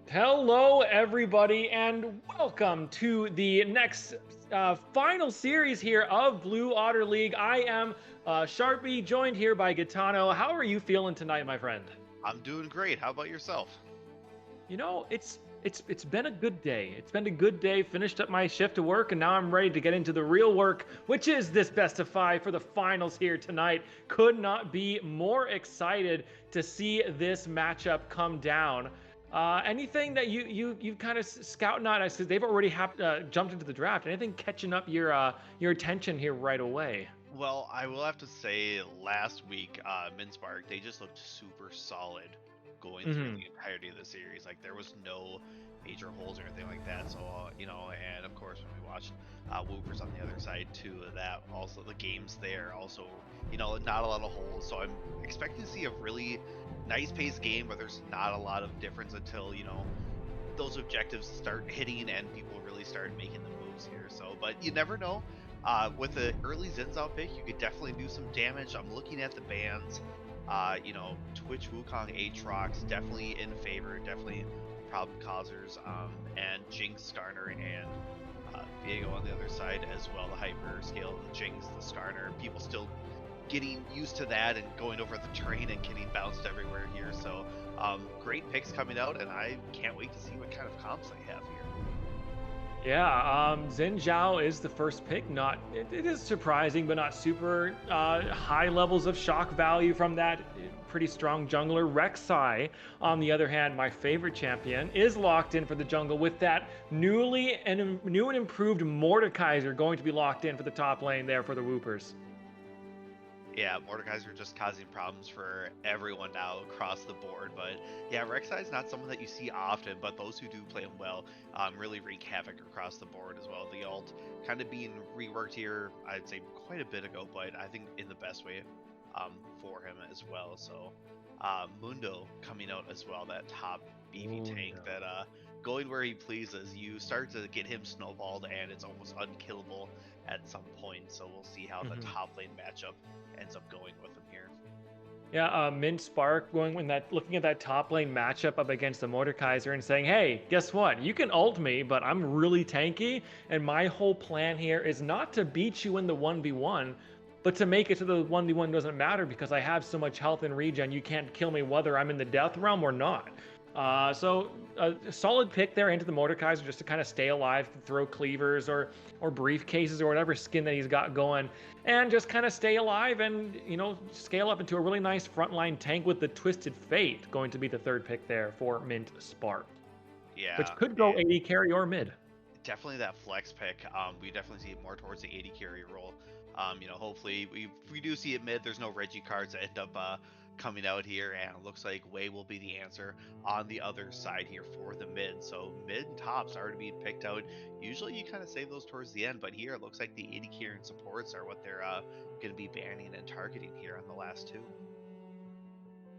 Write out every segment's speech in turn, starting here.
Hello, everybody, and welcome to the next final series here of Blue Otter League. I am Sharpie, joined here by Gitano. How are you feeling tonight, my friend? I'm doing great. How about yourself? You know, it's been a good day. It's been a good day. Finished up my shift of work, and now I'm ready to get into the real work, which is this best of five for the finals here tonight. Could not be more excited to see this matchup come down. Anything that you kind of scouting on? I said they've already jumped into the draft. Anything catching up your attention here right away? Well, I will have to say last week, Minspark, they just looked super solid going through Hmm. the entirety of the series. Like there was no major holes or anything like that. So, and of course when we watched Woopers on the other side too, that also the games there also, not a lot of holes. So I'm expecting to see a really nice paced game where there's not a lot of difference until, those objectives start hitting and people really start making the moves here. So, but you never know. With the early Zinzao pick, you could definitely do some damage. I'm looking at the bans. Twitch Wukong Aatrox definitely in favor, definitely problem causers. And Jinx, Skarner, and Viego on the other side as well. The hyper scale, the Jinx, the Skarner. People still getting used to that and going over the terrain and getting bounced everywhere here. So great picks coming out, and I can't wait to see what kind of comps they have here. Yeah, Xin Zhao is the first pick. It is surprising, but not super high levels of shock value from that pretty strong jungler. Rek'Sai, on the other hand, my favorite champion, is locked in for the jungle with that new and improved Mordekaiser going to be locked in for the top lane there for the Woopers. Yeah, Mordekaiser are just causing problems for everyone now across the board. But yeah, Rek'Sai is not someone that you see often, but those who do play him well really wreak havoc across the board as well. The ult kind of being reworked here, I'd say quite a bit ago, but I think in the best way for him as well. So Mundo coming out as well, that top beefy tank Mundo. that going where he pleases. You start to get him snowballed, and it's almost unkillable at some point. So we'll see how the Mhm. top lane matchup ends up going with him here. Yeah, Mint Spark looking at that top lane matchup up against the Mordekaiser and saying, "Hey, guess what? You can ult me, but I'm really tanky, and my whole plan here is not to beat you in the 1v1, but to make it to the 1v1 doesn't matter because I have so much health and regen. You can't kill me whether I'm in the death realm or not." So a solid pick there into the Mordekaiser just to kind of stay alive, throw cleavers or briefcases or whatever skin that he's got going, and just kind of stay alive and scale up into a really nice frontline tank with the Twisted Fate going to be the third pick there for Mint Spark, which Yeah, could go and AD carry or mid. definitely that flex pick. We definitely see it more towards the 80 carry role. Hopefully we do see it mid. There's no Reggie cards that end up coming out here, and it looks like Wei will be the answer on the other side here for the mid. So mid and tops are to be picked out. Usually you kind of save those towards the end, but here it looks like the 80 carry and supports are what they're going to be banning and targeting here on the last two.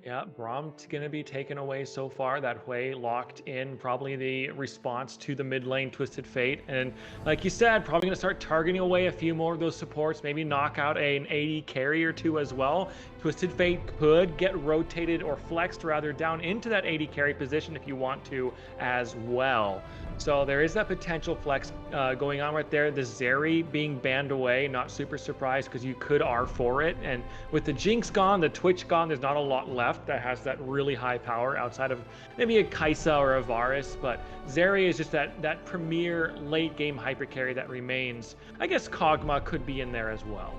Yeah, Brom's gonna be taken away so far. That Hui locked in, probably the response to the mid lane Twisted Fate. And like you said, probably gonna start targeting away a few more of those supports, maybe knock out an AD carry or two as well. Twisted Fate could get rotated or flexed rather down into that AD carry position if you want to as well. So there is that potential flex going on right there. The Zeri being banned away, not super surprised because you could R4 it. And with the Jinx gone, the Twitch gone, there's not a lot left that has that really high power outside of maybe a Kaisa or a Varus. But Zeri is just that premier late game hyper carry that remains. I guess Kog'Maw could be in there as well.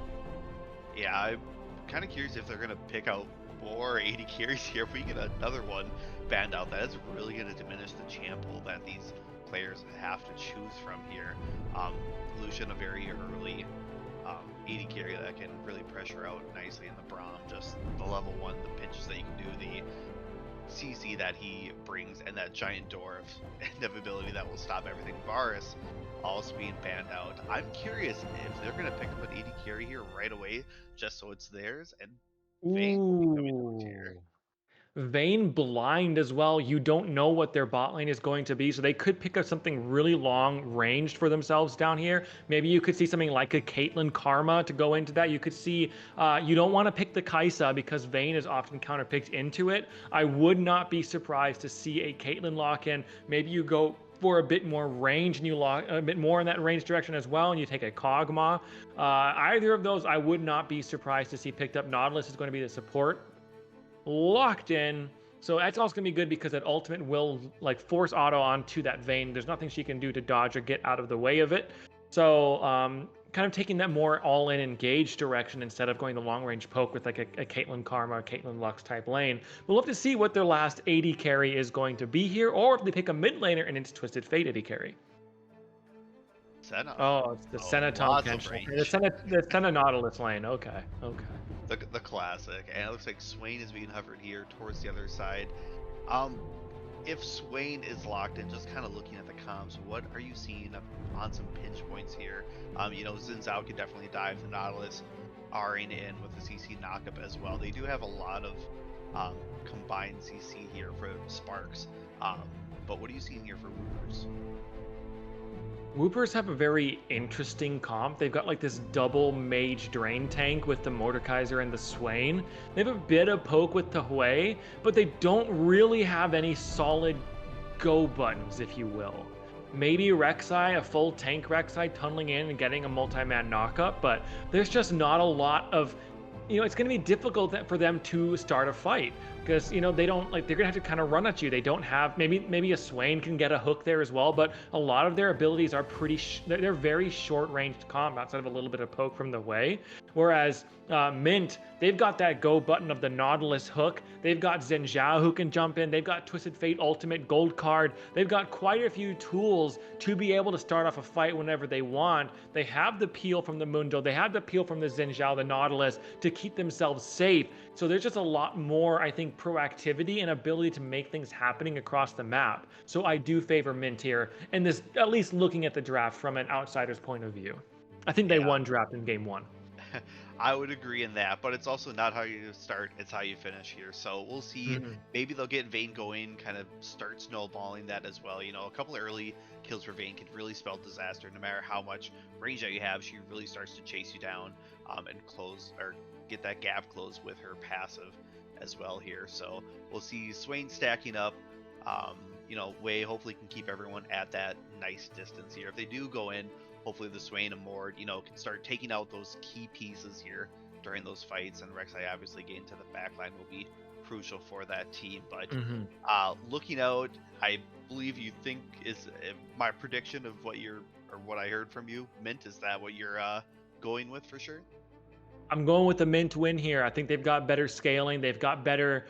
Yeah, I'm kind of curious if they're gonna pick out more 80 carries here. If we get another one banned out, that is really gonna diminish the champ pool that these players have to choose from here. Lucian, a very early 80 carry that can really pressure out nicely in the Braum. Just the level 1, the pinches that you can do, the CC that he brings, and that giant dwarf ability that will stop everything. Varus also being banned out. I'm curious if they're gonna pick up an 80 carry here right away, just so it's theirs, and Vayne will be coming out here. Ooh. Vayne blind as well. You don't know what their bot lane is going to be, so they could pick up something really long ranged for themselves down here. Maybe you could see something like a Caitlyn Karma to go into that. You could see you don't want to pick the Kaisa because Vayne is often counterpicked into it. I would not be surprised to see a Caitlyn lock in. Maybe you go for a bit more range and you lock a bit more in that range direction as well, and you take a Kog'Maw. Either of those, I would not be surprised to see picked up. Nautilus is going to be the support locked in. So that's also gonna be good because that ultimate will like force auto onto that Vayne. There's nothing she can do to dodge or get out of the way of it. So kind of taking that more all-in engage direction instead of going the long-range poke with like a Caitlyn Karma, Caitlyn Lux type lane. We'll have to see what their last AD carry is going to be here, or if they pick a mid laner and it's Twisted Fate AD carry. Senna. Oh, it's the Oh, Senna Tom lots of Kench. Okay, the range. Senna Nautilus lane. Okay, okay. The classic, and it looks like Swain is being hovered here towards the other side. Um, if Swain is locked in, just kind of looking at the comms, what are you seeing on some pinch points here? Xin Zhao could definitely dive the Nautilus, R'ing in with the CC knockup as well. They do have a lot of combined CC here for Sparks, but what are you seeing here for Woopers? Woopers have a very interesting comp. They've got like this double mage drain tank with the Mordekaiser and the Swain. They have a bit of poke with the Hui, but they don't really have any solid go buttons, if you will. Maybe Rek'Sai, a full tank Rek'Sai tunneling in and getting a multi-man knockup, but there's just not a lot of, it's going to be difficult for them to start a fight because they don't like they're gonna have to kind of run at you. They don't have maybe a Swain can get a hook there as well, but a lot of their abilities are they're very short ranged comp outside of a little bit of poke from the way. Whereas Mint, they've got that go button of the Nautilus hook. They've got Xin Zhao who can jump in. They've got Twisted Fate Ultimate Gold card. They've got quite a few tools to be able to start off a fight whenever they want. They have the peel from the Mundo. They have the peel from the Xin Zhao, the Nautilus, to keep themselves safe. So there's just a lot more, I think, proactivity and ability to make things happening across the map. So I do favor Mint here, and this at least looking at the draft from an outsider's point of view. I think they won draft in game 1. I would agree in that, but it's also not how you start, it's how you finish here. So we'll see. Maybe they'll get Vayne going, kind of start snowballing that as well. A couple of early kills for Vayne could really spell disaster. No matter how much range that you have, she really starts to chase you down and close or get that gap closed with her passive as well here. So we'll see Swain stacking up. Wei hopefully can keep everyone at that nice distance here. If they do go in, hopefully the Swain and Mord, can start taking out those key pieces here during those fights, and Rek'Sai obviously getting to the backline will be crucial for that team. But looking out, I believe you think is my prediction of what I heard from you, Mint. Is that what you're going with for sure? I'm going with the Mint win here. I think they've got better scaling, they've got better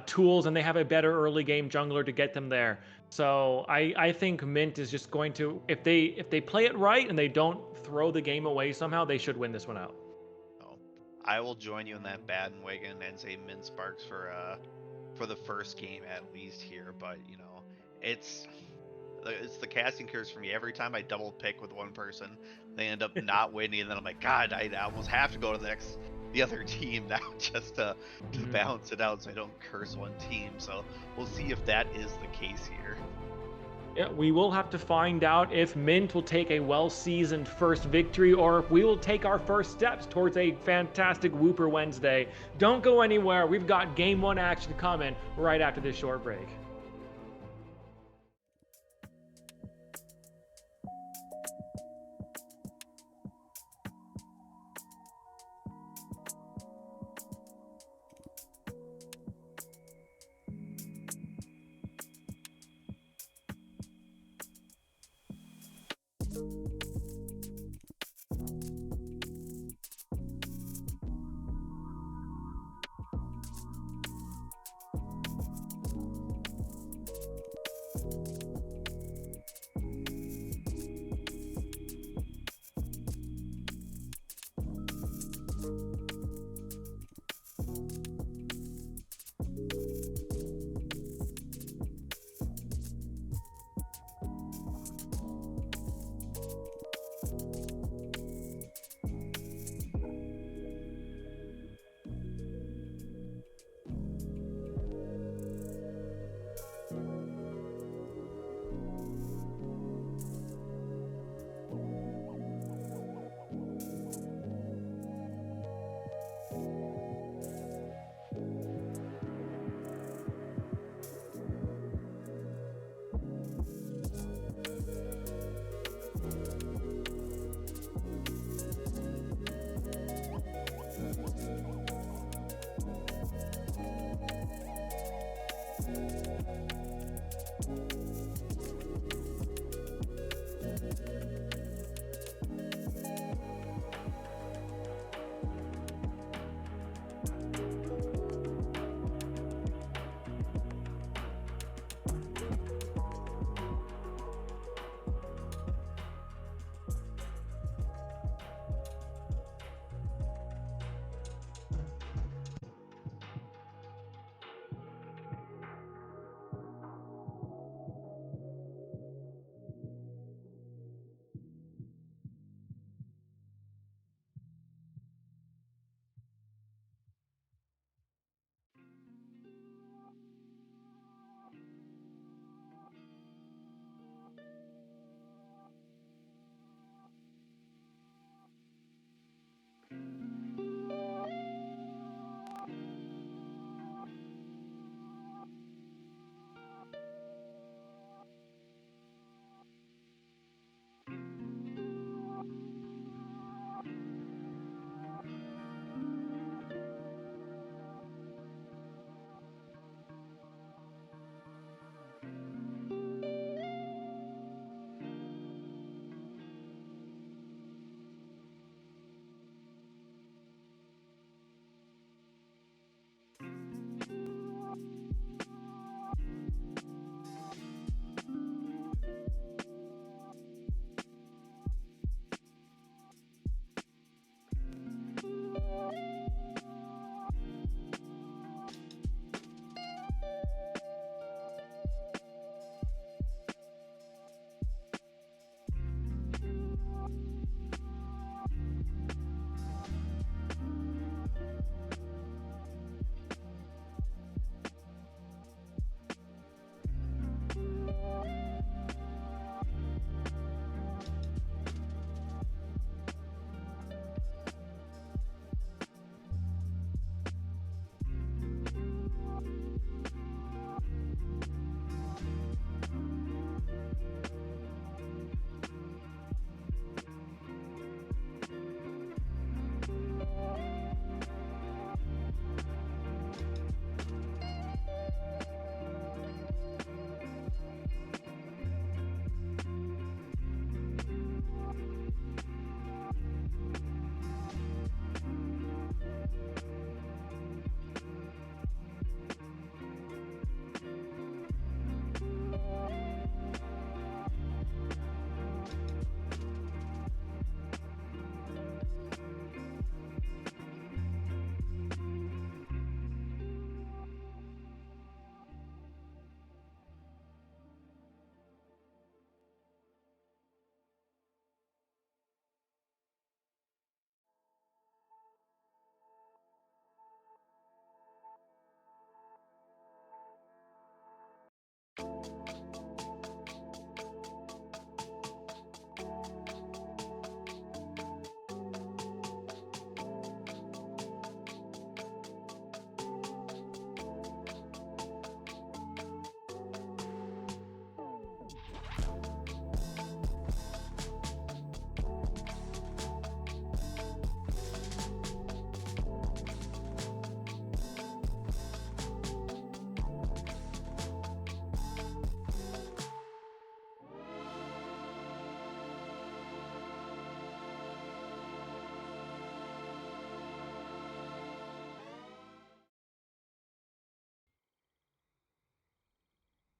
tools, and they have a better early game jungler to get them there. So I think Mint is just going to, if they play it right and they don't throw the game away somehow, they should win this one out. Oh, I will join you in that bandwagon and say Mint Sparks for the first game at least here. But it's it's the casting curse for me. Every time I double pick with one person, they end up not winning, and then I'm like, God, I almost have to go to the other team now just to Mhm. balance it out so I don't curse one team. So we'll see if that is the case here. Yeah, we will have to find out if Mint will take a well-seasoned first victory or if we will take our first steps towards a fantastic Wooper Wednesday. Don't go anywhere. We've got Game 1 action coming right after this short break.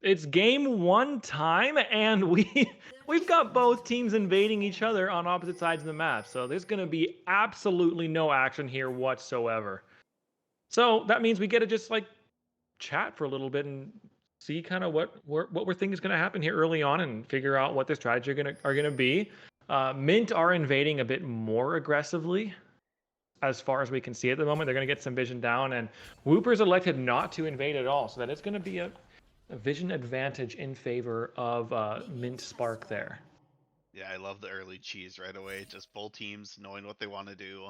It's game one time, and we've got both teams invading each other on opposite sides of the map. So there's going to be absolutely no action here whatsoever. So that means we get to just like chat for a little bit and see kind of what we're thinking is going to happen here early on, and figure out what their strategy are gonna be. Mint are invading a bit more aggressively, as far as we can see at the moment. They're going to get some vision down, and Wooper's elected not to invade at all, so that it's going to be a vision advantage in favor of Mint Spark there. Yeah, I love the early cheese right away. Just both teams knowing what they want to do,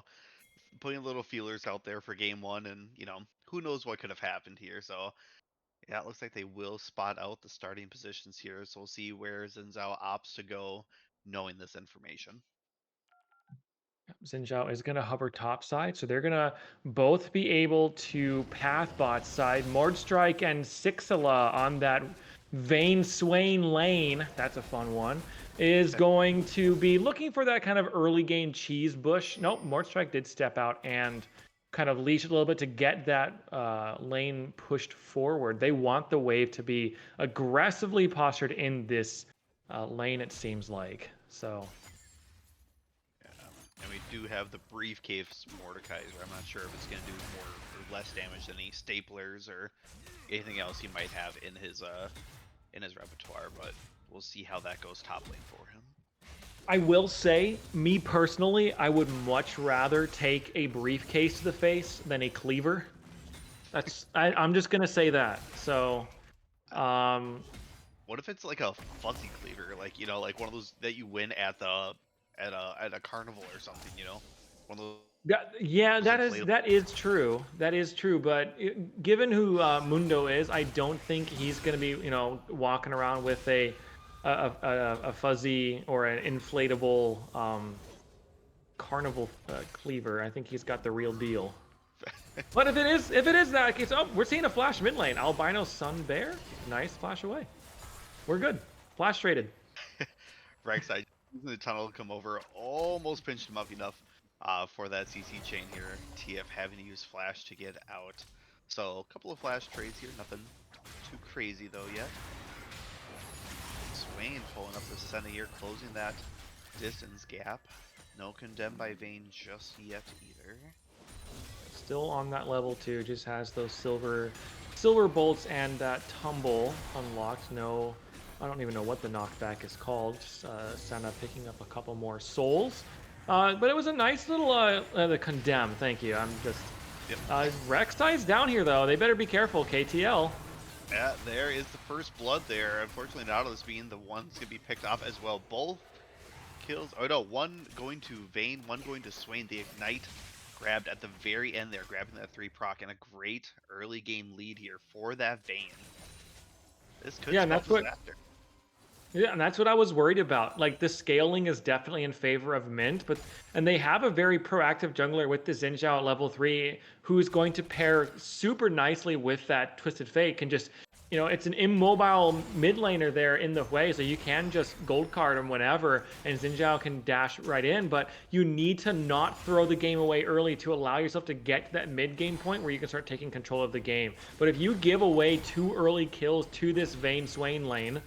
putting little feelers out there for game one, and who knows what could have happened here. So yeah, it looks like they will spot out the starting positions here. So we'll see where Zinzao opts to go, knowing this information. Xin Zhao is going to hover top side, so they're going to both be able to path bot side. Mordstrike and Sixila on that Vayne Swain lane, that's a fun one, is going to be looking for that kind of early game cheese bush. Nope, Mordstrike did step out and kind of leash a little bit to get that lane pushed forward. They want the wave to be aggressively postured in this lane, it seems like. So And we do have the briefcase Mordekaiser. I'm not sure if it's going to do more or less damage than any staplers or anything else he might have in his repertoire, but we'll see how that goes top lane for him. I will say, me personally, I would much rather take a briefcase to the face than a cleaver. I'm just gonna say that. So, what if it's like a fuzzy cleaver, like like one of those that you win at a carnival or something, one of those. Yeah, that is true. That is true. But given who Mundo is, I don't think he's gonna be walking around with a fuzzy or an inflatable carnival cleaver. I think he's got the real deal. But if it is that case, we're seeing a flash mid lane. Albino Sun Bear, nice flash away. We're good. Flash traded. Rek'Sai using the tunnel to come over, almost pinched him up enough for that CC chain here. TF having to use flash to get out. So a couple of flash trades here, nothing too crazy though yet. Swain pulling up the center here, closing that distance gap. No condemned by Vayne just yet either. Still on that level 2, just has those silver bolts and that tumble unlocked. No, I don't even know what the knockback is called. Just Senna picking up a couple more souls. But it was a nice little the condemn. Thank you. I'm just Rek'Sai's down here though. They better be careful. KTL. Yeah, there is the first blood there. Unfortunately, Nautilus being the one's gonna be picked off as well. Both kills. Oh no, one going to Vayne, one going to Swain. The ignite grabbed at the very end there, grabbing that 3 proc, and a great early game lead here for that Vayne. This could spell disaster. Yeah, and that's what I was worried about. Like, the scaling is definitely in favor of Mint, and they have a very proactive jungler with the Xin Zhao at level 3 who's going to pair super nicely with that Twisted Fate. Can just, it's an immobile mid laner there in the way, so you can just gold card him whenever, and Xin Zhao can dash right in, but you need to not throw the game away early to allow yourself to get to that mid game point where you can start taking control of the game. But if you give away 2 early kills to this Vayne Swain lane,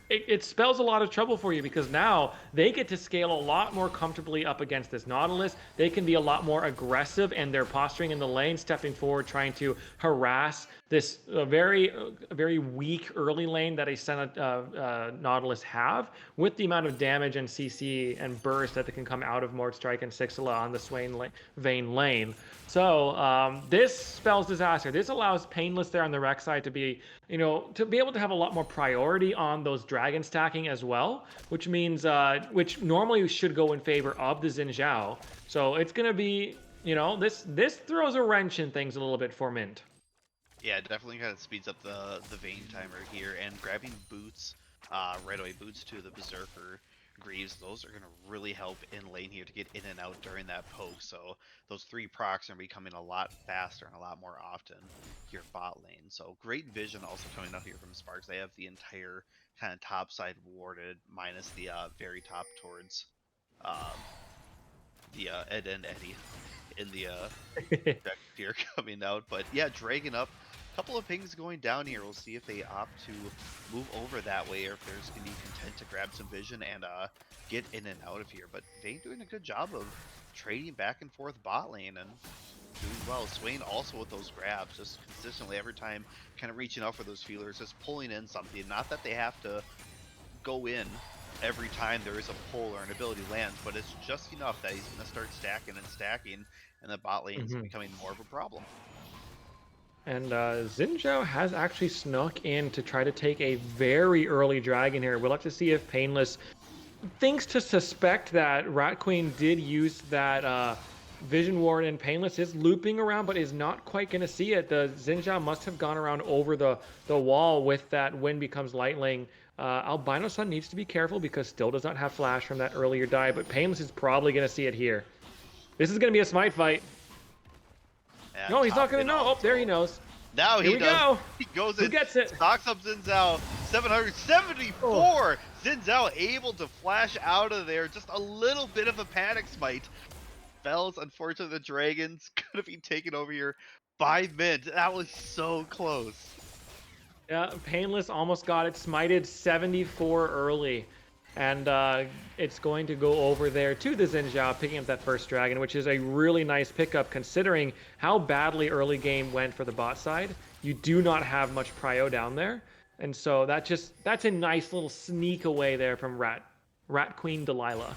it spells a lot of trouble for you because now they get to scale a lot more comfortably up against this Nautilus. They can be a lot more aggressive and they're posturing in the lane, stepping forward, trying to harass this very weak early lane that a Senna Nautilus have with the amount of damage and CC and burst that they can come out of Mord Strike and Sixila on the Vayne lane. So this spells disaster. This allows Painless there on the Rex side to be, to be able to have a lot more priority on those dragon stacking as well, which means, which normally should go in favor of the Xin Zhao. So it's going to be, this throws a wrench in things a little bit for Mint. Yeah, it definitely kind of speeds up the Vayne timer here, and grabbing boots, right away boots to the Berserker Greaves, those are going to really help in lane here to get in and out during that poke. So those 3 procs are going to be coming a lot faster and a lot more often here bot lane. So great vision also coming out here from Sparks. They have the entire kind of top side warded, minus the very top towards the Ed and Eddie in the here coming out. But yeah, Dragon up. Couple of pings going down here. We'll see if they opt to move over that way or if they're just going to be content to grab some vision and get in and out of here. But Vayne doing a good job of trading back and forth bot lane and doing well. Swain also with those grabs, just consistently every time kind of reaching out for those feelers, just pulling in something. Not that they have to go in every time there is a pull or an ability lands, but it's just enough that he's going to start stacking and the bot lane is becoming more of a problem. And Xin Zhao has actually snuck in to try to take a very early dragon here. We'll have to see if Painless thinks to suspect that Rat Queen did use that Vision Ward, and Painless is looping around but is not quite going to see it. The Xin Zhao must have gone around over the wall with that Wind Becomes Lightning. Albino Sun needs to be careful because still does not have flash from that earlier die, but Painless is probably going to see it here. This is going to be a smite fight. And no, he's not going to know. Oh, there he knows. Now he does. He goes in. Who gets it? Stocks up Xin Zhao. 774. Oh. Xin Zhao able to flash out of there. Just a little bit of a panic smite. Fells, unfortunately, the Dragons could have been taken over here by Mint. That was so close. Yeah, Painless almost got it. Smited 74 early. And it's going to go over there to the Xin Zhao, picking up that first dragon, which is a really nice pickup considering how badly early game went for the bot side. You do not have much prio down there. And so that's a nice little sneak away there from Rat Queen Delilah.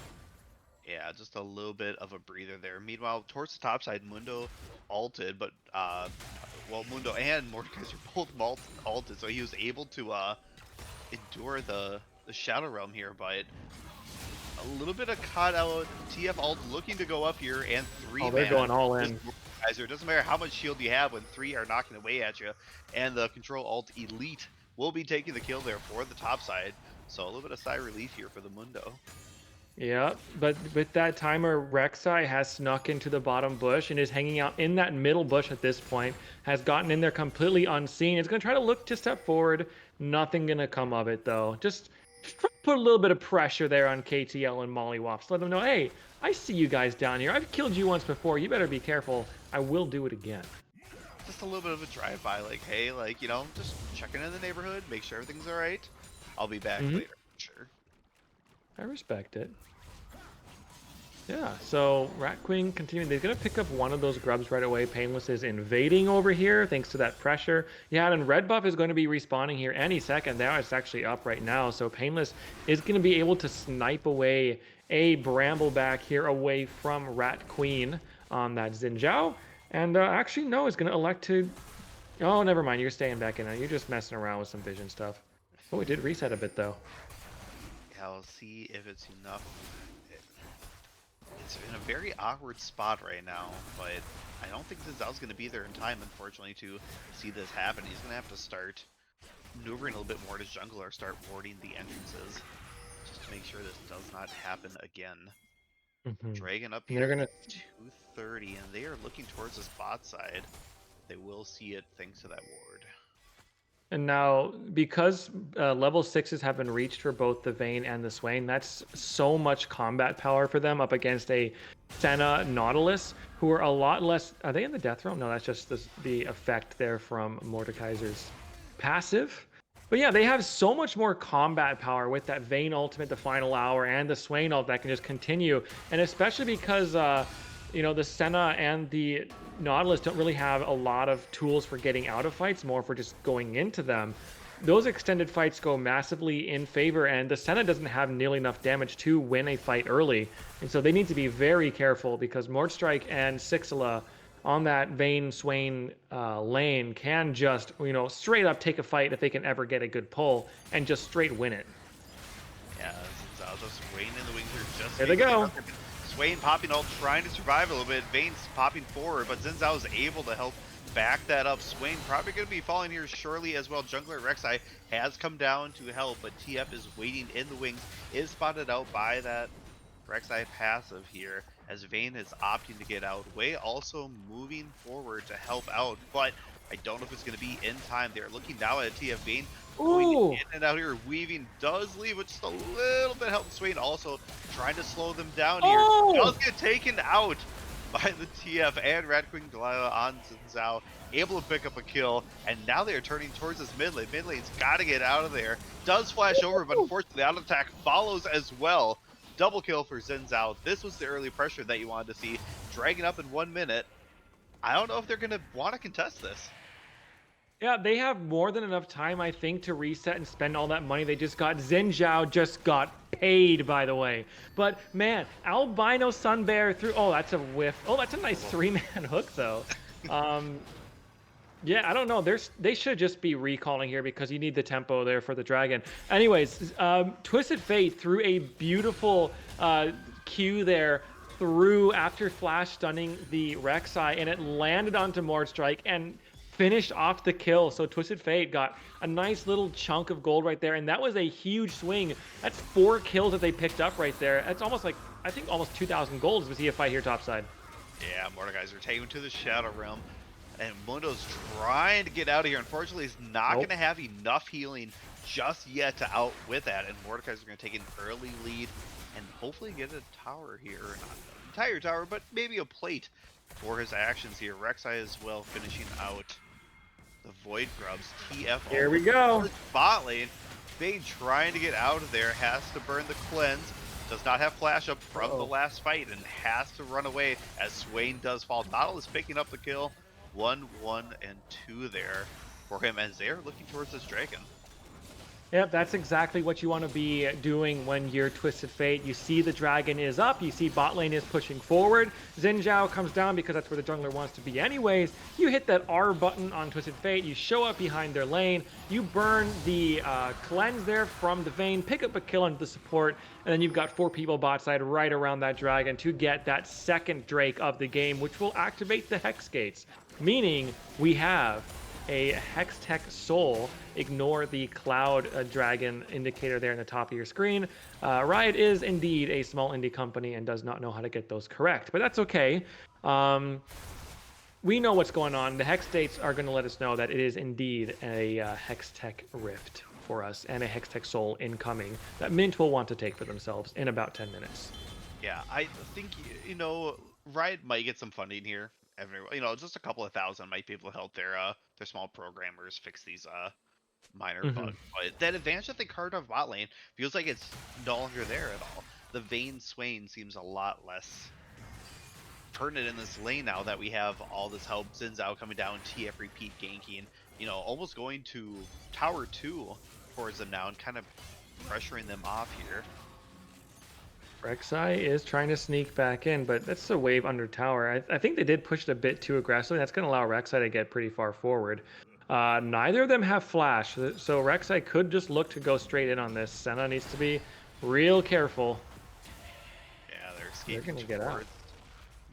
Yeah, just a little bit of a breather there. Meanwhile, towards the top side, Mundo ulted, but well, Mundo and Mordekaiser both ulted, so he was able to endure the Shadow Realm here, but a little bit of caught out. TF ult looking to go up here, and 3 Oh, they're going all in. It doesn't matter how much shield you have when 3 are knocking away at you, and the Control Alt Elite will be taking the kill there for the top side. So a little bit of sigh relief here for the Mundo. Yeah, but with that timer, Rek'Sai has snuck into the bottom bush and is hanging out in that middle bush at this point. Has gotten in there completely unseen. It's going to try to look to step forward. Nothing going to come of it, though. Just put a little bit of pressure there on KTL and Mollywops. Let them know, hey, I see you guys down here. I've killed you once before. You better be careful. I will do it again. Just a little bit of a drive-by, like, hey, like, just checking in the neighborhood, make sure everything's all right. I'll be back later, sure. I respect it. Yeah, so Rat Queen continuing. They're going to pick up one of those grubs right away. Painless is invading over here thanks to that pressure. Yeah, and Red Buff is going to be respawning here any second. Now it's actually up right now. So Painless is going to be able to snipe away a Brambleback here away from Rat Queen on that Xin Zhao. And actually, no, is going to elect to... Oh, never mind. You're staying back in there. You're just messing around with some vision stuff. Oh, it did reset a bit, though. Yeah, I'll see if it's enough. It's in a very awkward spot right now, but I don't think Zizal's going to be there in time, unfortunately, to see this happen. He's going to have to start maneuvering a little bit more to jungle or start warding the entrances, just to make sure this does not happen again. Dragon up here, they're gonna 230, and they are looking towards this bot side. They will see it thanks to that ward. And now, because level 6s have been reached for both the Vayne and the Swain, that's so much combat power for them up against a Senna Nautilus, who are a lot less... Are they in the Death Realm? No, that's just the effect there from Mordekaiser's passive. But yeah, they have so much more combat power with that Vayne ultimate, the final hour, and the Swain ult that can just continue. And especially because the Senna and the Nautilus don't really have a lot of tools for getting out of fights, more for just going into them. Those extended fights go massively in favor, and the Senna doesn't have nearly enough damage to win a fight early. And so they need to be very careful because Mordstrike and Sixila on that Vayne Swain lane can just, straight up take a fight if they can ever get a good pull and just straight win it. Yeah, Zinzao, Swain in the wings are just There they go. Swain popping ult, trying to survive a little bit. Vayne's popping forward, but Zinzao is able to help back that up. Swain probably going to be falling here shortly as well. Jungler Rek'Sai has come down to help, but TF is waiting in the wings, is spotted out by that Rek'Sai passive here, as Vayne is opting to get out. Wei also moving forward to help out, but I don't know if it's going to be in time. They're looking now at TF. Vayne going in and out here. Weaving does leave with just a little bit help. Swain also trying to slow them down here. Does get taken out by the TF and Rat Queen Delilah on Zinzao, able to pick up a kill, and now they are turning towards this mid lane. Mid lane's got to get out of there. Does flash over, but unfortunately the auto attack follows as well. Double kill for Zinzao. This was the early pressure that you wanted to see. Dragging up in 1 minute. I don't know if they're going to want to contest this. Yeah, they have more than enough time, I think, to reset and spend all that money they just got. Xin Zhao just got paid, by the way. But man, Albino Sunbear through. Oh, that's a whiff. Oh, that's a nice 3-man hook, though. Yeah, I don't know. They should just be recalling here because you need the tempo there for the dragon. Anyways, Twisted Fate threw a beautiful Q there through after flash stunning the Rek'Sai, and it landed onto Mordstrike and finished off the kill. So Twisted Fate got a nice little chunk of gold right there, and that was a huge swing. That's 4 kills that they picked up right there. That's almost like, I think, almost 2,000 gold as we see a fight here topside. Yeah, Mordekaiser taken to the Shadow Realm, and Mundo's trying to get out of here. Unfortunately, he's not going to have enough healing just yet to outwit that, and Mordekaiser's going to take an early lead and hopefully get a tower here. Not an entire tower, but maybe a plate for his actions here. Rek'Sai as well finishing out the Void Grubs. TF. Here we go. Bot lane. Vayne trying to get out of there, has to burn the cleanse. Does not have flash up from the last fight and has to run away as Swain does fall. Nautilus picking up the kill. 1, 1, and 2 there for him as they're looking towards this dragon. Yep, that's exactly what you want to be doing when you're Twisted Fate. You see the dragon is up, you see bot lane is pushing forward, Xin Zhao comes down because that's where the jungler wants to be anyways. You hit that R button on Twisted Fate, you show up behind their lane, you burn the cleanse there from the Vayne, pick up a kill into the support, and then you've got 4 people bot side right around that dragon to get that second Drake of the game, which will activate the Hex Gates. Meaning we have a Hextech Soul. Ignore the Cloud Dragon indicator there in the top of your screen. Riot is indeed a small indie company and does not know how to get those correct, but that's okay. We know what's going on. The Hex States are going to let us know that it is indeed a Hextech Rift for us and a Hextech Soul incoming that Mint will want to take for themselves in about 10 minutes. Yeah, I think, Riot might get some funding here. Just a couple of thousand might be able to help their small programmers fix these minor bugs. But that advantage that they carved off bot lane feels like it's no longer there at all. The Vayne Swain seems a lot less pertinent in this lane now that we have all this help. Zinzao coming down, TF repeat ganking, almost going to tower 2 towards them now and kind of pressuring them off here. Rek'Sai is trying to sneak back in, but that's a wave under tower. I think they did push it a bit too aggressively. That's going to allow Rek'Sai to get pretty far forward. Neither of them have flash, so Rek'Sai could just look to go straight in on this. Senna needs to be real careful. Yeah, they're escaping going to get out.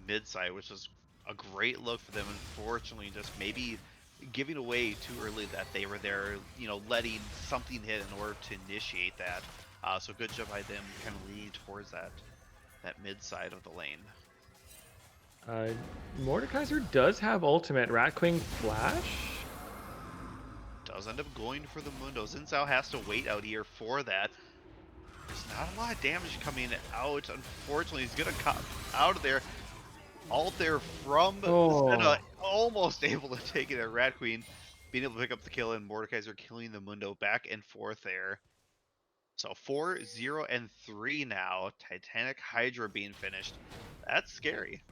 Mid side, which is a great look for them. Unfortunately, just maybe giving away too early that they were there, letting something hit in order to initiate that. So good job by them kind of leading towards that mid side of the lane. Mordekaiser does have ultimate. Ratquing flash? Does end up going for the Mundo. Zinzao has to wait out here for that. There's not a lot of damage coming out. Unfortunately, he's going to come out of there. Alt there from Senna, almost able to take it at Rat Queen. being able to pick up the kill, and Mordekaiser killing the Mundo back and forth there. So 4, 0, and 3 now. Titanic Hydra being finished. That's scary.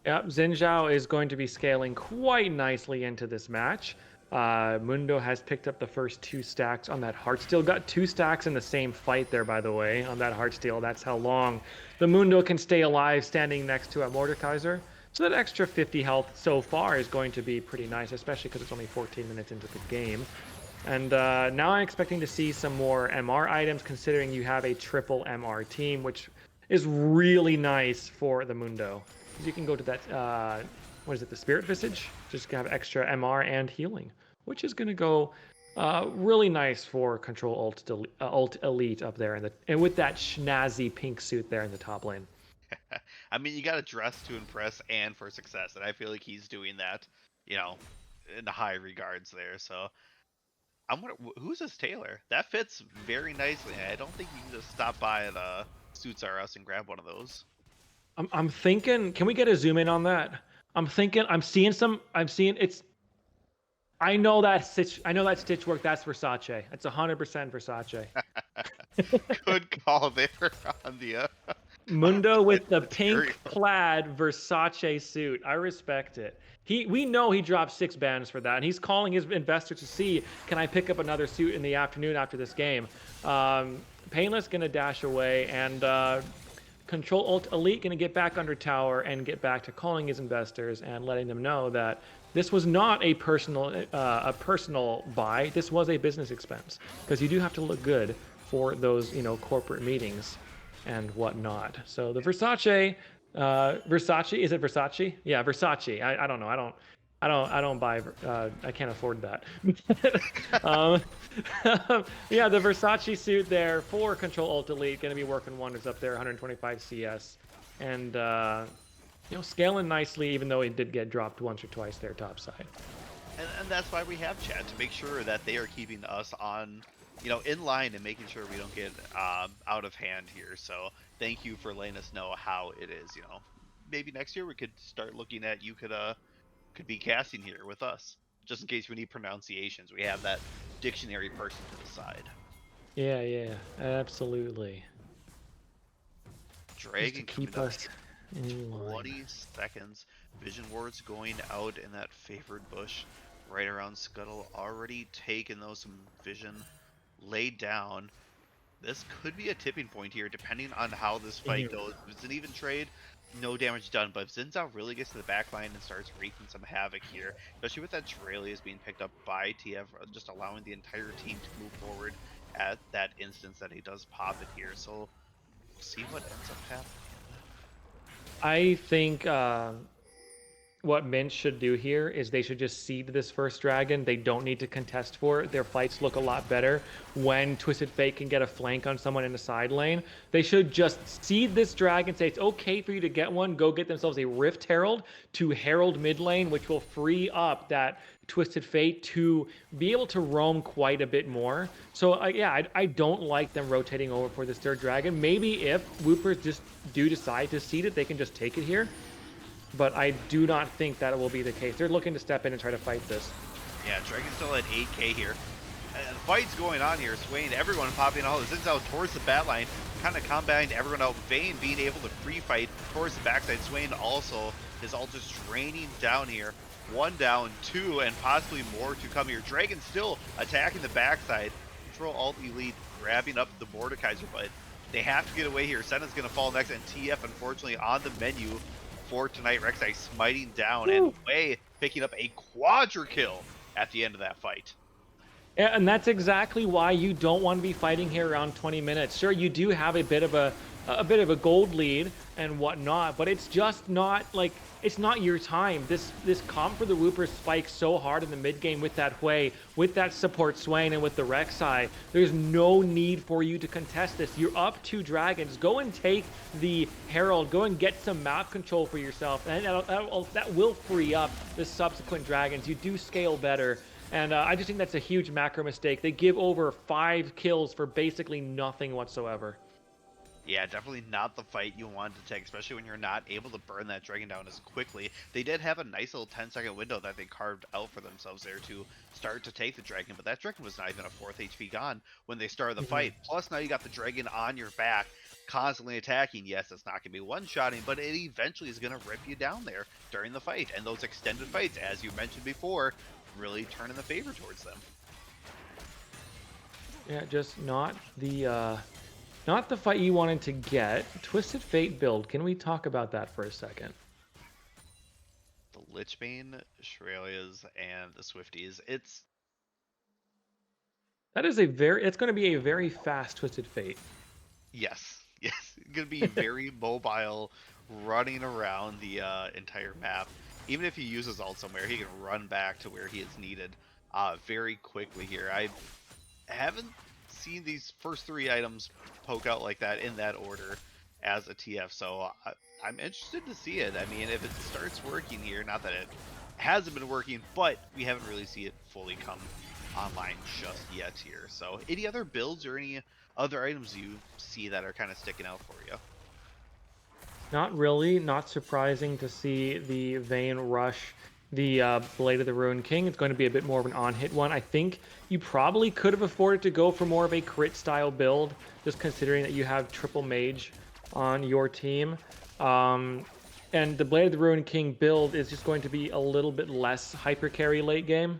Yep, Xin Zhao is going to be scaling quite nicely into this match. Mundo has picked up the first 2 stacks on that Heartsteel. Got 2 stacks in the same fight there, by the way, on that Heartsteel. That's how long the Mundo can stay alive standing next to a Mordekaiser. So that extra 50 health so far is going to be pretty nice, especially because it's only 14 minutes into the game. And now I'm expecting to see some more MR items, considering you have a triple MR team, which is really nice for the Mundo. Because you can go to that, what is it, the Spirit Visage? Just have extra MR and healing, which is going to go really nice for Control Alt Elite up there, and with that schnazzy pink suit there in the top lane. I mean, you got to dress to impress and for success, and I feel like he's doing that, you know, in high regards there. So I'm wondering, who's this Taylor? That fits very nicely. I don't think you can just stop by the Suits R Us and grab one of those. I'm thinking, can we get a zoom in on that? I'm seeing it's. I know that stitch work. That's Versace. That's 100% Versace. Good call there on the Mundo with the material. pink plaid Versace suit. I respect it. We know he dropped 6 bans for that, and he's calling his investors to see, can I pick up another suit in the afternoon after this game? Painless gonna dash away, and Control Alt Elite gonna get back under tower and get back to calling his investors and letting them know that this was not a personal buy. This was a business expense, because you do have to look good for those corporate meetings and whatnot. So the Versace, is it Versace? Yeah, Versace. I don't know. I don't buy. I can't afford that. Yeah, the Versace suit there for Control Alt Elite going to be working wonders up there. 125 CS, and scaling nicely, even though he did get dropped once or twice there topside. And that's why we have chat, to make sure that they are keeping us on, in line, and making sure we don't get out of hand here. So thank you for letting us know how it is. Maybe next year we could start looking at, you could be casting here with us, just in case we need pronunciations. We have that dictionary person to the side. Yeah, absolutely. Dragon to keep us in 20 seconds. Vision wards going out in that favored bush right around Scuttle. Already taken some vision laid down. This could be a tipping point here, depending on how this fight goes. If it's an even trade, no damage done. But if Xin Zhao really gets to the back line and starts wreaking some havoc here, especially with that Trailias being picked up by TF, just allowing the entire team to move forward at that instance that he does pop it here. So we'll see what ends up happening. I think what Mint should do here is they should just seed this first dragon. They don't need to contest for it. Their fights look a lot better when Twisted Fate can get a flank on someone in the side lane. They should just seed this dragon, say it's okay for you to get one, go get themselves a Rift Herald to Herald mid lane, which will free up that Twisted Fate to be able to roam quite a bit more. So yeah, I don't like them rotating over for this third dragon. Maybe if Woopers just do decide to seed it, they can just take it here. But I do not think that it will be the case. They're looking to step in and try to fight this. Yeah, Dragon's still at 8k here. And the fight's going on here. Swain, everyone popping all the Xin Zhao towards the bat line, kind of combating everyone out. Vayne being able to free fight towards the backside. Swain also is all just draining down here. 1 down, 2, and possibly more to come here. Dragon still attacking the backside. Control Alt Elite grabbing up the Mordekaiser, but they have to get away here. Senna's going to fall next, and TF unfortunately on the menu for tonight. Rek'Sai smiting down, and Wei picking up a quadra kill at the end of that fight. Yeah, and that's exactly why you don't want to be fighting here around 20 minutes. Sure, you do have a bit of a gold lead and whatnot, but it's just not like, it's not your time. This comp for the Wooper spikes so hard in the mid game with that Hui, with that support Swain, and with the Rek'Sai. There's no need for you to contest this. You're up 2 dragons. Go and take the Herald. Go and get some map control for yourself, and that will free up the subsequent dragons. You do scale better. And I just think that's a huge macro mistake. They give over 5 kills for basically nothing whatsoever. Yeah, definitely not the fight you want to take, especially when you're not able to burn that dragon down as quickly. They did have a nice little 10-second window that they carved out for themselves there to start to take the dragon, but that dragon was not even a 4th HP gone when they started the Mhm. fight. Plus, now you got the dragon on your back, constantly attacking. Yes, it's not going to be one-shotting, but it eventually is going to rip you down there during the fight. And those extended fights, as you mentioned before, really turn in the favor towards them. Yeah, just not the fight you wanted to get. Twisted Fate build. Can we talk about that for a second? The Lichbane, Shurelya's, and the Swifties. It's That is a very. It's going to be a very fast Twisted Fate. Yes, yes. Gonna be very mobile, running around the entire map. Even if he uses ult somewhere, he can run back to where he is needed very quickly here. I haven't seen these first 3 items poke out like that in that order as a TF, so I'm interested to see it. I mean, if it starts working here, not that it hasn't been working, but we haven't really seen it fully come online just yet here. So, any other builds or any other items you see that are kind of sticking out for you? Not really. Not surprising to see the Vayne rush the Blade of the Ruined King. It's going to be a bit more of an on-hit one. I think you probably could have afforded to go for more of a crit style build, just considering that you have triple mage on your team. And the Blade of the Ruined King build is just going to be a little bit less hyper carry late game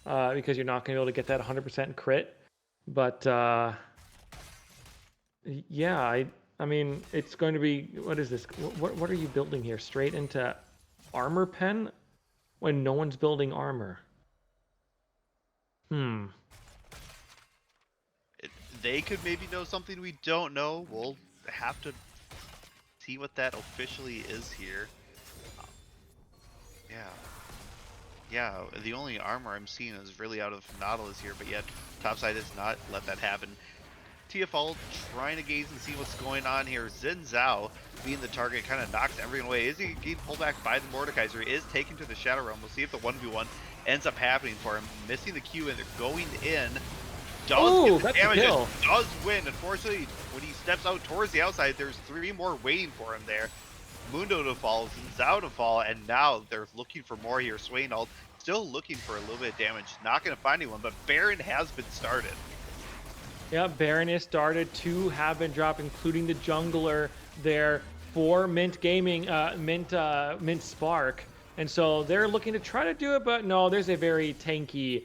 because you're not going to be able to get that 100% crit. But yeah, I mean, it's going to be, what is this? What are you building here? Straight into armor pen when no one's building armor. Hmm. It, they could maybe know something we don't know. We'll have to see what that officially is here. Um, yeah. Yeah, the only armor I'm seeing is really out of Nautilus here, but yet Topside does not let that happen. TFL trying to gaze and see what's going on here. Xin Zhao being the target kind of knocks everyone away. Is he getting pulled back by the Mordekaiser? He is taken to the Shadow Realm. We'll see if the 1v1 ends up happening for him. Missing the Q and they're going in. Does get the damage and does win. Unfortunately, when he steps out towards the outside, there's 3 more waiting for him there. Mundo to fall, Zhao to fall, and now they're looking for more here. Swainald still looking for a little bit of damage. Not going to find anyone, but Baron has been started. Yeah, Baron is started. 2 have been dropped, including the jungler there for Mint Gaming, Mint Spark. And so they're looking to try to do it, but no, there's a very tanky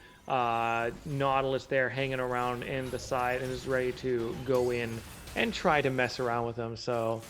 Nautilus there hanging around in the side and is ready to go in and try to mess around with them. So,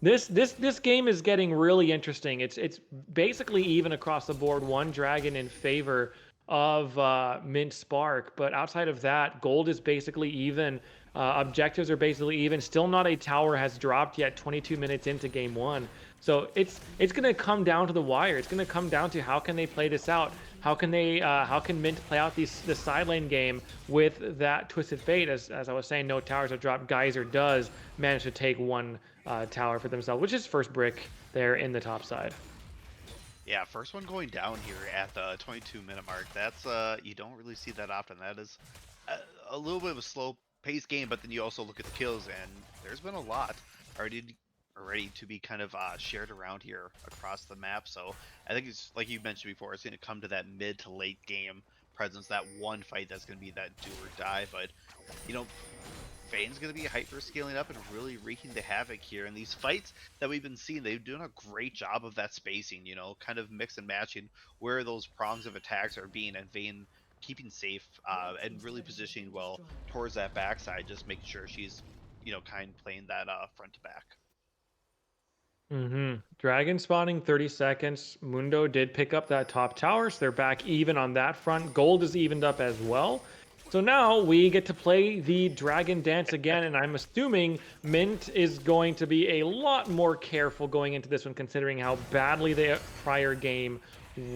This game is getting really interesting. It's basically even across the board. One dragon in favor of Mint Spark, but outside of that, gold is basically even. Objectives are basically even. Still not a tower has dropped yet. 22 minutes into game 1, so it's gonna come down to the wire. It's gonna come down to how can they play this out. How can Mint play out the side lane game with that Twisted Fate? As I was saying, no towers have dropped. Geyser does manage to take one tower for themselves, which is first brick there in the top side. Yeah, first one going down here at the 22-minute mark. That's you don't really see that often. That is a little bit of a slow paced game, but then you also look at the kills, and there's been a lot already to be kind of shared around here across the map. So I think it's like you mentioned before, it's going to come to that mid to late game presence, that one fight that's going to be that do or die. But you know, Vayne's going to be hyper scaling up and really wreaking the havoc here. And these fights that we've been seeing, they've done a great job of that spacing, you know, kind of mix and matching where those prongs of attacks are being, and Vayne keeping safe and really positioning well towards that backside, just making sure she's, you know, kind of playing that front to back. Dragon spawning 30 seconds. Mundo did pick up that top tower, so they're back even on that front. Gold is evened up as well. So now we get to play the Dragon Dance again, and I'm assuming Mint is going to be a lot more careful going into this one, considering how badly the prior game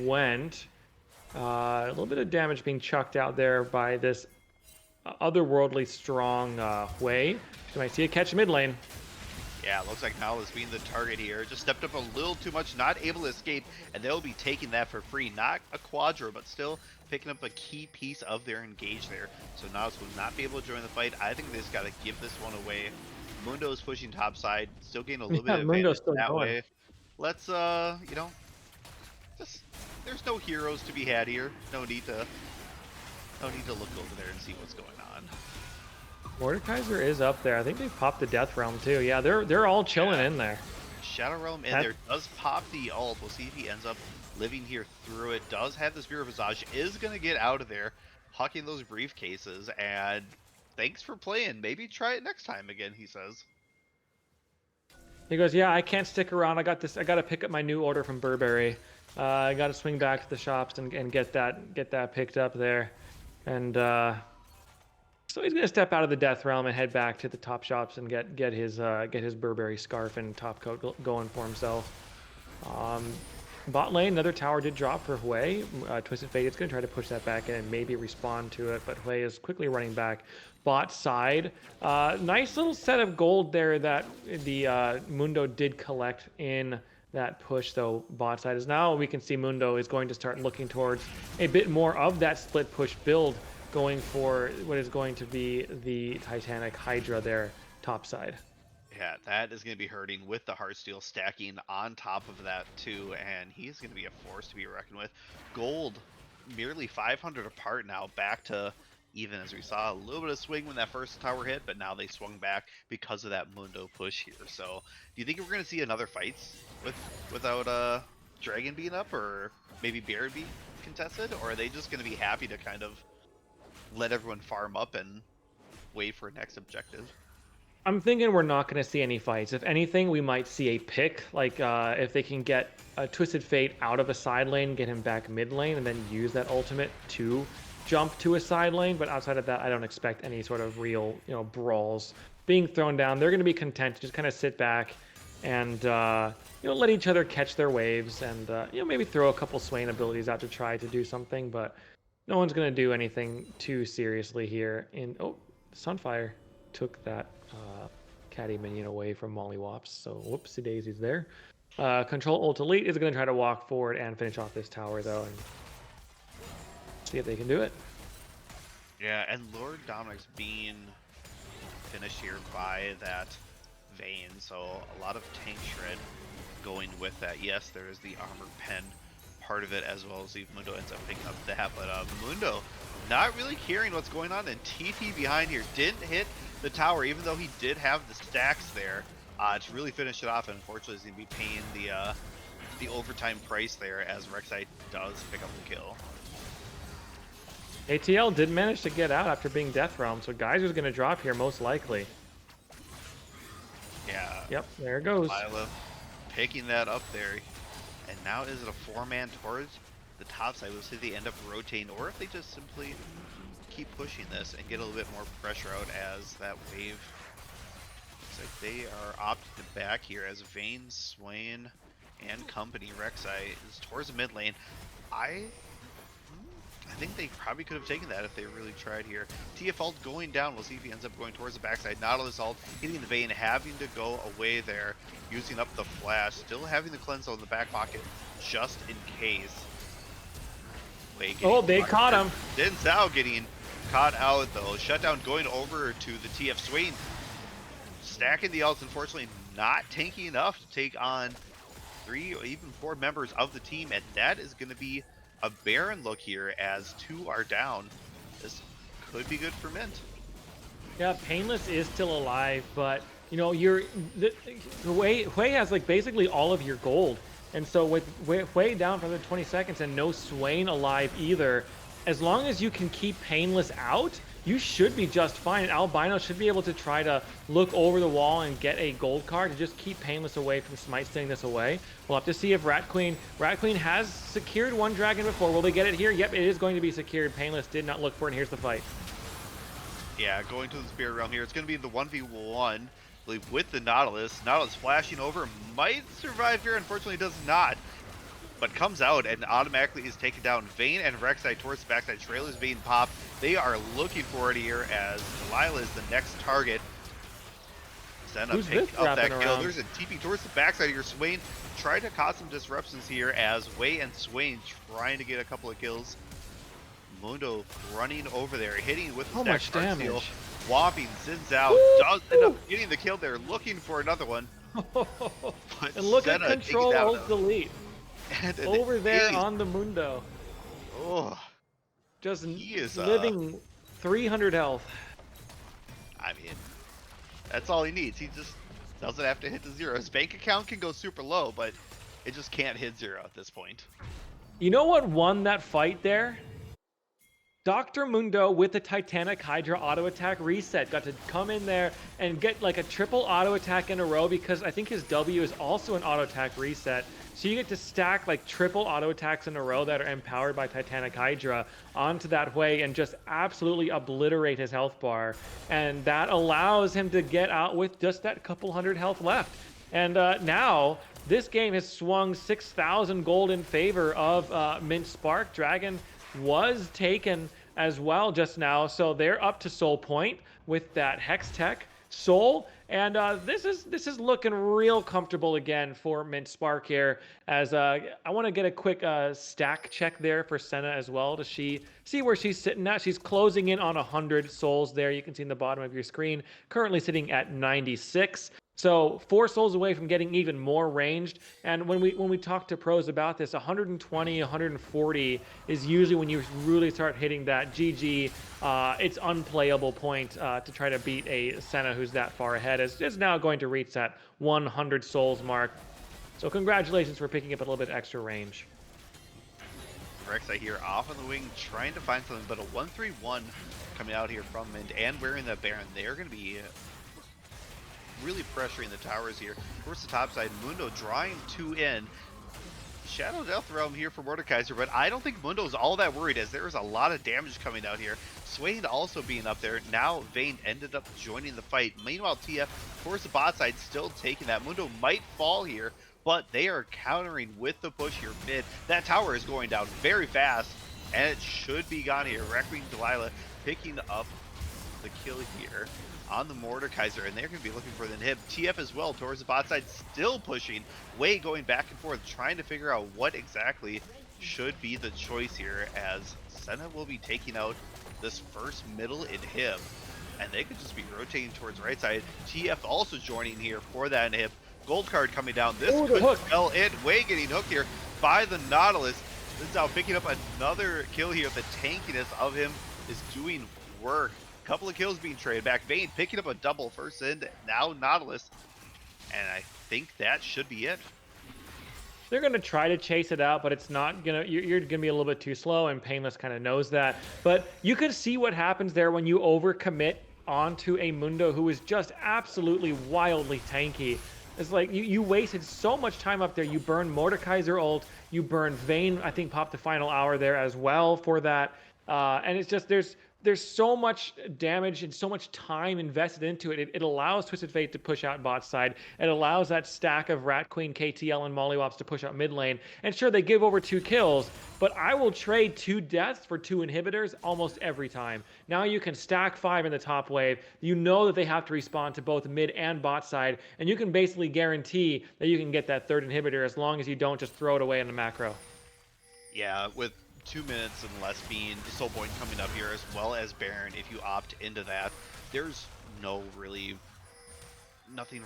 went. A little bit of damage being chucked out there by this otherworldly strong Hui. You might see a catch mid lane. Yeah, looks like Nautilus being the target here. Just stepped up a little too much, not able to escape, and they'll be taking that for free. Not a quadra, but still picking up a key piece of their engage there. So Nautilus will not be able to join the fight. I think they just got to give this one away. Mundo is pushing top side, still getting a little bit Yeah, of Mundo's advantage still that going. way. Let's, you know, just there's no heroes to be had here. No need to look over there and see what's going on. Mordekaiser is up there. I think they popped the Death Realm too. Yeah, they're all chilling Yeah. in there. Shadow Realm in there does pop the ult. We'll see if he ends up living here through it. Does have the Spear of Visage. Is going to get out of there, hucking those briefcases. And thanks for playing. Maybe try it next time again, he says. He goes, yeah, I can't stick around. I got this. I got to pick up my new order from Burberry. I got to swing back to the shops and get that picked up there. And so he's gonna step out of the Death Realm and head back to the top shops and get his Burberry scarf and top coat going for himself. Bot lane, another tower did drop for Hui. Twisted Fate is going to try to push that back in and maybe respond to it, but Hui is quickly running back. Bot side, nice little set of gold there that the Mundo did collect in that push, though. Bot side is now, we can see Mundo is going to start looking towards a bit more of that split push build, going for what is going to be the Titanic Hydra there, top side. Yeah, that is going to be hurting with the Heartsteel stacking on top of that too, and he's going to be a force to be reckoned with. Gold, merely 500 apart now, back to even, as we saw a little bit of swing when that first tower hit, but now they swung back because of that Mundo push here. So, do you think we're going to see another fights without Dragon being up, or maybe Baron being contested, or are they just going to be happy to kind of let everyone farm up and wait for next objective? I'm thinking we're not going to see any fights. If anything, we might see a pick, like if they can get a Twisted Fate out of a side lane, get him back mid lane, and then use that ultimate to jump to a side lane. But outside of that, I don't expect any sort of real, brawls being thrown down. They're going to be content to just kind of sit back and let each other catch their waves, and maybe throw a couple Swain abilities out to try to do something. But no one's going to do anything too seriously here. Sunfire took that caddy minion away from Mollywops, so whoopsie daisies there. Control Ult Elite is going to try to walk forward and finish off this tower, though, and see if they can do it. Yeah, and Lord Dominic's being finished here by that Vayne, so a lot of tank shred going with that. Yes, there is the armor pen part of it, as well as if Mundo ends up picking up that, but Mundo not really caring what's going on, and TT behind here didn't hit the tower, even though he did have the stacks there to really finish it off. And unfortunately, he's going to be paying the overtime price there, as Rek'Sai does pick up the kill. ATL did manage to get out after being Death Realm, so Geyser's going to drop here most likely. Yeah. Yep, there it goes. Lila picking that up there, and now is it a 4-man towards the top side? We'll see if they end up rotating, or if they just simply keep pushing this and get a little bit more pressure out as that wave. Looks like they are opting to back here as Vayne, Swain, and company. Rek'Sai is towards the mid lane. I think they probably could have taken that if they really tried here. TF ult going down. We'll see if he ends up going towards the backside. Nautilus ult hitting the Vayne, having to go away there, using up the flash, still having the cleanse in the back pocket just in case. Oh, they caught him. Din Zhao getting caught out though. Shutdown going over to the TF. Swain stacking the ults, unfortunately not tanky enough to take on 3 or even 4 members of the team, and that is going to be a Baron look here as 2 are down. This could be good for Mint. Yeah, Painless is still alive, but the Hui has like basically all of your gold, and so with Hui down for the 20 seconds and no Swain alive either, as long as you can keep Painless out, you should be just fine. And Albino should be able to try to look over the wall and get a gold card to just keep Painless away from Smite staying this away. We'll have to see if Rat Queen has secured one dragon before. Will they get it here? Yep, it is going to be secured. Painless did not look for it, and here's the fight. Yeah, going to the Spirit Realm here. It's going to be the 1v1, I believe, with the Nautilus. Nautilus flashing over, might survive here. Unfortunately, does not, but comes out and automatically is taken down. Vayne and Rek'Sai towards the backside. Trail is being popped. They are looking for it here as Delilah is the next target. Senna Who's this picking up that wrapping kill. around? There's a TP towards the backside here. Swain trying to cause some disruptions here as Wei and Swain trying to get a couple of kills. Mundo running over there, hitting with the So stack much card steal. damage. Whopping Sins out, does end up getting the kill there, looking for another one. But And look Senna at taking Control down Alt Delete and an over there ace. on the Mundo. Oh, Just he is living 300 health. I mean, that's all he needs. He just doesn't have to hit the zero. His bank account can go super low, but it just can't hit zero at this point. You know what won that fight there? Dr. Mundo with the Titanic Hydra auto attack reset got to come in there and get like a triple auto attack in a row because I think his W is also an auto attack reset. So you get to stack like triple auto attacks in a row that are empowered by Titanic Hydra onto that way and just absolutely obliterate his health bar. And that allows him to get out with just that couple hundred health left. And now this game has swung 6,000 gold in favor of Mint Spark. Dragon was taken as well just now, so they're up to Soul Point with that Hex Tech Soul, and this is looking real comfortable again for Mint Spark here. As I want to get a quick stack check there for Senna as well to see where she's sitting at. She's closing in on 100 souls there. You can see in the bottom of your screen, currently sitting at 96. So 4 souls away from getting even more ranged. And when we talk to pros about this, 120, 140 is usually when you really start hitting that GG. It's unplayable point to try to beat a Senna who's that far ahead. Is now going to reach that 100 souls mark. So congratulations for picking up a little bit extra range. Rek'Sai here off on the wing, trying to find something, but a 1-3-1 coming out here from Mint and wearing that Baron. They're going to be really pressuring the towers here. Towards the top side, Mundo drawing 2 in. Shadow Death Realm here for Mordekaiser, but I don't think Mundo's all that worried as there is a lot of damage coming out here. Swain also being up there. Now Vayne ended up joining the fight. Meanwhile, TF towards the bot side still taking that. Mundo might fall here, but they are countering with the push here mid. That tower is going down very fast, and it should be gone here. Requiem Delilah picking up the kill here on the Mordekaiser, and they're going to be looking for the inhib. TF as well towards the bot side, still pushing. Wei going back and forth, trying to figure out what exactly should be the choice here, as Senna will be taking out this first middle inhib, and they could just be rotating towards right side. TF also joining here for that inhib. Gold card coming down. This could spell it. Wei getting hooked here by the Nautilus. This is now picking up another kill here. The tankiness of him is doing work. Couple of kills being traded back. Vayne picking up a double first end, now Nautilus. And I think that should be it. They're going to try to chase it out, but it's not going to, you're going to be a little bit too slow, and Painless kind of knows that. But you could see what happens there when you overcommit onto a Mundo who is just absolutely wildly tanky. It's like you wasted so much time up there. You burned Mordekaiser ult, you burned Vayne, I think popped the final hour there as well for that. And it's just, there's so much damage and so much time invested into it. It allows Twisted Fate to push out bot side. It allows that stack of Rat Queen, KTL, and Mollywops to push out mid lane. And sure, they give over 2 kills, but I will trade 2 deaths for 2 inhibitors almost every time. Now you can stack 5 in the top wave. You know that they have to respond to both mid and bot side, and you can basically guarantee that you can get that 3rd inhibitor as long as you don't just throw it away in the macro. Yeah, with 2 minutes and less being the Soul Point coming up here, as well as Baron, if you opt into that, there's nothing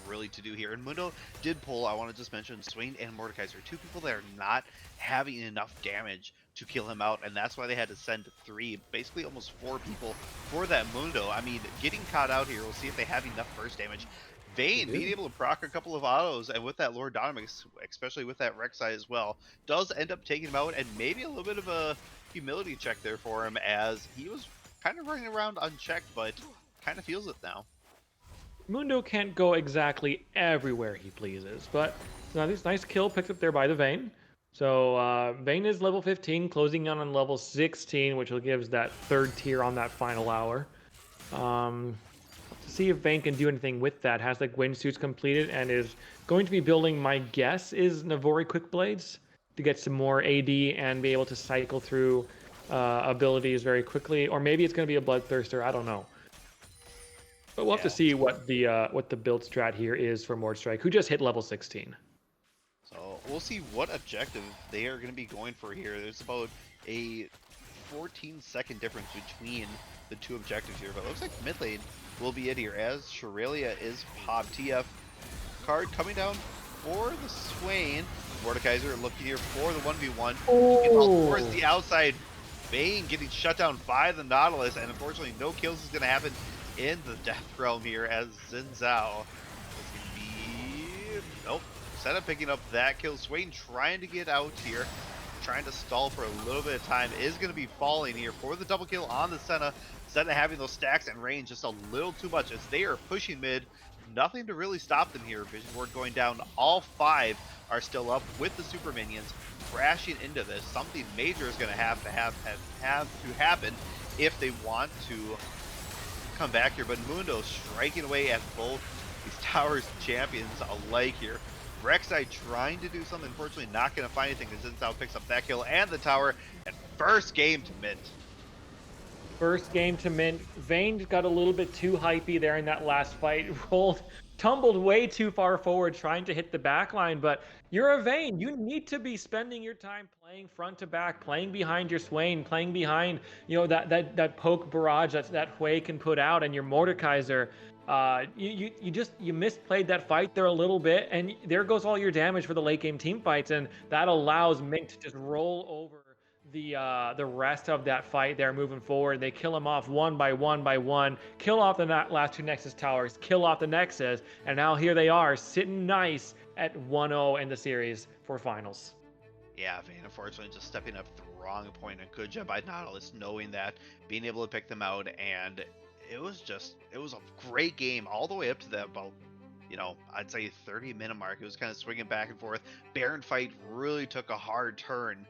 really to do here. And Mundo did pull, I want to just mention, Swain and Mordekaiser, 2 people that are not having enough damage to kill him out, and that's why they had to send 3, basically almost 4 people for that Mundo. I mean, getting caught out here, we'll see if they have enough burst damage. Vayne being able to proc a couple of autos, and with that Lord Dominix, especially with that Rek'Sai as well, does end up taking him out, and maybe a little bit of a humility check there for him, as he was kind of running around unchecked, but kind of feels it now. Mundo can't go exactly everywhere he pleases, but this nice kill picked up there by the Vayne. So Vayne is level 15, closing in on level 16, which will gives that 3rd tier on that final hour. To see if Vayne can do anything with that. Has the Gwyn suits completed and is going to be building, my guess is Navori Quick Blades to get some more AD and be able to cycle through abilities very quickly. Or maybe it's going to be a Bloodthirster, I don't know. But we'll have to Yeah. see what the build strat here is for Mordstrike, who just hit level 16. So we'll see what objective they are going to be going for here. There's about a 14-second difference between the two objectives here, but it looks like mid lane will be it here as Shiralia is popped. TF card coming down for the Swain. Mordekaiser looking here for the 1v1. Towards the outside. Vayne getting shut down by the Nautilus, and unfortunately no kills is going to happen in the Death Realm here as Xin Zhao is going to be... Nope. Senna picking up that kill. Swain trying to get out here, trying to stall for a little bit of time, is going to be falling here for the double kill on the Senna. Senna having those stacks and range just a little too much as they are pushing mid. Nothing to really stop them here. Vision Ward going down. All 5 are still up with the super minions crashing into this. Something major is going to have to happen if they want to come back here. But Mundo striking away at both these towers champions alike here. Rek'Sai trying to do something, unfortunately not going to find anything as Xin picks up that kill and the tower. And first game to mint. First game to mint. Vayne got a little bit too hypey there in that last fight. Tumbled way too far forward trying to hit the back line, but you're a Vayne. You need to be spending your time playing front to back, playing behind your Swain, playing behind, that poke barrage that Hui can put out, and your Mordekaiser. You misplayed that fight there a little bit, and there goes all your damage for the late game team fights, and that allows Mint to just roll over the rest of that fight there moving forward. They kill him off one by one, kill off the last 2 Nexus towers, kill off the Nexus, and now here they are sitting nice at 1-0 in the series for finals. Yeah, Vayne unfortunately just stepping up the wrong point, and good job by Nautilus knowing that, being able to pick them out, and it was a great game all the way up to that about, I'd say 30-minute mark. It was kind of swinging back and forth. Baron fight really took a hard turn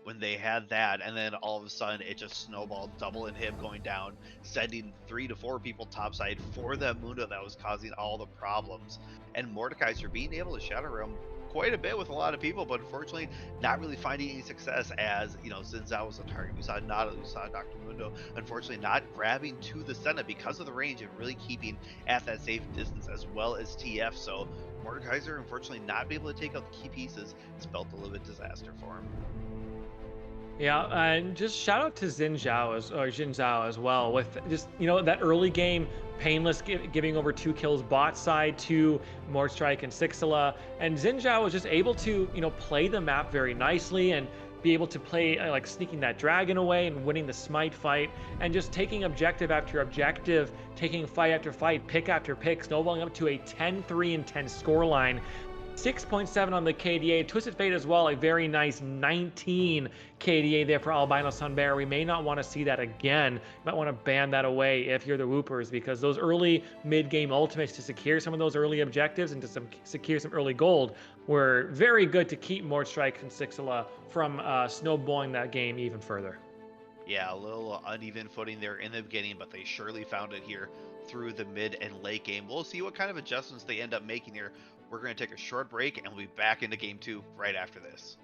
when they had that, and then all of a sudden it just snowballed, double inhib going down, sending 3 to 4 people topside for that Mundo that was causing all the problems. And Mordekaiser being able to shatter him quite a bit with a lot of people, but unfortunately not really finding any success as, Xin Zhao was a target. We saw Nada, we saw Dr. Mundo, unfortunately not grabbing to the Senna because of the range and really keeping at that safe distance, as well as TF. So Mordekaiser unfortunately not be able to take out the key pieces. Spelled a little bit disaster for him. Yeah, and just shout out to Xin Zhao as well, with just that early game painless giving over 2 kills bot side to Mordstrike and Sixila, and Xin Zhao was just able to play the map very nicely and be able to play like sneaking that dragon away and winning the smite fight, and just taking objective after objective, taking fight after fight, pick after pick, snowballing up to a 10-3 and 10 scoreline. 6.7 on the KDA. Twisted Fate as well, a very nice 19 KDA there for Albino Sunbear. We may not want to see that again. You might want to ban that away if you're the Woopers, because those early mid-game ultimates to secure some of those early objectives and to secure some early gold were very good to keep Mordstrike and Sixila from snowballing that game even further. Yeah, a little uneven footing there in the beginning, but they surely found it here through the mid and late game. We'll see what kind of adjustments they end up making here. We're going to take a short break, and we'll be back into game 2 right after this.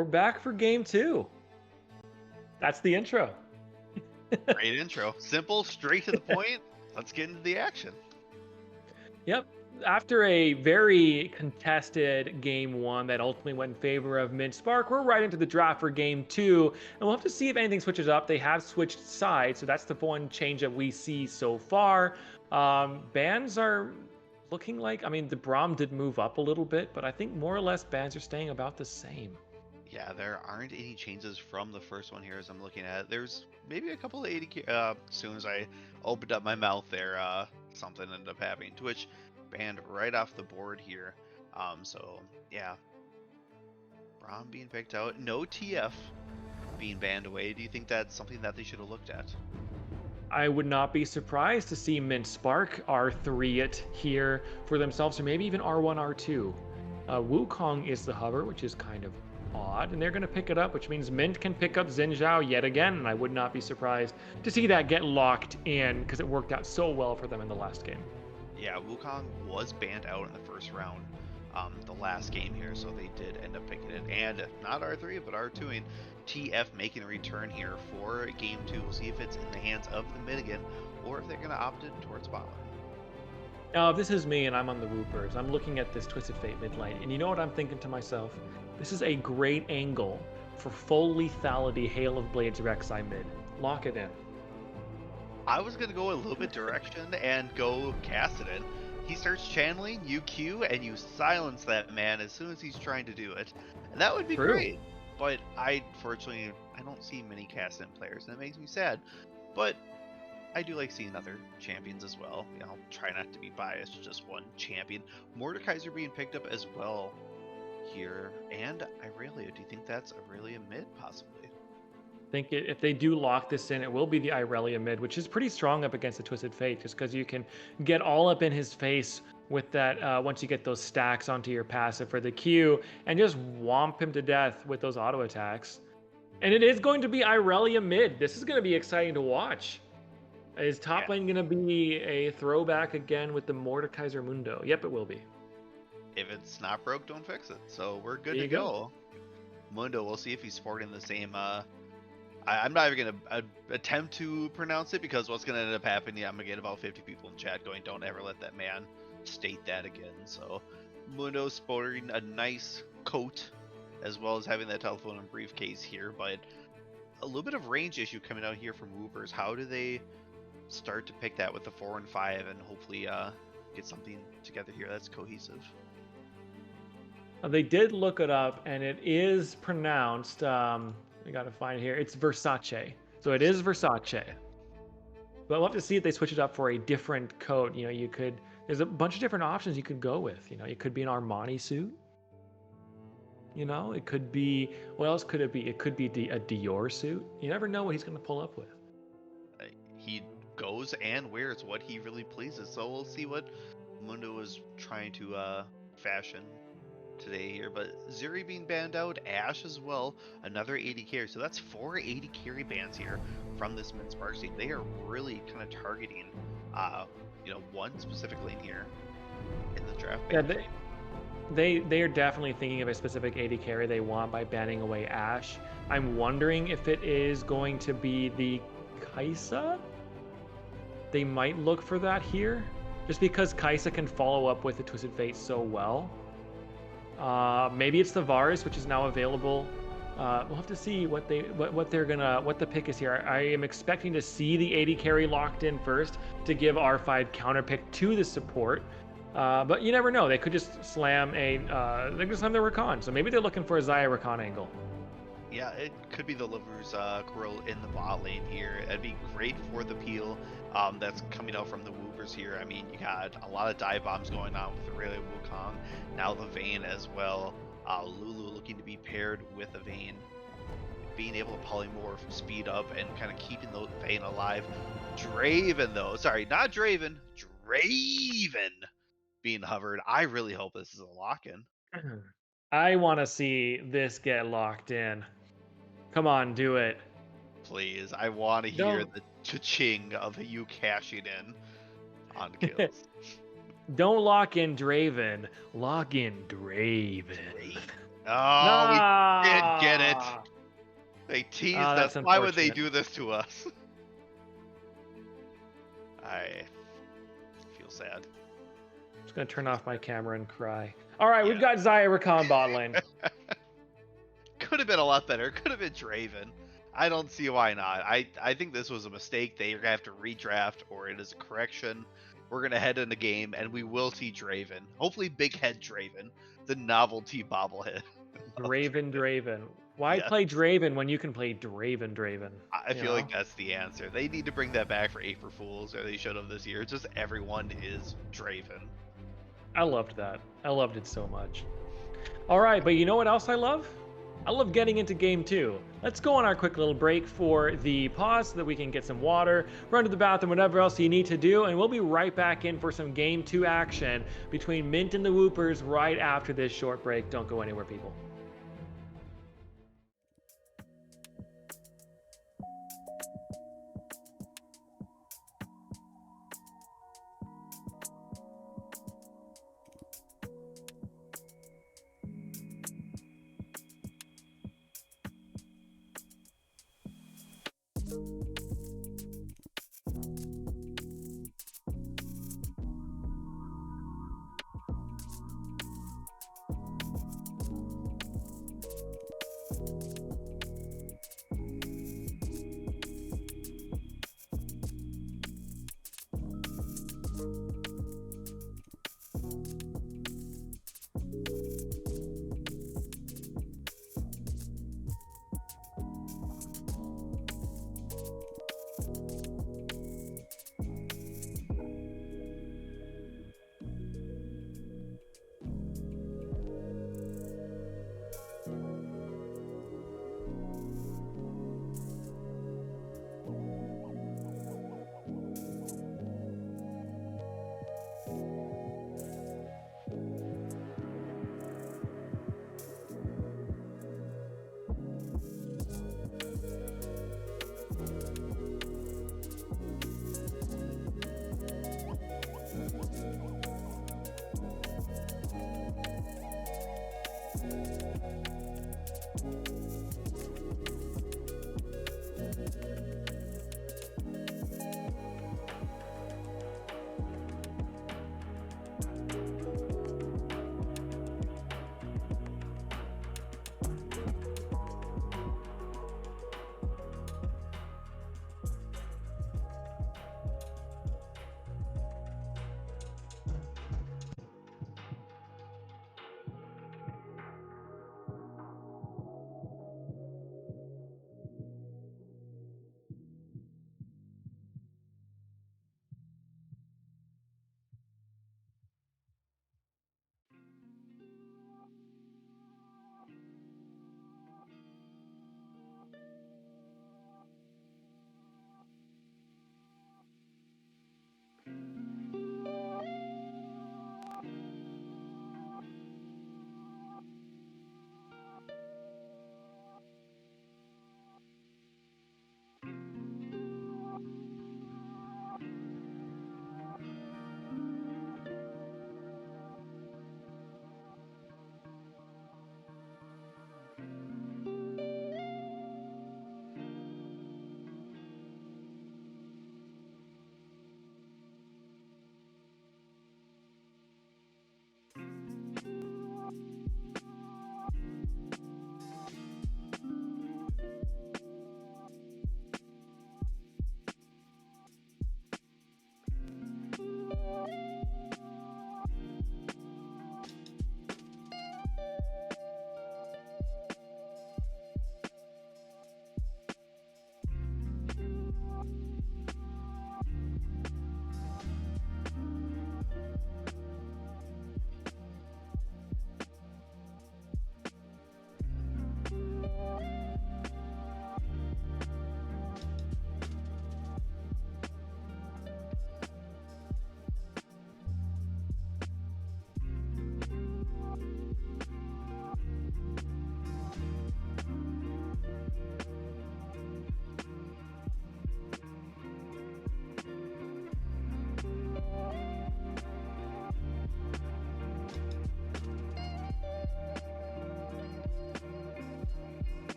We're back for game two. That's the intro. Great intro. Simple, straight to the point. Let's get into the action. Yep. After a very contested game one that ultimately went in favor of Mint Spark, we're right into the draft for game two, and we'll have to see if anything switches up. They have switched sides, so that's the one change that we see so far. Bans are looking like, I mean, the Braum did move up a little bit, but I think more or less bans are staying about the same. Yeah, there aren't any changes from the first one here as I'm looking at it. There's maybe a couple of 80. As soon as I opened up my mouth there, something ended up happening. Twitch banned right off the board here. So yeah, Braum being picked out. No TF being banned away. Do you think that's something that they should have looked at? I would not be surprised to see Mint Spark R3 it here for themselves, or maybe even R1, R2. Wukong is the hover, which is kind of odd, and they're going to pick it up, which means Mint can pick up Xin Zhao yet again, and I would not be surprised to see that get locked in because it worked out so well for them in the last game. Yeah, Wukong was banned out in the first round, the last game here, so they did end up picking it. And not R3, but R2ing. TF making a return here for game two. We'll see if it's in the hands of the mid again, or if they're going to opt in towards bot lane. Now, if this is me and I'm on the Woopers, I'm looking at this Twisted Fate mid lane, and you know what I'm thinking to myself? This is a great angle for full lethality Hail of Blades Rek'Sai mid. Lock it in. I was going to go a little bit direction and go Kassadin. He starts channeling, you Q, and you silence that man as soon as he's trying to do it. And that would be great. But fortunately, I don't see many Kassadin players, and it makes me sad. But I do like seeing other champions as well. You know, try not to be biased to just one champion. Mordekaiser being picked up as well here. And Irelia, do you think that's Irelia mid, possibly? I think if they do lock this in, it will be the Irelia mid, which is pretty strong up against the Twisted Fate, just because you can get all up in his face with that once you get those stacks onto your passive for the Q, and just whomp him to death with those auto attacks. And it is going to be Irelia mid. This is going to be exciting to watch. Is top lane going to be a throwback again with the Mordekaiser Mundo? Yep, it will be. If it's not broke, don't fix it. So we're good to go. Mundo, we'll see if he's sporting the same I'm not even going to attempt to pronounce it, because what's going to end up happening, I'm going to get about 50 people in chat going, don't ever let that man state that again. So Mundo sporting a nice coat, as well as having that telephone and briefcase here, but a little bit of range issue coming out here from Woopers. How do they start to pick that with the 4 and 5 and hopefully get something together here that's cohesive? They did look it up, and it is pronounced... we got to find it here. It's Versace. So it is Versace. But we'll have to see if they switch it up for a different coat. You know, there's a bunch of different options you could go with. You know, it could be an Armani suit. You know, it could be, what else could it be? It could be a Dior suit. You never know what he's going to pull up with. He goes and wears what he really pleases. So we'll see what Mundo is trying to fashion today here. But Zuri being banned out, Ashe as well, another 80 carry. So that's 4 80 carry bans here from this Mint Spark team. They are really kind of targeting, one specific lane here in the draft. Yeah, they are definitely thinking of a specific 80 carry they want by banning away Ashe. I'm wondering if it is going to be the Kai'Sa. They might look for that here, just because Kai'Sa can follow up with the Twisted Fate so well. Maybe it's the Varus, which is now available. We'll have to see what the pick is here. I am expecting to see the 80 carry locked in first to give R5 counter pick to the support. But you never know. They could just slam the Rakan. So maybe they're looking for a Xayah Rakan angle. Yeah, it could be the Liver's Krill in the bot lane here. That'd be great for the peel that's coming out from the Woopers here. I mean, you got a lot of dive bombs going on with Aurelia Wukong. Now the Vayne as well. Lulu looking to be paired with the Vayne. Being able to polymorph, speed up, and kind of keeping the Vayne alive. Draven, though. Sorry, not Draven. Draven being hovered. I really hope this is a lock-in. I want to see this get locked in. Come on, do it. Please, I want to hear the cha-ching of you cashing in on kills. Don't lock in Draven. Lock in Draven. Oh, we did get it. Nah. They teased Ah, us. that's Why would they unfortunate. do this to us? I feel sad. I'm just gonna turn off my camera and cry. All right, we've Yeah. got Zaya Rakan bot lane. Could have been a lot better. Could have been Draven. I don't see why not. I think this was a mistake. They're gonna have to redraft, or it is a correction. We're gonna head in the game, and we will see Draven. Hopefully, Big Head Draven, the novelty bobblehead. Draven. Why Yeah, play Draven when you can play Draven? I You feel know? like that's the answer. They need to bring that back for April Fools, or they should have this year. Just everyone is Draven. I loved that. I loved it so much. All right, but you know what else I love? I love getting into game two. Let's go on our quick little break for the pause so that we can get some water, run to the bathroom, whatever else you need to do, and we'll be right back in for some game two action between Mint and the Woopers right after this short break. Don't go anywhere, people.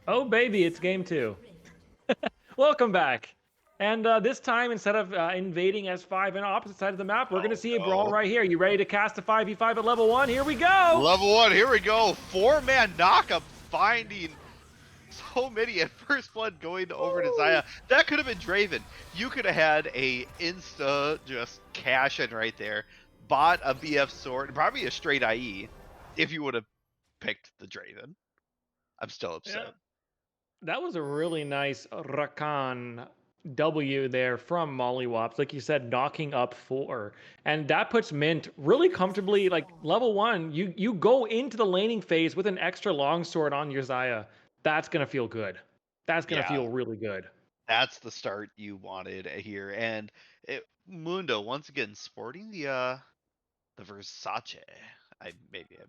Oh, baby, it's game 2. Welcome back. And this time, instead of invading S5 on opposite side of the map, we're going to Oh see a brawl no. right here. You ready to cast a 5v5 at level 1? Here we go! Level 1, here we go. 4-man knockup finding so many at first blood going over to Woo! Zaya. That could have been Draven. You could have had a insta just cash in right there. Bought a BF sword, probably a straight IE if you would have picked the Draven. I'm still Yeah, upset. that was a really nice Rakan W there from Mollywops. Like you said, knocking up 4. And that puts Mint really comfortably, like level 1. You go into the laning phase with an extra longsword on your Zaya. That's going to feel good. That's going to Yeah, feel really good. that's the start you wanted here. And Mundo once again sporting the Versace. I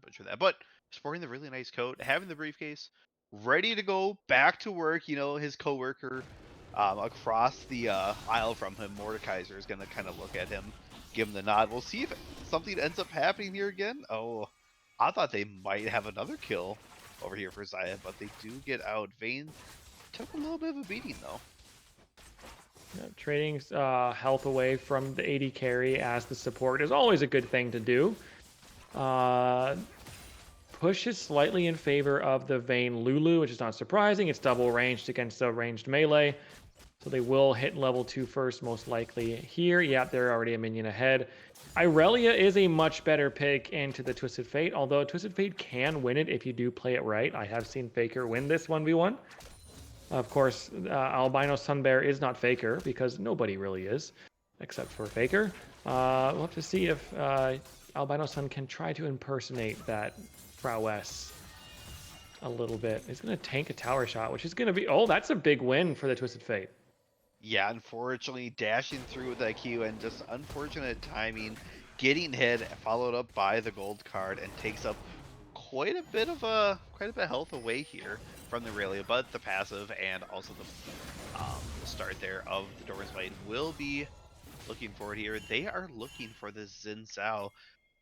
butchered that, but sporting the really nice coat, having the briefcase, ready to go back to work. You know, his coworker across the aisle from him, Mordekaiser, is gonna kind of look at him, give him the nod. We'll see if something ends up happening here again. Oh, I thought they might have another kill over here for Zaya, but they do get out. Vayne took a little bit of a beating though. Yeah, trading health away from the AD carry as the support is always a good thing to do. Pushes slightly in favor of the Vayne Lulu, which is not surprising. It's double ranged against a ranged melee. So they will hit level 2 first, most likely here. Yeah, they're already a minion ahead. Irelia is a much better pick into the Twisted Fate, although Twisted Fate can win it if you do play it right. I have seen Faker win this 1v1. Of course, Albino Sunbear is not Faker, because nobody really is, except for Faker. We'll have to see if Albino Sun can try to impersonate that prowess a little bit. He's going to tank a tower shot, which is going to be... Oh, that's a big win for the Twisted Fate. Yeah, unfortunately, dashing through with that Q and just unfortunate timing, getting hit, followed up by the gold card, and takes up quite a bit of health away here from the Aurelia. But the passive and also the start there of the Doran's Blade will be looking forward here. They are looking for the Xin Zhao.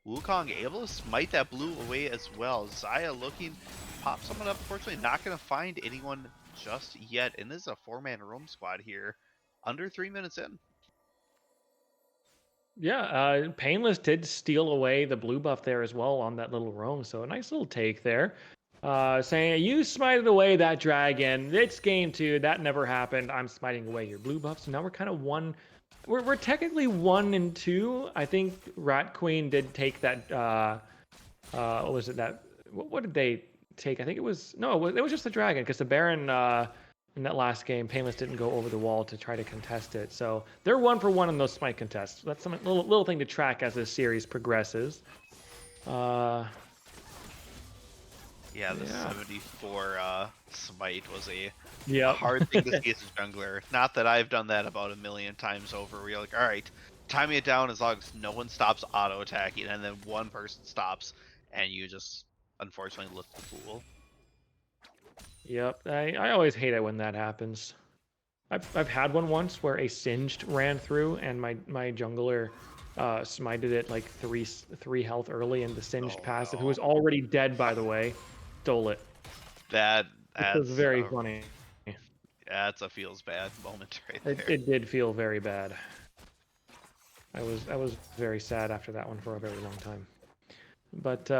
Wukong able to smite that blue away as well. Zaya looking, pop someone up. Unfortunately, not going to find anyone just yet. And this is a 4-man roam squad here, under 3 minutes in. Yeah, Painless did steal away the blue buff there as well on that little roam, so a nice little take there. Saying, you smited away that dragon. It's game 2. That never happened. I'm smiting away your blue buff. So now we're kind of one... We're technically 1 and 2. I think Rat Queen did take that... what was it? What did they take? I think it was... No, it was just the dragon, because the Baron... in that last game, Painless didn't go over the wall to try to contest it. So they're 1 for 1 in those smite contests. That's some little thing to track as this series progresses. Yeah, the 74 smite was a Yep. hard thing to see as a jungler. Not that I've done that about a million times over, where you're like, alright, timing it down as long as no one stops auto-attacking, and then one person stops, and you just, unfortunately, look the fool. Yep. I always hate it when that happens. I've had one once where a Singed ran through, and my jungler smited it like three health early, and the Singed passive, who was already dead, by the way, stole it. That's was very funny. That's a feels bad moment right there. It did feel very bad. I was very sad after that one for a very long time. But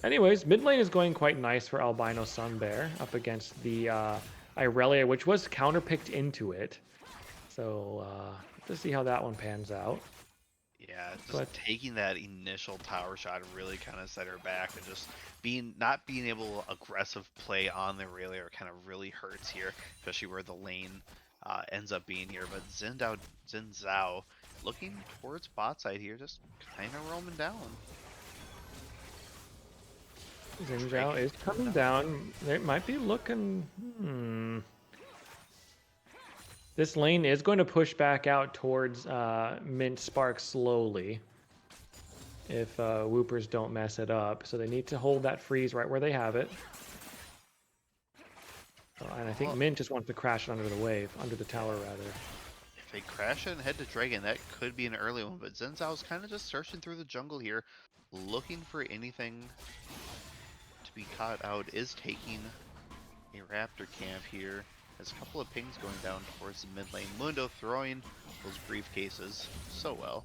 anyways, mid lane is going quite nice for Albino Sunbear up against the Irelia, which was counterpicked into it. So let's see how that one pans out. Yeah, just taking that initial tower shot really kind of set her back, and just not being able to aggressive play on the Aurelia kind of really hurts here, especially where the lane ends up being here. But Xin Zhao looking towards bot side here, just kind of roaming down. Xin Zhao is coming down. They might be looking... This lane is going to push back out towards Mint Spark slowly if Woopers don't mess it up. So they need to hold that freeze right where they have it. And I think Mint just wants to crash it under the wave, under the tower rather. If they crash it and head to Dragon, that could be an early one. But Xin Zhao's kind of just searching through the jungle here, looking for anything to be caught out. Is taking a Raptor camp here. There's a couple of pings going down towards the mid lane. Mundo throwing those briefcases so well.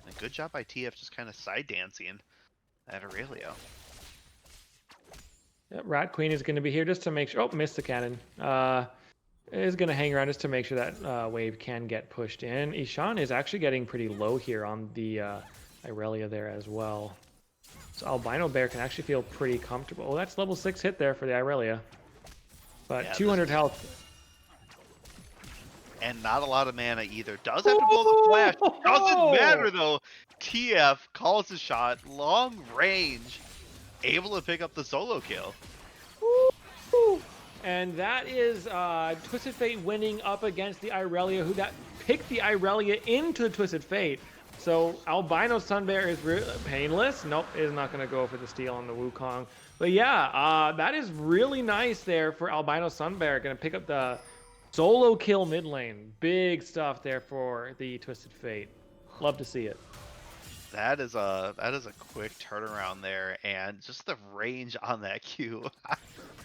And a good job by TF just kind of side dancing at Aurelio. Yeah, Rat Queen is going to be here just to make sure. Oh, missed the cannon. Is going to hang around just to make sure that wave can get pushed in. Ishan is actually getting pretty low here on the Irelia there as well. So Albino Bear can actually feel pretty comfortable. Oh, that's level 6 hit there for the Irelia. But yeah, 200 health. And not a lot of mana either. Does have to blow the flash. Doesn't matter though. TF calls the shot. Long range. Able to pick up the solo kill. And that is Twisted Fate winning up against the Irelia, who that picked the Irelia into the Twisted Fate. So Albino Sunbear is painless. Nope, is not going to go for the steal on the Wukong. But yeah, that is really nice there for Albino Sunbear. Going to pick up the solo kill mid lane. Big stuff there for the Twisted Fate. Love to see it. That is a quick turnaround there, and just the range on that Q.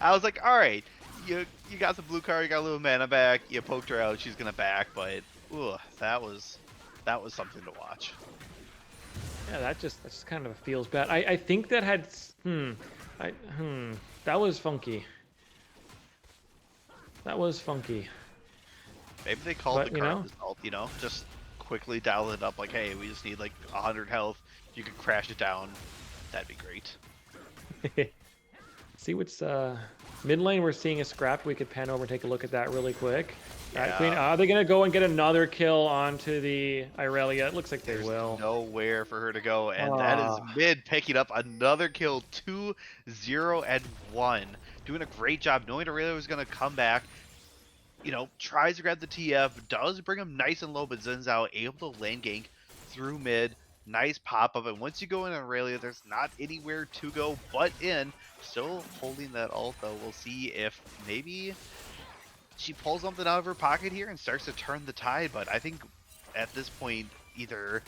I was like, all right, you got the blue card, you got a little mana back, you poked her out, she's gonna back, but ooh, that was something to watch. Yeah, that just kind of feels bad. I think that had that was funky. That was funky. Maybe they called the card result, you know, just quickly dial it up like, hey, we just need like 100 health, you can crash it down, that'd be great. See what's mid lane. We're seeing a scrap. We could pan over and take a look at that really quick. Yeah. Right, Queen, are they gonna go and get another kill onto the Irelia? It looks like they will. Nowhere for her to go, and that is mid picking up another kill. 2-0 and 1, doing a great job knowing Aurelia was gonna come back. You know, tries to grab the TF, does bring him nice and low, but Zin's out, able to lane gank through mid. Nice pop up, and once you go in Aurelia, there's not anywhere to go but in. Still holding that ult though. We'll see if maybe she pulls something out of her pocket here and starts to turn the tide, but I think at this point either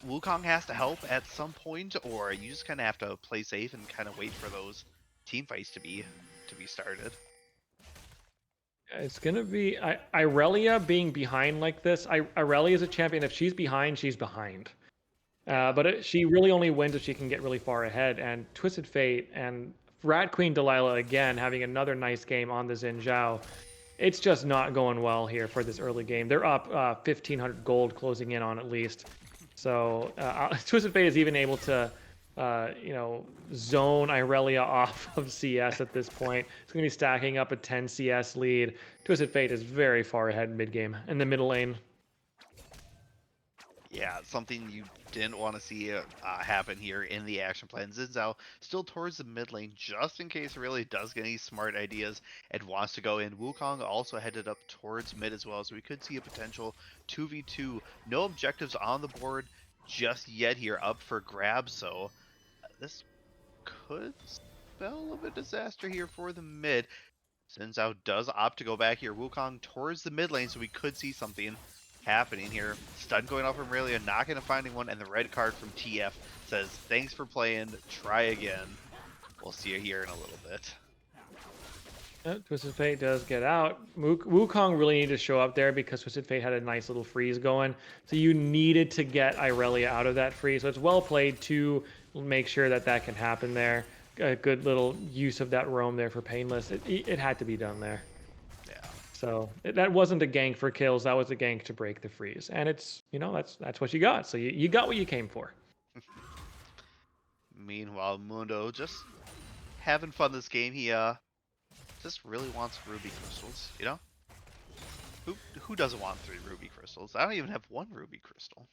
Wukong has to help at some point, or you just kind of have to play safe and kind of wait for those team fights to be started. It's gonna be Irelia being behind like this. Irelia is a champion. If she's behind, she's behind. But she really only wins if she can get really far ahead. And Twisted Fate and Rat Queen Delilah again having another nice game on the Xin Zhao. It's just not going well here for this early game. They're up 1,500 gold, closing in on at least. So Twisted Fate is even able to, zone Irelia off of CS at this point. It's going to be stacking up a 10 CS lead. Twisted Fate is very far ahead mid game in the middle lane. Yeah, something you didn't want to see happen here in the action plan. Xin Zhao still towards the mid lane, just in case it really does get any smart ideas and wants to go in. Wukong also headed up towards mid as well, so we could see a potential 2v2. No objectives on the board just yet here, up for grabs, so this could spell a bit of disaster here for the mid. Xin Zhao does opt to go back here. Wukong towards the mid lane, so we could see something happening here. Stun going off from Aurelia, not going to finding one, and the red card from TF says, thanks for playing, try again. We'll see you here in a little bit. Twisted Fate does get out. Wukong really needed to show up there because Twisted Fate had a nice little freeze going. So you needed to get Irelia out of that freeze. So it's well played to make sure that that can happen there. A good little use of that roam there for Painless. It had to be done there. So that wasn't a gank for kills. That was a gank to break the freeze, and it's that's what you got. So you got what you came for. Meanwhile, Mundo just having fun this game. He just really wants ruby crystals. You know, who doesn't want 3 ruby crystals? I don't even have 1 ruby crystal.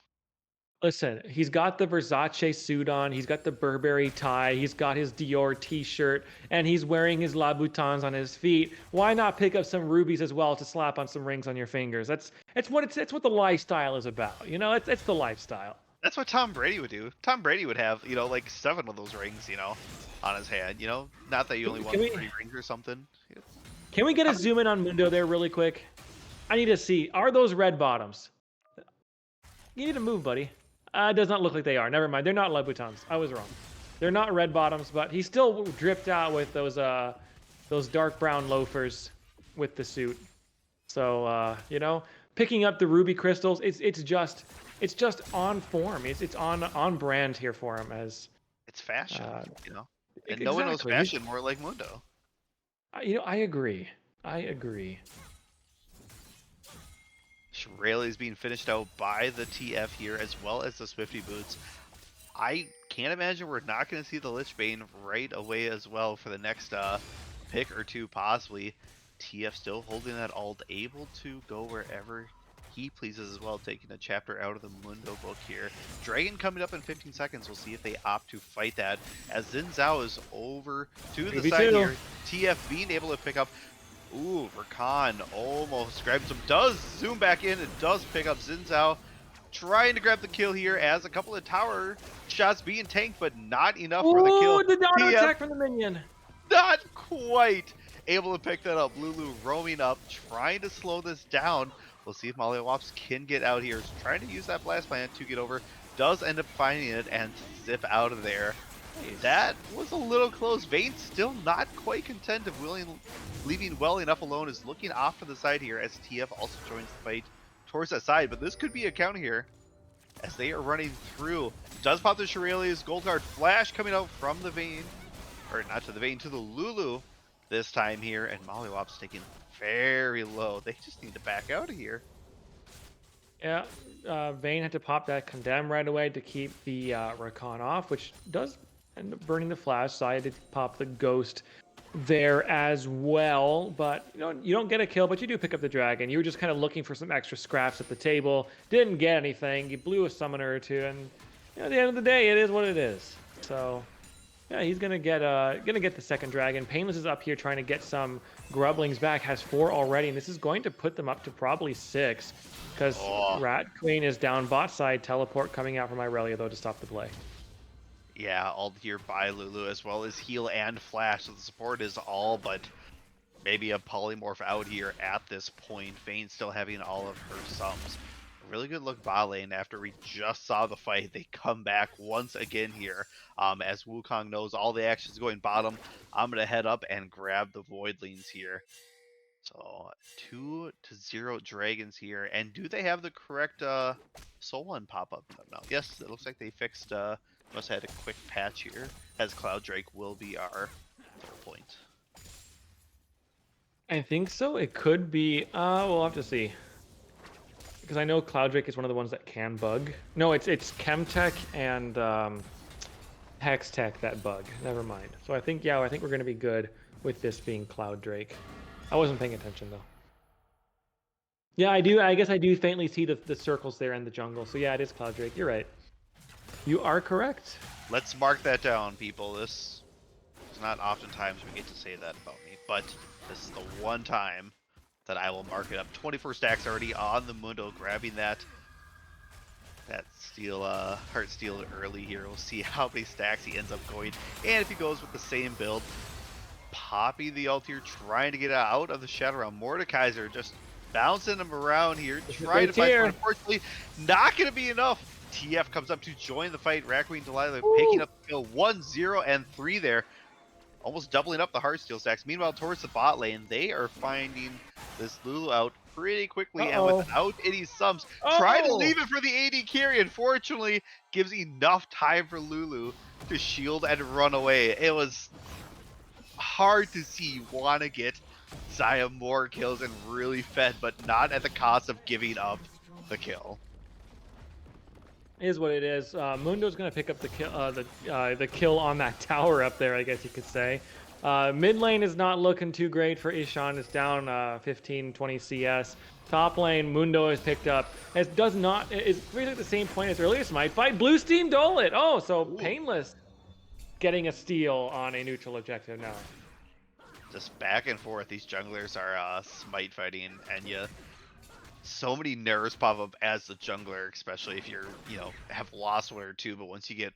Listen, he's got the Versace suit on, he's got the Burberry tie, he's got his Dior t-shirt, and he's wearing his Louboutins on his feet. Why not pick up some rubies as well to slap on some rings on your fingers? That's what the lifestyle is about. You know, it's the lifestyle. That's what Tom Brady would do. Tom Brady would have, like 7 of those rings, on his hand. Not that you only want 3 rings or something. Can we get a zoom in on Mundo there really quick? I need to see, are those red bottoms? You need to move, buddy. It does not look like they are. Never mind. They're not Louboutins. I was wrong. They're not red bottoms, but he still dripped out with those those dark brown loafers with the suit. So picking up the ruby crystals, it's just on form. It's on brand here for him as It's fashion, uh, you know. And no one knows exactly. fashion more like Mundo. I agree. I agree. Shirley's being finished out by the TF here, as well as the Swifty Boots. I can't imagine we're not going to see the Lich Bane right away as well for the next pick or two, possibly. TF still holding that alt, able to go wherever he pleases as well, taking a chapter out of the Mundo book here. Dragon coming up in 15 seconds. We'll see if they opt to fight that, as Xin Zhao is over to the side 2v2. here. TF being able to pick up. Ooh, Rakan almost grabs him. Does zoom back in and does pick up Xin Zhao. Trying to grab the kill here as a couple of tower shots being tanked, but not enough for the kill. Ooh, the auto TF attack from the minion. not quite able to pick that up. Lulu roaming up, trying to slow this down. We'll see if Mollywops can get out here. Trying to use that blast plant to get over. Does end up finding it and zip out of there. That was a little close. Vayne still not quite content of leaving well enough alone. Is looking off to the side here as TF also joins the fight towards that side. But this could be a counter here as they are running through. Does pop the Shirley's Gold Guard Flash coming out from the Vayne. Or not to the Vayne, to the Lulu this time here. And Mollywops taking very low. They just need to back out of here. Yeah, Vayne had to pop that condemn right away to keep the Rakan off, which does end up burning the flash. So I had to pop the ghost there as well. But you don't get a kill, but you do pick up the dragon. You were just kind of looking for some extra scraps at the table. Didn't get anything. You blew a summoner or two, and at the end of the day, it is what it is. So yeah, he's gonna get the second dragon. Painless is up here trying to get some grublings back. Has 4 already, and this is going to put them up to probably 6. Because Rat Queen is down bot side. Teleport coming out from Irelia though to stop the play. Yeah, all here by Lulu, as well as heal and flash. So the support is all but maybe a polymorph out here at this point. Vayne still having all of her sums. Really good look bot lane after we just saw the fight. They come back once again here. As Wukong knows all the actions going bottom, I'm going to head up and grab the Voidlings here. So 2-0 dragons here. And do they have the correct soul one pop up? No. Yes, it looks like they fixed must have had a quick patch here, as Cloud Drake will be our third point. I think so. It could be. We'll have to see. Because I know Cloud Drake is one of the ones that can bug. No, it's Chemtech and Hextech that bug. Never mind. So I think we're gonna be good with this being Cloud Drake. I wasn't paying attention though. Yeah, I do. I guess I do faintly see the circles there in the jungle. So yeah, it is Cloud Drake. You're right. You are correct. Let's mark that down, people. This is not oftentimes we get to say that about me, but this is the one time that I will mark it up. 24 stacks already on the Mundo, grabbing that steel, heart steel early here. We'll see how many stacks he ends up going, and if he goes with the same build. Popping the ult here, trying to get out of the shadow realm. Mordekaiser just bouncing him around here, trying to fight, but unfortunately not going to be enough. TF comes up to join the fight. Rackwing Delilah picking up the kill. 1-0 and 3 there. Almost doubling up the Heartsteel stacks. Meanwhile, towards the bot lane, they are finding this Lulu out pretty quickly and without any sums. Trying to leave it for the AD carry. Unfortunately, gives enough time for Lulu to shield and run away. It was hard to see want to get Xayah more kills and really fed, but not at the cost of giving up the kill. Is what it is. Mundo's gonna pick up the kill, the kill on that tower up there, I guess you could say. Mid lane is not looking too great for Ishan. It's down 15-20 CS. Top lane, Mundo has picked up. Is basically the same point as earlier smite by Blue Steam Dolet. Oh, so Painless getting a steal on a neutral objective now. Just back and forth. These junglers are smite fighting, and so many nerves pop up as the jungler, especially if you're, have lost one or two. But once you get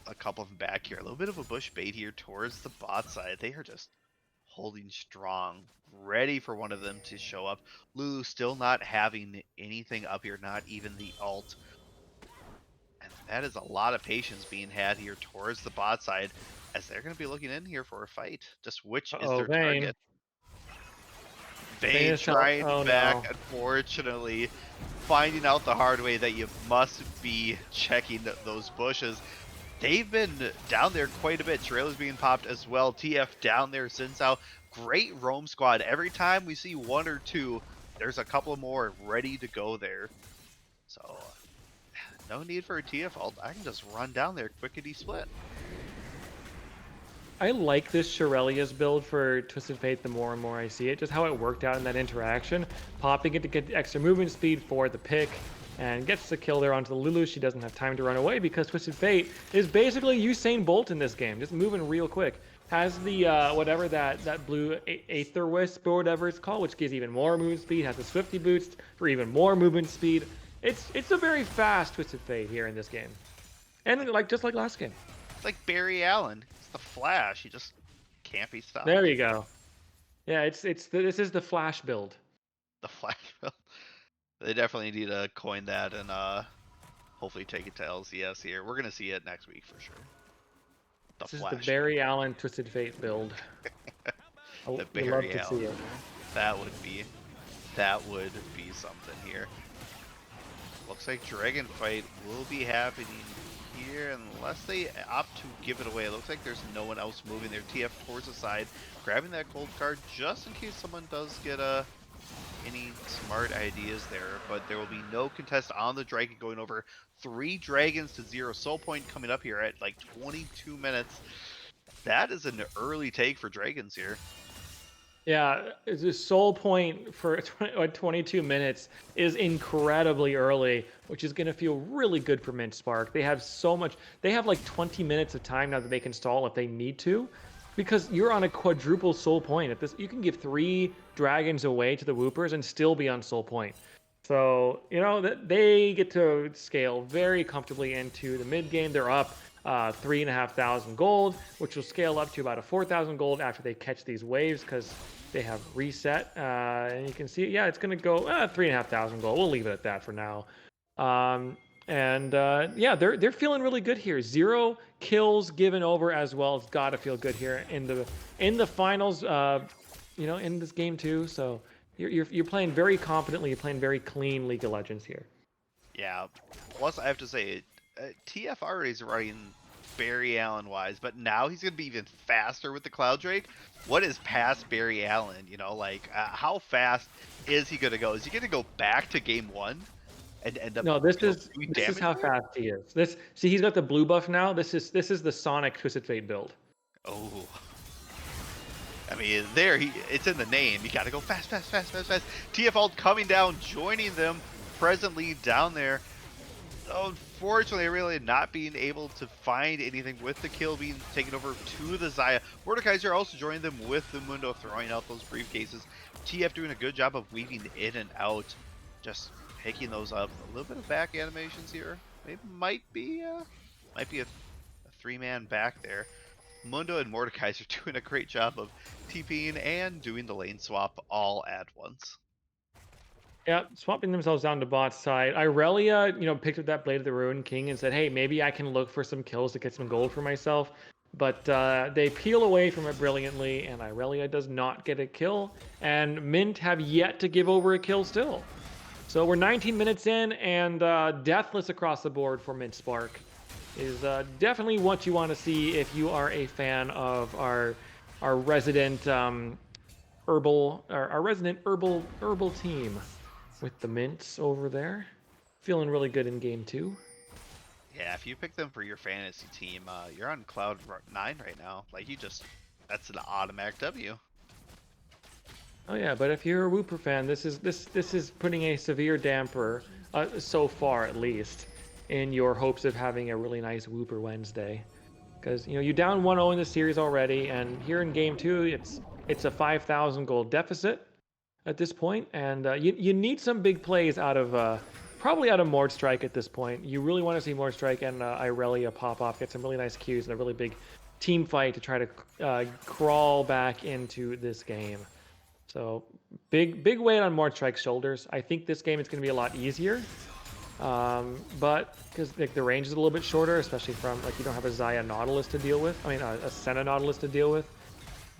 a couple of them back here, a little bit of a bush bait here towards the bot side. They are just holding strong, ready for one of them to show up. Lulu still not having anything up here, not even the ult. That is a lot of patience being had here towards the bot side, as they're going to be looking in here for a fight. Just which is Uh-oh, their Vayne. target? Vayne Vayne is tell. trying Oh back, no. unfortunately, finding out the hard way that you must be checking those bushes. They've been down there quite a bit. Trailers being popped as well. TF down there, Sinsao. Great roam squad. Every time we see one or two, there's a couple more ready to go there. So no need for a TF ult. I can just run down there, quickity split. I like this Shirelia's build for Twisted Fate the more and more I see it. Just how it worked out in that interaction. Popping it to get the extra movement speed for the pick. And gets the kill there onto the Lulu. She doesn't have time to run away because Twisted Fate is basically Usain Bolt in this game. Just moving real quick. Has the, whatever that blue Aether Wisp or whatever it's called, which gives even more movement speed. Has the Swifty boost for even more movement speed. It's a very fast Twisted Fate here in this game. And just like last game. It's like Barry Allen. It's the Flash. He just can't be stopped. There you go. Yeah, this is the Flash build. The Flash. They definitely need to coin that and hopefully take it to LCS here. We're gonna see it next week for sure. This is the Barry Allen Twisted Fate build. The I'd love to see it. That would be something here. Looks like Dragon Fight will be happening here unless they opt to give it away. It looks like there's no one else moving their TF towards the side, grabbing that gold card just in case someone does get any smart ideas there, but there will be no contest on the dragon going over. 3 dragons to 0. Soul point coming up here at like 22 minutes. That is an early take for dragons here. Yeah, the soul point for 22 minutes is incredibly early, which is going to feel really good for Mint Spark. They have so much. They have like 20 minutes of time now that they can stall if they need to, because you're on a quadruple soul point. At this, you can give 3 dragons away to the Woopers and still be on soul point. So, you know, they get to scale very comfortably into the mid game. They're up 3,500 gold, which will scale up to about a 4,000 gold after they catch these waves because they have reset. And you can see, yeah, it's going to go 3,500 gold. We'll leave it at that for now. Yeah, they're feeling really good here. 0 kills given over as well. It's got to feel good here in the finals. You know, in this game too. So you're playing very confidently. You're playing very clean League of Legends here. Yeah. Plus, I have to say, TF already is running Barry Allen wise, but now he's gonna be even faster with the Cloud Drake. What is past Barry Allen? You know, like how fast is he gonna go? Is he gonna go back to game 1 and end up? No, this is how fast he is. See, he's got the blue buff now. This is the Sonic Twisted Fate build. Oh. I mean, it's in the name. You gotta go fast. TF ult coming down, joining them presently down there. Unfortunately, really not being able to find anything with the kill being taken over to the Xayah. Mordekaiser also joining them with the Mundo, throwing out those briefcases. TF doing a good job of weaving in and out, just picking those up. A little bit of back animations here. Maybe might be a 3-man back there. Mundo and Mordekaiser doing a great job of TPing and doing the lane swap all at once. Yeah, swapping themselves down to bot side. Irelia, you know, picked up that Blade of the Ruined King and said, hey, maybe I can look for some kills to get some gold for myself. But they peel away from it brilliantly, and Irelia does not get a kill. And Mint have yet to give over a kill still. So we're 19 minutes in, and deathless across the board for Mint Spark is definitely what you want to see if you are a fan of our resident herbal team. With the Mints over there. Feeling really good in game 2. Yeah, if you pick them for your fantasy team, you're on cloud 9 right now. Like, that's an automatic W. Oh yeah, but if you're a Wooper fan, this is putting a severe damper, so far at least, in your hopes of having a really nice Wooper Wednesday. Because, you know, you're down 1-0 in the series already, and here in game 2, it's a 5,000 gold deficit at this point, and you need some big plays out of probably out of Mordstrike at this point. You really want to see Mordstrike and Irelia pop off, get some really nice Qs and a really big team fight to try to crawl back into this game. So big weight on Mordstrike's shoulders. I think this game is going to be a lot easier But because like the range is a little bit shorter, especially from like you don't have a Zaya Nautilus to deal with. I mean, a Senna Nautilus to deal with.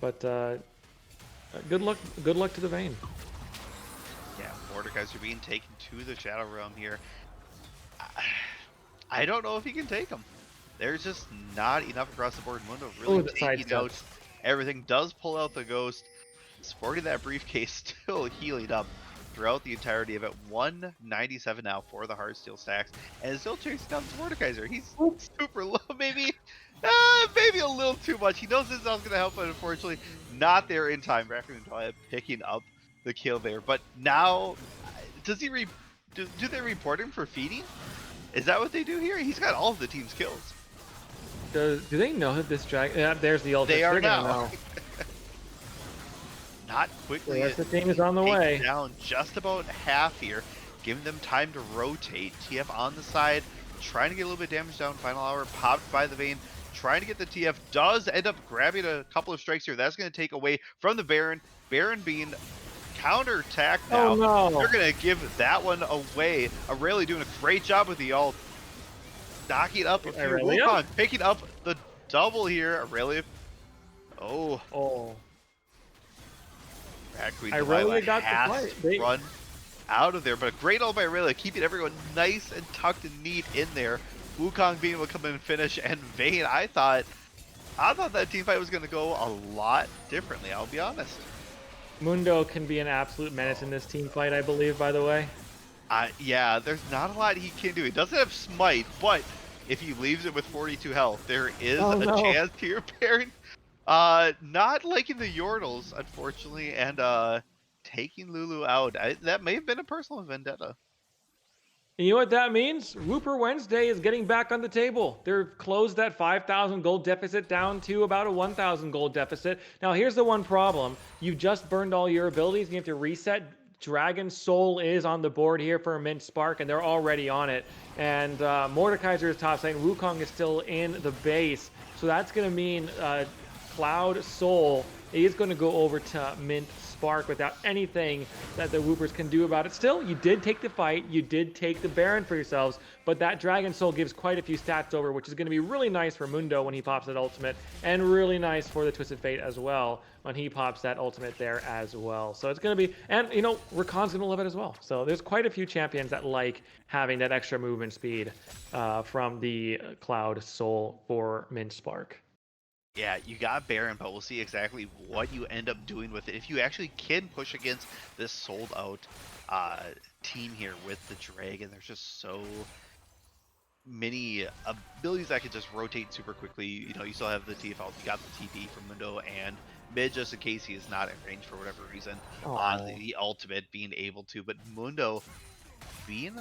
But good luck. Good luck to the Vayne. Yeah, Mordekaiser are being taken to the Shadow Realm here. I I don't know if he can take them. There's just not enough across the board. Mundo really Oh, the side taking out steps. everything. Does pull out the Ghost. Sporting that briefcase, still healing up throughout the entirety of it. 197 now for the Heartsteel stacks, and still chasing down Mordekaiser. He's super low, maybe, maybe a little too much. He knows this is not going to help, but unfortunately, not there in time. Raccoon picking up the kill there, but now, does he do they report him for feeding? Is that what they do here? He's got all of the team's kills. Do they know that this drag? Yeah, there's the ultimate. They are They're gonna now. know. Not quickly. The rest of the team is on the way. Down just about half here, giving them time to rotate. TF on the side, trying to get a little bit of damage down. Final hour popped by the Vayne, trying to get the TF. Does end up grabbing a couple of strikes here. That's going to take away from the Baron. Baron being counterattacked now. Oh no! They're going to give that one away. Aurelia doing a great job with the ult. Knocking up a few. Wukong picking up the double here. Aurelia. Oh. Oh. Queen I really got the fight. Run out of there, but a great ult by Aurelia, keeping everyone nice and tucked and neat in there. Wukong being able to come in and finish, and Vayne, I thought that team fight was going to go a lot differently, I'll be honest. Mundo can be an absolute menace in this team fight, I believe, by the way. Yeah, there's not a lot he can do. He doesn't have Smite, but if he leaves it with 42 health, there is a chance here, Baron. Not liking the Yordles, unfortunately, and taking Lulu out. That may have been a personal vendetta. And you know what that means? Wooper Wednesday is getting back on the table. They're closed that 5,000 gold deficit down to about a 1,000 gold deficit. Now, here's the one problem. You've just burned all your abilities, and you have to reset. Dragon Soul is on the board here for a Mint Spark, and they're already on it. And Mordekaiser is top saying Wukong is still in the base. So that's going to mean Cloud Soul is going to go over to Mint Spark without anything that the Woopers can do about it. Still, you did take the fight, you did take the Baron for yourselves, but that Dragon Soul gives quite a few stats over, which is going to be really nice for Mundo when he pops that ultimate, and really nice for the Twisted Fate as well when he pops that ultimate there as well. So it's going to be, and you know, Rakan's going to love it as well. So there's quite a few champions that like having that extra movement speed from the Cloud Soul for Mint Spark. Yeah, you got Baron, but we'll see exactly what you end up doing with it. If you actually can push against this sold out team here with the Dragon, there's just so many abilities that can just rotate super quickly. You know, you still have the TFL, you got the TP from Mundo, and mid just in case he is not in range for whatever reason on the ultimate being able to. But Mundo being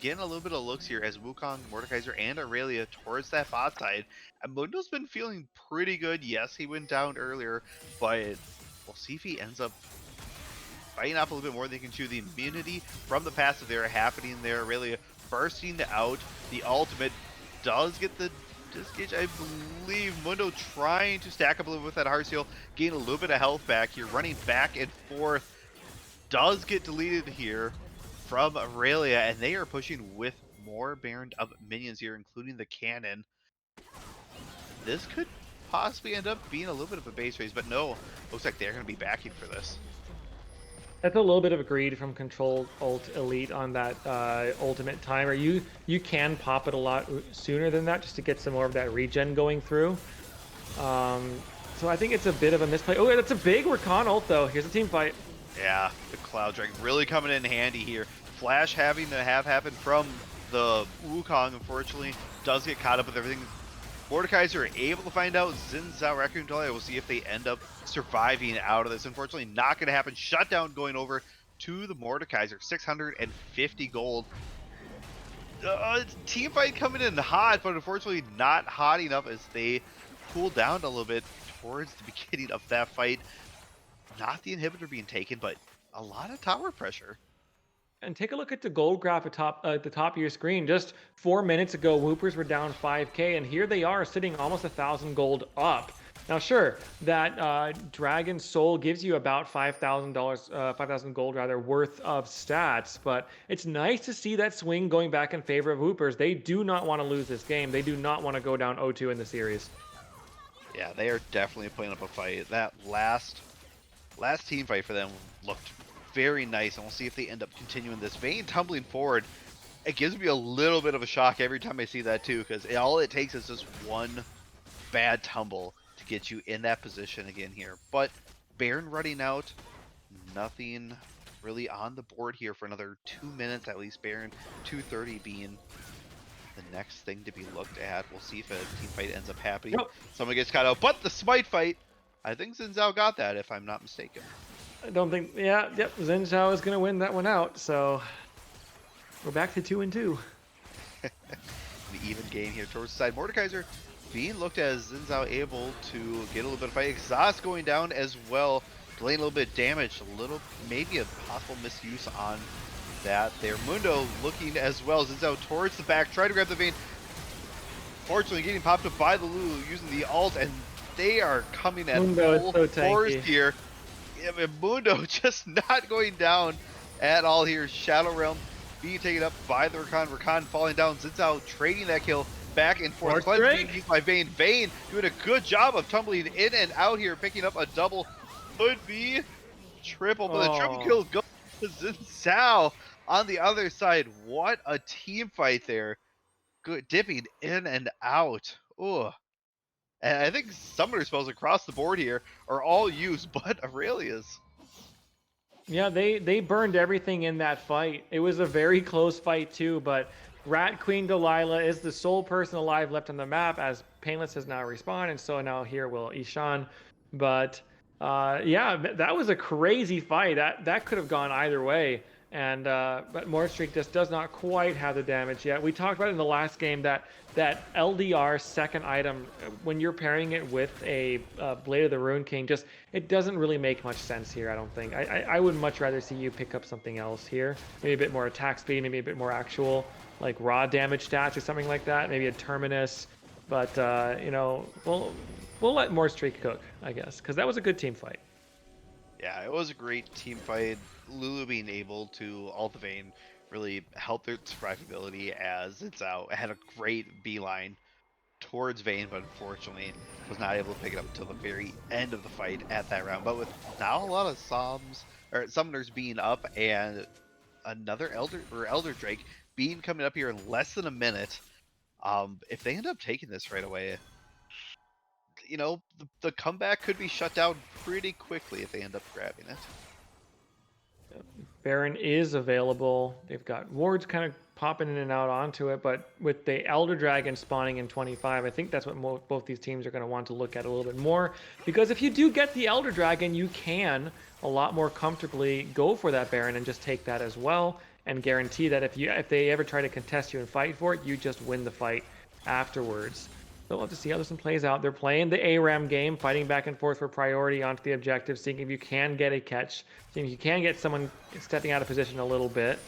getting a little bit of looks here as Wukong, Mordekaiser, and Aurelia towards that bot side. And Mundo's been feeling pretty good. Yes, he went down earlier, but we'll see if he ends up fighting off a little bit more than he can chew. The immunity from the passive there happening there. Aurelia bursting out. The ultimate does get the disengage, I believe. Mundo trying to stack up a little bit with that Heartsteel, gain a little bit of health back here, running back and forth. Does get deleted here from Aurelia, and they are pushing with more Baron up minions here, including the cannon. This could possibly end up being a little bit of a base race, but no, looks like they're going to be backing for this. That's a little bit of a greed from Control Alt Elite on that ultimate timer. You can pop it a lot sooner than that just to get some more of that regen going through. So I think it's a bit of a misplay. Oh, that's a big Rakan ult though. Here's a team fight. Yeah, the Cloud Dragon really coming in handy here. Flash having to have happen from the Wukong, unfortunately, does get caught up with everything. Mordekaiser are able to find out Zin's out Raccoon Talia. We'll see if they end up surviving out of this. Unfortunately, not going to happen. Shutdown going over to the Mordekaiser. 650 gold. Team fight coming in hot, but unfortunately not hot enough as they cool down a little bit towards the beginning of that fight. Not the inhibitor being taken, but a lot of tower pressure. And take a look at the gold graph at the top of your screen. Just 4 minutes ago, Woopers were down 5K, and here they are sitting almost 1,000 gold up. Now, sure, that Dragon Soul gives you about $5,000, 5,000 gold rather, worth of stats, but it's nice to see that swing going back in favor of Woopers. They do not want to lose this game. They do not want to go down 0-2 in the series. Yeah, they are definitely putting up a fight. That last team fight for them looked very nice, and we'll see if they end up continuing this. Vayne tumbling forward, it gives me a little bit of a shock every time I see that too, because all it takes is just one bad tumble to get you in that position again here. But Baron running out, nothing really on the board here for another 2 minutes at least. Baron 230 being the next thing to be looked at. We'll see if a team fight ends up happening. Nope. Someone gets caught out, but the smite fight, I think Xin Zhao got that if I'm not mistaken. I don't think, yeah, yep, Xin Zhao is going to win that one out, so we're back to 2-2. The even game here towards the side. Mordekaiser being looked at as Xin Zhao able to get a little bit of fight. Exhaust going down as well, delaying a little bit of damage, a little, maybe a possible misuse on that there. Mundo looking as well. Xin Zhao towards the back, trying to grab the Vayne. Fortunately, getting popped up by the Lulu using the ult, and they are coming at full force here. Yeah, but Mundo just not going down at all here. Shadow Realm being taken up by the Rakan. Rakan falling down. Xin Zhao trading that kill back and forth. Cleanse being used by Vayne. Vayne doing a good job of tumbling in and out here, picking up a double. Could be triple, but the triple kill goes to Xin Zhao on the other side. What a team fight there. Good dipping in and out. Ugh. And I think summoner spells across the board here are all used, but Aurelia's. Yeah, they burned everything in that fight. It was a very close fight too, but Rat Queen Delilah is the sole person alive left on the map as Painless has now respawned, and so now here will Ishan. But yeah, that was a crazy fight. That could have gone either way. And but Mordstreak just does not quite have the damage yet. We talked about it in the last game that LDR second item, when you're pairing it with a Blade of the Rune King, just it doesn't really make much sense here. I don't think. I would much rather see you pick up something else here. Maybe a bit more attack speed, maybe a bit more actual like raw damage stats or something like that. Maybe a Terminus. But you know, we'll let Mordstreak cook, I guess, because that was a good team fight. Yeah, it was a great team fight. Lulu being able to ult the Vayne really helped their survivability as it's out. It had a great beeline towards Vayne, but unfortunately was not able to pick it up until the very end of the fight at that round. But with now a lot of summoners being up and another Elder Drake being coming up here in less than a minute, if they end up taking this right away, you know, the comeback could be shut down pretty quickly if they end up grabbing it. Baron is available. They've got wards kind of popping in and out onto it, but with the Elder Dragon spawning in 25, I think that's what both these teams are going to want to look at a little bit more. Because if you do get the Elder Dragon, you can a lot more comfortably go for that Baron and just take that as well, and guarantee that if they ever try to contest you and fight for it, you just win the fight afterwards. So we'll have to see how this one plays out. They're playing the ARAM game, fighting back and forth for priority onto the objective, seeing if you can get a catch, seeing if you can get someone stepping out of position a little bit.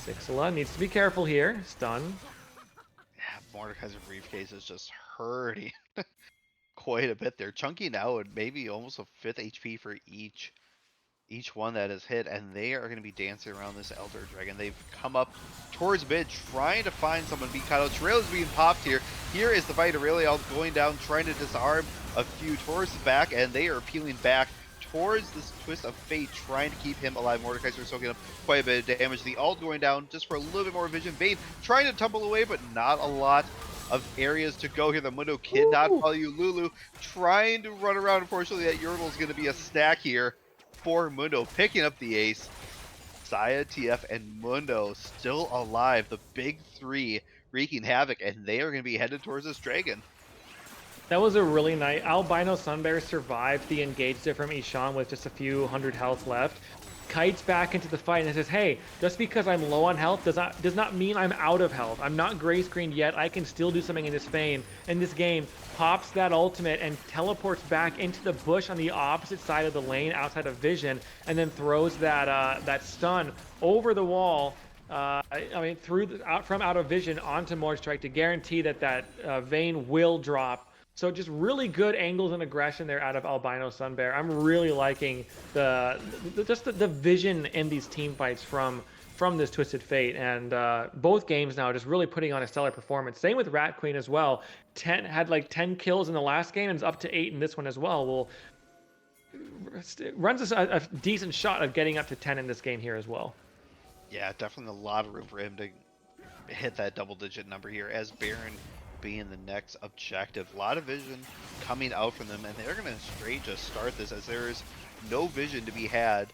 Sixela needs to be careful here. Stun. Yeah, Mordekaiser briefcase is just hurting quite a bit there. Chunky now and maybe almost a 5th HP for each one that is hit, and they are going to be dancing around this Elder Dragon. They've come up towards mid, trying to find someone to be cut out. Trail is being popped here. Here is the fight. Aurelia going down, trying to disarm a few towards the back, and they are peeling back towards this Twist of Fate, trying to keep him alive. Mordekaiser soaking up quite a bit of damage. The ult going down just for a little bit more vision. Vayne trying to tumble away, but not a lot of areas to go here. The Mundo cannot follow you. Lulu trying to run around. Unfortunately, that Yordle is going to be a stack here for Mundo, picking up the ace. Saya, TF, and Mundo still alive. The big three wreaking havoc, and they are going to be headed towards this dragon. That was a really nice... Albino Sunbear survived the engage from Ishan with just a few hundred health left. Kites back into the fight and says, hey, just because I'm low on health does not mean I'm out of health. I'm not gray screened yet. I can still do something in this game. Pops that ultimate and teleports back into the bush on the opposite side of the lane outside of vision, and then throws that stun over the wall. I mean, out of vision onto Mordstrike to guarantee that Vayne will drop So just really good angles and aggression there out of Albino Sunbear. I'm really liking the vision in these team fights from this Twisted Fate, and both games now just really putting on a stellar performance. Same with Rat Queen as well. 10 kills in the last game and is up to 8 in this one as well. Well, runs a decent shot of getting up to 10 in this game here as well. Yeah, definitely a lot of room for him to hit that double-digit number here, as Baron being the next objective. A lot of vision coming out from them, and they're going to straight just start this, as there is no vision to be had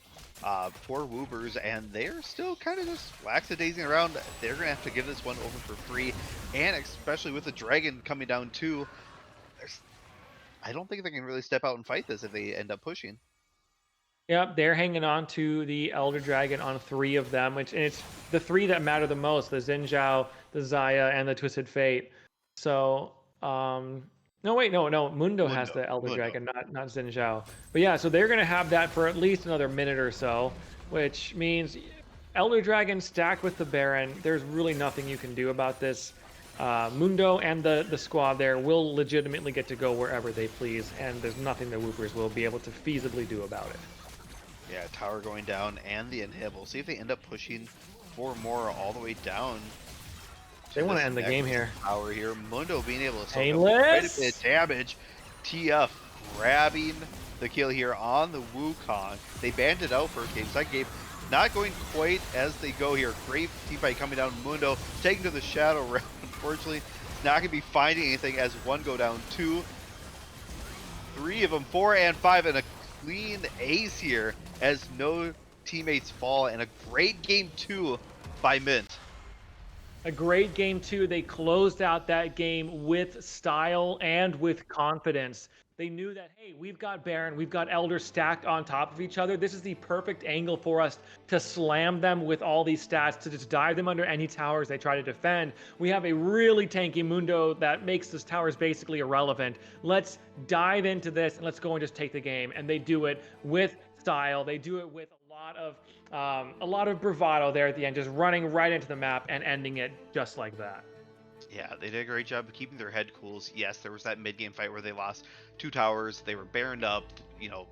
for Woopers, and they're still kind of just lackadaising around. They're going to have to give this one over for free, and especially with the Dragon coming down too, I don't think they can really step out and fight this if they end up pushing. Yep, they're hanging on to the Elder Dragon on 3 of them, and it's the 3 that matter the most: the Xin Zhao, the Xayah, and the Twisted Fate. So, no, wait, no, Mundo has the Elder Dragon, not Xin Zhao. But yeah, so they're gonna have that for at least another minute or so, which means Elder Dragon stacked with the Baron. There's really nothing you can do about this. Mundo and the squad there will legitimately get to go wherever they please, and there's nothing the Woopers will be able to feasibly do about it. Yeah, tower going down and the inhib. We'll see if they end up pushing 4 more all the way down. They want to end the game here. Tower here. Mundo being able to soak up quite a bit of damage. TF grabbing the kill here on the Wukong. They banned it out for a game. Second game, not going quite as they go here. Great team fight coming down. Mundo taken to the shadow realm. Unfortunately, not going to be finding anything as 1 go down, 2, 3 of them, 4 and 5, and a clean ace here as no teammates fall, and a great game 2 by Mint. A great game 2. They closed out that game with style and with confidence. They knew that, hey, we've got Baron, we've got Elder stacked on top of each other. This is the perfect angle for us to slam them with all these stats, to just dive them under any towers they try to defend. We have a really tanky Mundo that makes those towers basically irrelevant. Let's dive into this and let's go and just take the game. And they do it with style. They do it with a lot of bravado there at the end, just running right into the map and ending it just like that. Yeah, they did a great job of keeping their head cools. Yes, there was that mid-game fight where they lost 2 towers. They were baroned up,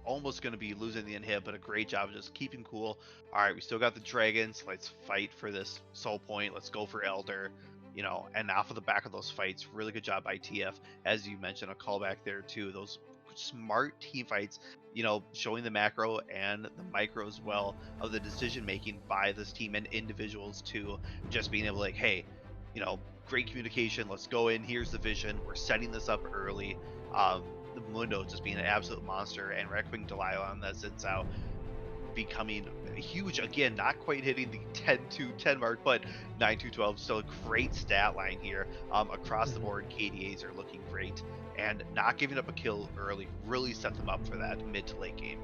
almost going to be losing the inhib, but a great job of just keeping cool. All right, we still got the dragons. Let's fight for this soul point. Let's go for Elder. And off of the back of those fights, really good job by TF. As you mentioned, a callback there too. Those smart team fights, showing the macro and the micro as well of the decision making by this team and individuals too. Just being able to hey, great communication. Let's go in. Here's the vision. We're setting this up early. The Mundo just being an absolute monster, and Requiem Delilah on that Xin Zhao becoming huge again, not quite hitting the 10-10 mark, but 9-12. Still a great stat line here. Across the board, KDAs are looking great, and not giving up a kill early really set them up for that mid to late game.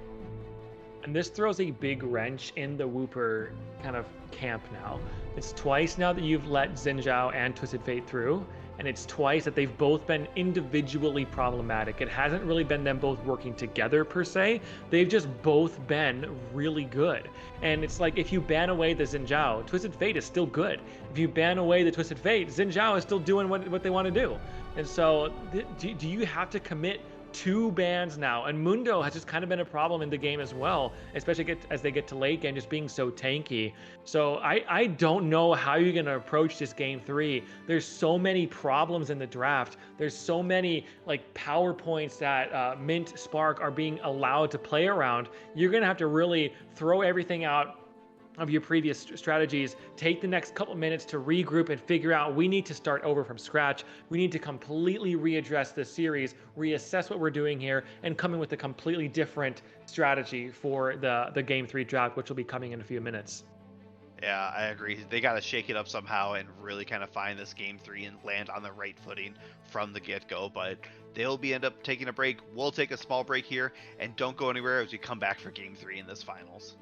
And this throws a big wrench in the Wooper kind of camp now. It's twice now that you've let Xin Zhao and Twisted Fate through, and it's twice that they've both been individually problematic. It hasn't really been them both working together per se. They've just both been really good. And it's like, if you ban away the Xin Zhao, Twisted Fate is still good. If you ban away the Twisted Fate, Xin Zhao is still doing what they want to do. And so do you have to commit 2 bans now? And Mundo has just kind of been a problem in the game as well, especially as they get to late game, just being so tanky. So I don't know how you're going to approach this game 3. There's so many problems in the draft. There's so many power points that Mint Spark are being allowed to play around. You're going to have to really throw everything out of your previous strategies, take the next couple minutes to regroup and figure out, we need to start over from scratch. We need to completely readdress this series, reassess what we're doing here, and come in with a completely different strategy for the game 3 draft, which will be coming in a few minutes. Yeah, I agree. They got to shake it up somehow and really kind of find this game 3 and land on the right footing from the get-go. But they'll end up taking a break. We'll take a small break here, and don't go anywhere as we come back for game 3 in this finals.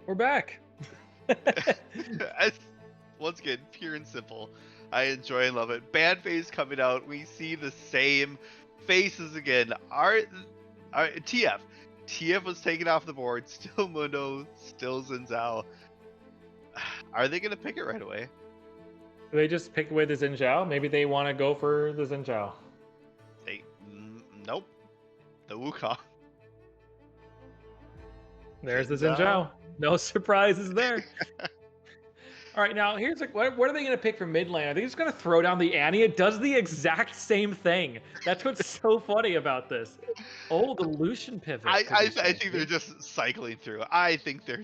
We're back. As- Once again, pure and simple. I enjoy and love it. Band phase coming out. We see the same faces again. Our TF. TF was taken off the board. Still Mundo. Still Zinzao. Are they gonna pick it right away? Do they just pick away the Xin Zhao? Maybe they want to go for the Xin Zhao. Nope. The Wukong. There's the Xin Zhao. No surprises there. All right, now here's like, what are they going to pick for mid lane? Are they just going to throw down the Annie? It does the exact same thing. That's what's so funny about this. Oh, the Lucian pivot. I think they're just cycling through. I think they're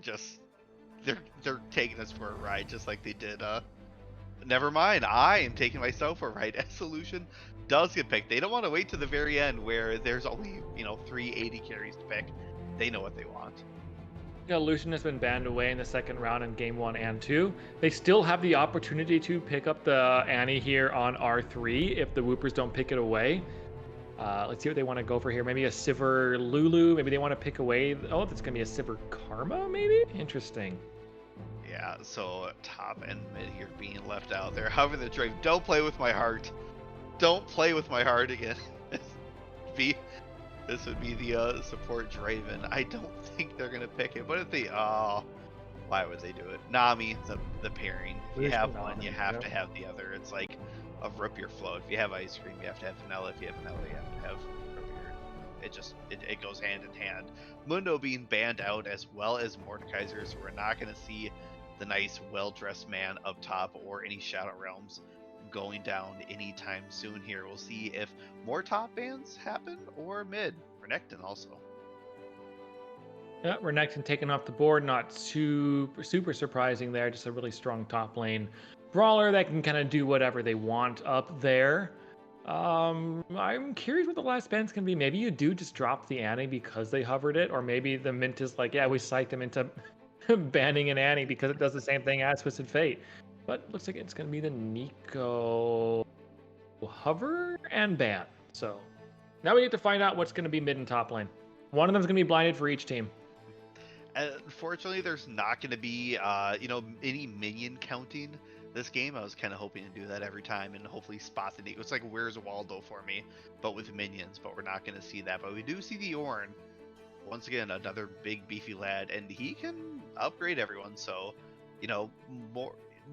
taking us for a ride, just like they did. Never mind. I am taking myself for a ride. As Solution does get picked. They don't want to wait to the very end where there's only 380 carries to pick. They know what they want. Yeah, Lucian has been banned away in the second round in game 1 and 2. They still have the opportunity to pick up the Annie here on R3 if the Woopers don't pick it away. Let's see what they want to go for here. Maybe a Sivir Lulu. Maybe they want to pick away. Oh, that's going to be a Sivir Karma, maybe? Interesting. Yeah, so top and mid here being left out there. However, the Drake, don't play with my heart. Don't play with my heart again. This would be the support Draven. I don't think they're gonna pick it, but if they why would they do it? Nami, the pairing. If you have one, you have to have the other. It's like a root beer float. If you have ice cream, you have to have vanilla. If you have vanilla, you have to have root beer. It goes hand in hand. Mundo being banned out as well as Mordekaiser, so we're not gonna see the nice, well-dressed man up top or any Shadow Realms going down anytime soon here. We'll see if more top bans happen or mid. Renekton also. Yeah, Renekton taken off the board. Not super surprising there. Just a really strong top lane brawler that can kind of do whatever they want up there. I'm curious what the last ban's can be. Maybe you do just drop the Annie because they hovered it, or maybe the Mint is like, yeah, we psyched them into banning an Annie because it does the same thing as Twisted Fate. But looks like it's going to be the Nico hover and ban. So now we need to find out what's going to be mid and top lane. One of them's going to be blinded for each team. Unfortunately, there's not going to be, any minion counting this game. I was kind of hoping to do that every time and hopefully spot the Nico. It's like, where's Waldo for me? But with minions, but we're not going to see that. But we do see the Ornn. Once again, another big beefy lad, and he can upgrade everyone. So,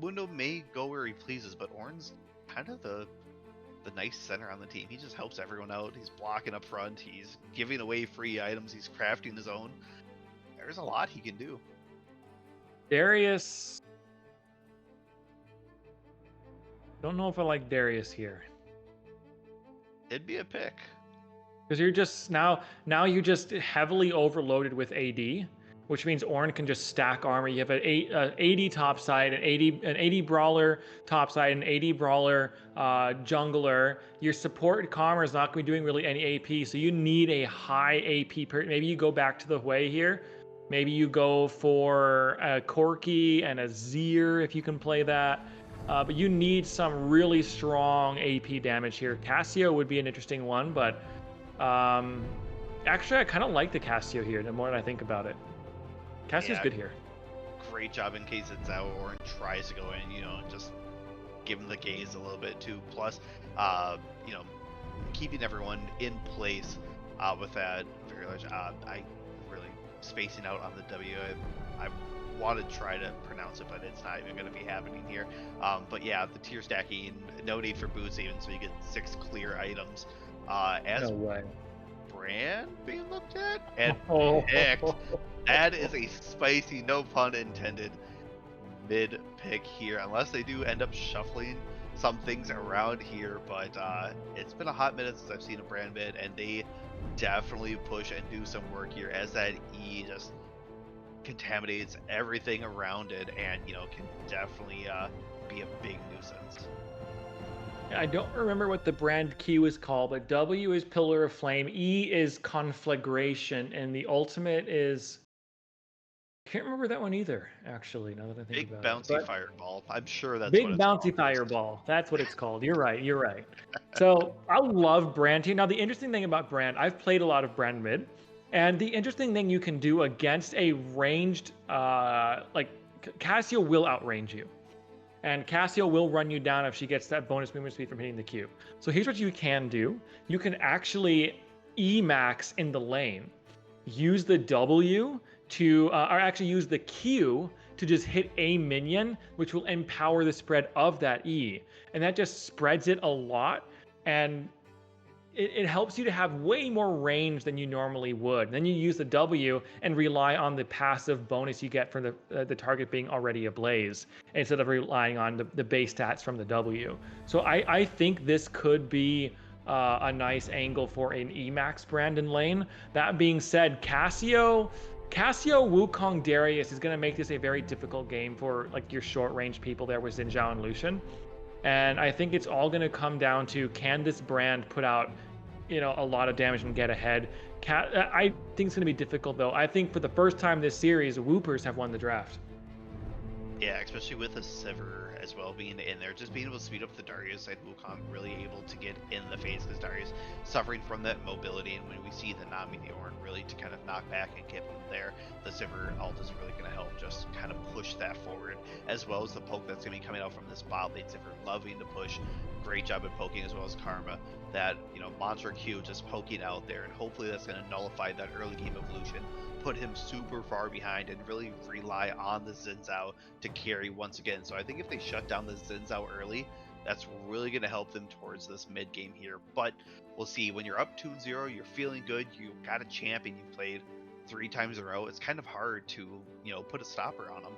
Mundo may go where he pleases, but Ornn's kind of the nice center on the team. He just helps everyone out. He's blocking up front. He's giving away free items. He's crafting his own. There's a lot he can do. Darius. Don't know if I like Darius here. It'd be a pick. Because you're just now you're just heavily overloaded with AD, which means Ornn can just stack armor. You have an 80 top side, an 80 brawler top side, an 80 brawler jungler. Your support Karma is not going to be doing really any AP, so you need a high AP. Maybe you go back to the way here. Maybe you go for a Corki and a Zir if you can play that. But you need some really strong AP damage here. Cassio would be an interesting one, but actually I kind of like the Cassio here the more that I think about it. Cassio's good here. Great job in case it's out or tries to go in, just give him the gaze a little bit too. Plus, keeping everyone in place with that very large. I really spacing out on the W. I want to try to pronounce it, but it's not even going to be happening here. But yeah, the tier stacking, no need for boots even, so you get 6 clear items. No way. Brand being looked at and picked. That is a spicy, no pun intended, mid pick here, unless they do end up shuffling some things around here. But it's been a hot minute since I've seen a Brand mid, and they definitely push and do some work here as that E just contaminates everything around it, and can definitely be a big nuisance. I don't remember what the brand key was called, but W is Pillar of Flame, E is Conflagration, and the ultimate is... I can't remember that one either, actually, now that I think about it. Big bouncy fireball. I'm sure that's Big what it's bouncy called. fireball. That's what it's called. You're right. So I love Brand here. Now, the interesting thing about Brand, I've played a lot of Brand mid. And the interesting thing you can do against a ranged, Cassio will outrange you. And Cassio will run you down if she gets that bonus movement speed from hitting the Q. So here's what you can do. You can actually E-max in the lane. Use the W to, or actually use the Q to just hit a minion, which will empower the spread of that E. And that just spreads it a lot. And it helps you to have way more range than you normally would. Then you use the W and rely on the passive bonus you get from the target being already ablaze instead of relying on the base stats from the W. So I think this could be a nice angle for an Emax Brandon lane. That being said, Cassio Wukong Darius is going to make this a very difficult game for like your short range people there with Xin Zhao and Lucian. And I think it's all going to come down to, can this brand put out, a lot of damage and get ahead? I think it's going to be difficult, though. I think for the first time this series, Woopers have won the draft. Yeah, especially with a Sivir as well being in there, just being able to speed up the Darius side, Wukong really able to get in the face because Darius suffering from that mobility, and when we see the Nami the Ornn really to kind of knock back and get him there, the Sivir ult is really going to help just kind of push that forward, as well as the poke that's going to be coming out from this bot lane. Sivir loving to push, great job at poking, as well as Karma. That monster Q just poking out there, and hopefully that's going to nullify that early game evolution, put him super far behind, and really rely on the Xin Zhao to carry once again. So I think if they shut down the Xin Zhao early, that's really going to help them towards this mid game here. But we'll see. When you're up 2-0, you're feeling good, you got a champion you played 3 times in a row, it's kind of hard to put a stopper on them.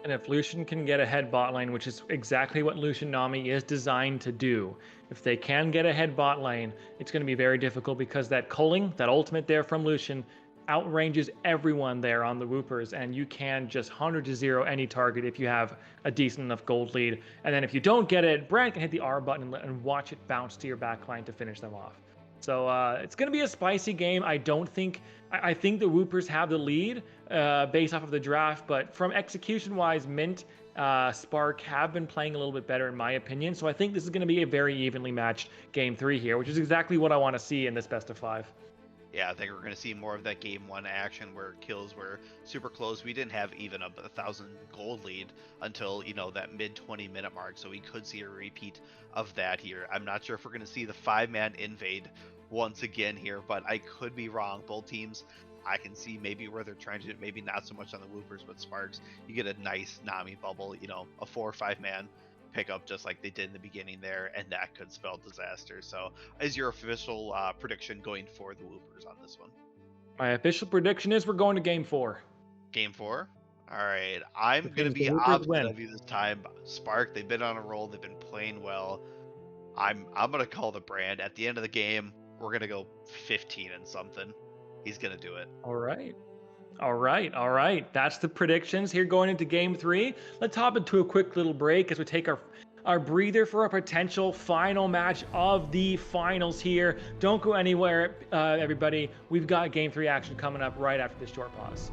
And if Lucian can get ahead bot lane, which is exactly what Lucian Nami is designed to do, if they can get ahead bot lane, it's going to be very difficult because that culling, that ultimate there from Lucian, outranges everyone there on the Woopers, and you can just 100-0 any target if you have a decent enough gold lead. And then if you don't get it, Brand can hit the R button and watch it bounce to your backline to finish them off. So it's going to be a spicy game. I think the Woopers have the lead based off of the draft, but from execution-wise, Mint, Spark have been playing a little bit better in my opinion. So I think this is going to be a very evenly matched Game 3 here, which is exactly what I want to see in this best of 5. Yeah, I think we're going to see more of that Game 1 action where kills were super close. We didn't have even a 1,000 gold lead until, that mid 20-minute mark, so we could see a repeat of that here. I'm not sure if we're going to see the 5-man invade once again here, but I could be wrong. Both teams, I can see maybe where they're trying to, maybe not so much on the Woopers, but Sparks, you get a nice Nami bubble, a 4 or 5-man pick up just like they did in the beginning there, and that could spell disaster. So is your official prediction going for the Woopers on this one? My official prediction is we're going to Game 4. Game 4? All right, I'm going to be opposite of you this time. Spark, they've been on a roll, they've been playing well. I'm going to call the Brand. At the end of the game, we're going to go 15 and something. He's going to do it. All right. That's the predictions here going into Game 3. Let's hop into a quick little break as we take our breather for a potential final match of the finals here. Don't go anywhere, everybody. We've got Game 3 action coming up right after this short pause.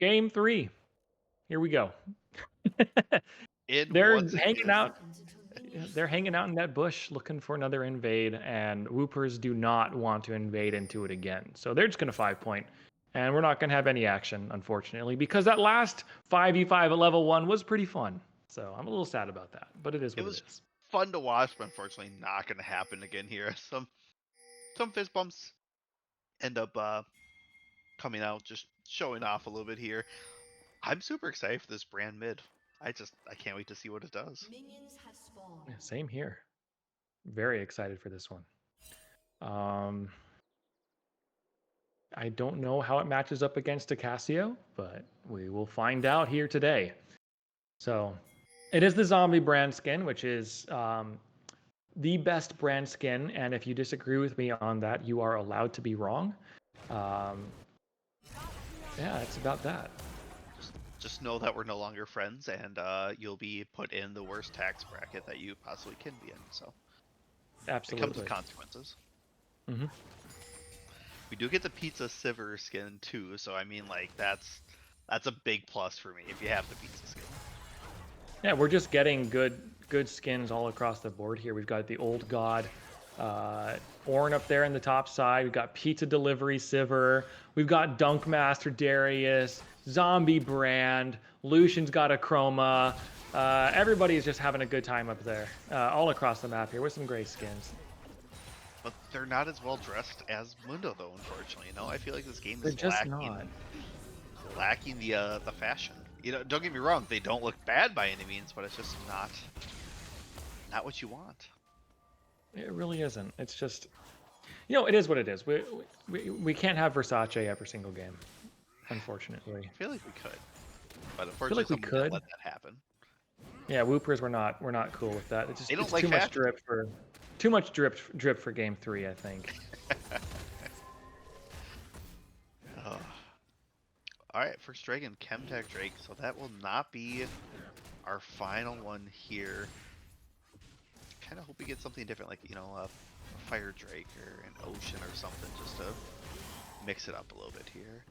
Game 3. Here we go. In They're once hanging again. out. They're hanging out in that bush looking for another invade, and Woopers do not want to invade into it again. So they're just going to 5-point. And we're not going to have any action, unfortunately, because that last 5v5 at level 1 was pretty fun. So I'm a little sad about that, but it is It what was it is. fun to watch, but unfortunately not going to happen again here. Some fist bumps end up coming out, just showing off a little bit here. I'm super excited for this brand mid. I can't wait to see what it does. Yeah, same here. Very excited for this one. I don't know how it matches up against a Casio, but we will find out here today. So it is the zombie brand skin, which is the best brand skin. And if you disagree with me on that, you are allowed to be wrong. Yeah, it's about that. Just know that we're no longer friends, and you'll be put in the worst tax bracket that you possibly can be in. So it comes with Absolutely. consequences. Hmm. We do get the pizza siver skin too, so I mean, like that's a big plus for me if you have the pizza skin. Yeah, we're just getting good skins all across the board here. We've got the Old God, Ornn up there in the top side. We've got Pizza Delivery Siver. We've got Dunkmaster Darius, Zombie Brand. Lucian's got a Chroma. Everybody's just having a good time up there, all across the map here with some great skins. But they're not as well dressed as Mundo, though. Unfortunately, I feel like this game They're is just not. lacking the fashion. Don't get me wrong; they don't look bad by any means, but it's just not what you want. It really isn't. It's just, it is what it is. We can't have Versace every single game, unfortunately. I feel like we could, but I feel unfortunately, like we someone didn't could. let that happen. Yeah, Woopers we're not cool with that. It's They just don't it's like too much fashion. drip for game 3, I think. Oh. All right, first Dragon, Chemtech Drake. So that will not be our final one here. Kind of hope we get something different, like a Fire Drake or an Ocean or something, just to mix it up a little bit here.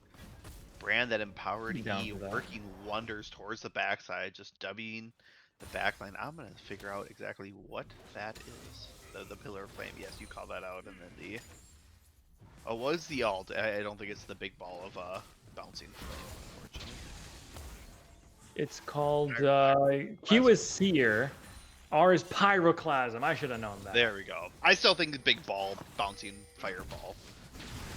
Brand that empowered Down E, for that. working wonders towards the backside, just Wing the backline. I'm gonna figure out exactly what that is. The Pillar of Flame, yes, you call that out, and then the was the alt. I don't think it's the big ball of bouncing flame, unfortunately. It's called Q is Seer, R is Pyroclasm. I should have known that. There we go. I still think the big ball bouncing fireball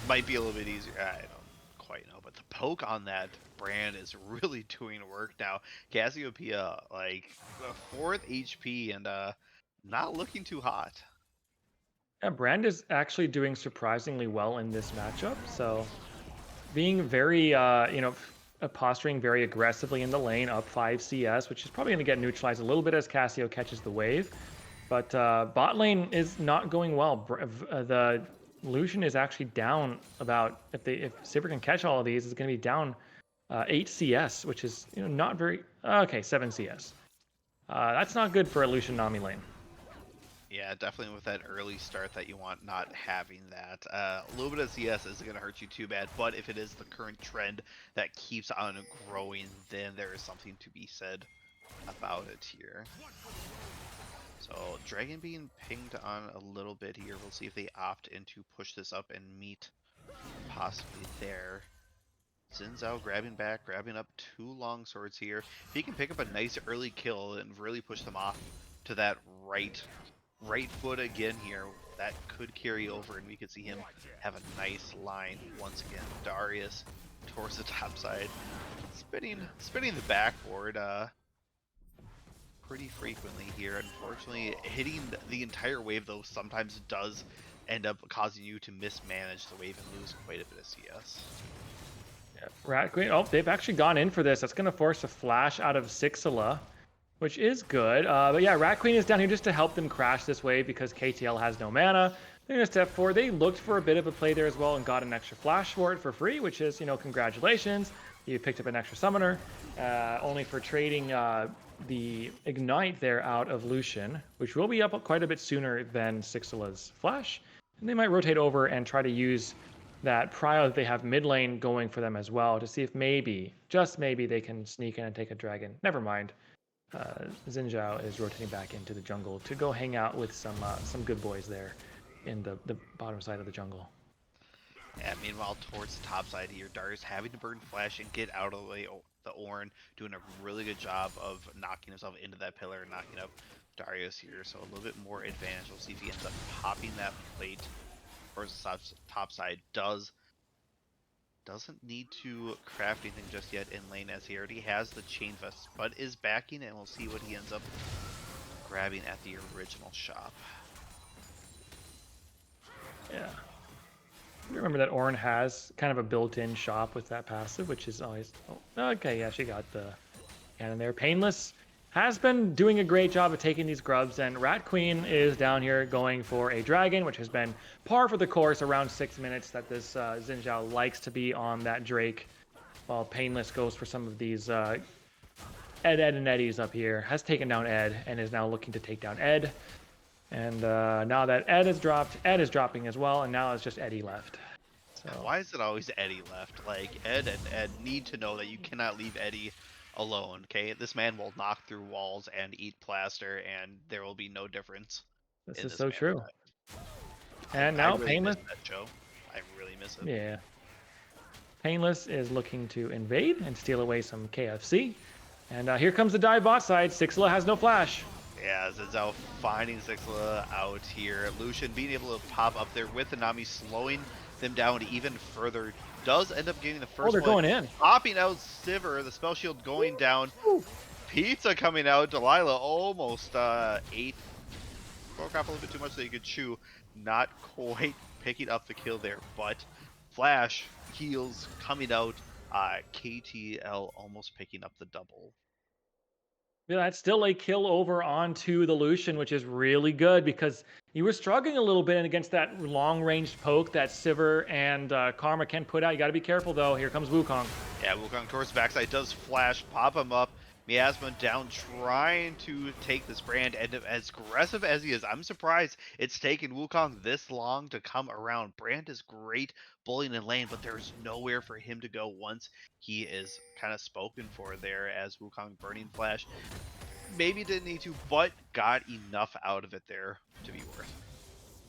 might be a little bit easier. I don't quite know, but the poke on that brand is really doing work now. Cassiopeia, like the 4th HP and not looking too hot. Yeah, Brand is actually doing surprisingly well in this matchup. So being very posturing very aggressively in the lane, up 5 CS, which is probably going to get neutralized a little bit as Cassio catches the wave. But bot lane is not going well. The Lucian is actually down about, if Sivir can catch all of these, it's going to be down 8 CS, which is not very, okay, 7 CS. That's not good for a Lucian Nami lane. Yeah, definitely with that early start that you want, not having that. A little bit of CS isn't going to hurt you too bad, but if it is the current trend that keeps on growing, then there is something to be said about it here. So Dragon being pinged on a little bit here. We'll see if they opt in to push this up and meet possibly there. Xin Zhao grabbing up 2 long swords here. If he can pick up a nice early kill and really push them off to that right foot again here, that could carry over and we could see him have a nice line once again. Darius towards the top side, spinning the backboard pretty frequently here. Unfortunately, hitting the entire wave though sometimes does end up causing you to mismanage the wave and lose quite a bit of CS. Yeah, Rat Queen. Oh, they've actually gone in for this. That's going to force a flash out of Sixila, which is good. But yeah, Rat Queen is down here just to help them crash this wave because KTL has no mana. They're going to step forward. They looked for a bit of a play there as well and got an extra flash for it for free, which is, congratulations. You picked up an extra summoner, only for trading the Ignite there out of Lucian, which will be up quite a bit sooner than Sixila's flash. And they might rotate over and try to use that prio that they have mid lane going for them as well to see if maybe, just maybe, they can sneak in and take a dragon. Never mind. Xin Zhao is rotating back into the jungle to go hang out with some good boys there in the bottom side of the jungle. And meanwhile, towards the top side here, Darius having to burn flash and get out of the way. The Ornn doing a really good job of knocking himself into that pillar and knocking up Darius here. So a little bit more advantage. We'll see if he ends up popping that plate towards the top side. Doesn't need to craft anything just yet in lane as he already has the chain vest, but is backing, and we'll see what he ends up grabbing at the original shop. Yeah. Remember that Ornn has kind of a built-in shop with that passive, which is always... Oh, okay, yeah, she got the cannon there. Painless has been doing a great job of taking these grubs, and Rat Queen is down here going for a dragon, which has been par for the course around 6 minutes that this Xin Zhao likes to be on that Drake, while Painless goes for some of these Ed, and Eddies up here. Has taken down Ed, and is now looking to take down Ed. And now that Ed is dropped, Ed is dropping as well, and now it's just Eddie left. So why is it always Eddie left? Like, Ed and Ed need to know that you cannot leave Eddie alone, okay? This man will knock through walls and eat plaster, and there will be no difference. This is so true. And I now really Painless. miss that show. I really miss it. Yeah. Painless is looking to invade and steal away some KFC. And here comes the dive bot side. Sixla has no flash. Yeah, Zinzao finding Sixla out here. Lucian being able to pop up there with the Nami, slowing them down even further. Does end up getting the first they're one. going in. Popping out Sivir, the spell shield going down. Pizza coming out. Delilah almost ate. Broke off a little bit too much so you could chew. Not quite picking up the kill there, but Flash heals coming out. KTL almost picking up the double. Yeah, that's still a kill over onto the Lucian, which is really good because you were struggling a little bit against that long-range poke that Sivir and Karma can put out. You got to be careful, though. Here comes Wukong. Yeah, Wukong towards the backside does flash, pop him up. Miasma down, trying to take this brand, and as aggressive as he is, I'm surprised it's taken Wukong this long to come around. Brand is great bullying in lane, but there's nowhere for him to go once he is kind of spoken for there as Wukong burning flash. Maybe didn't need to, but got enough out of it there to be worth.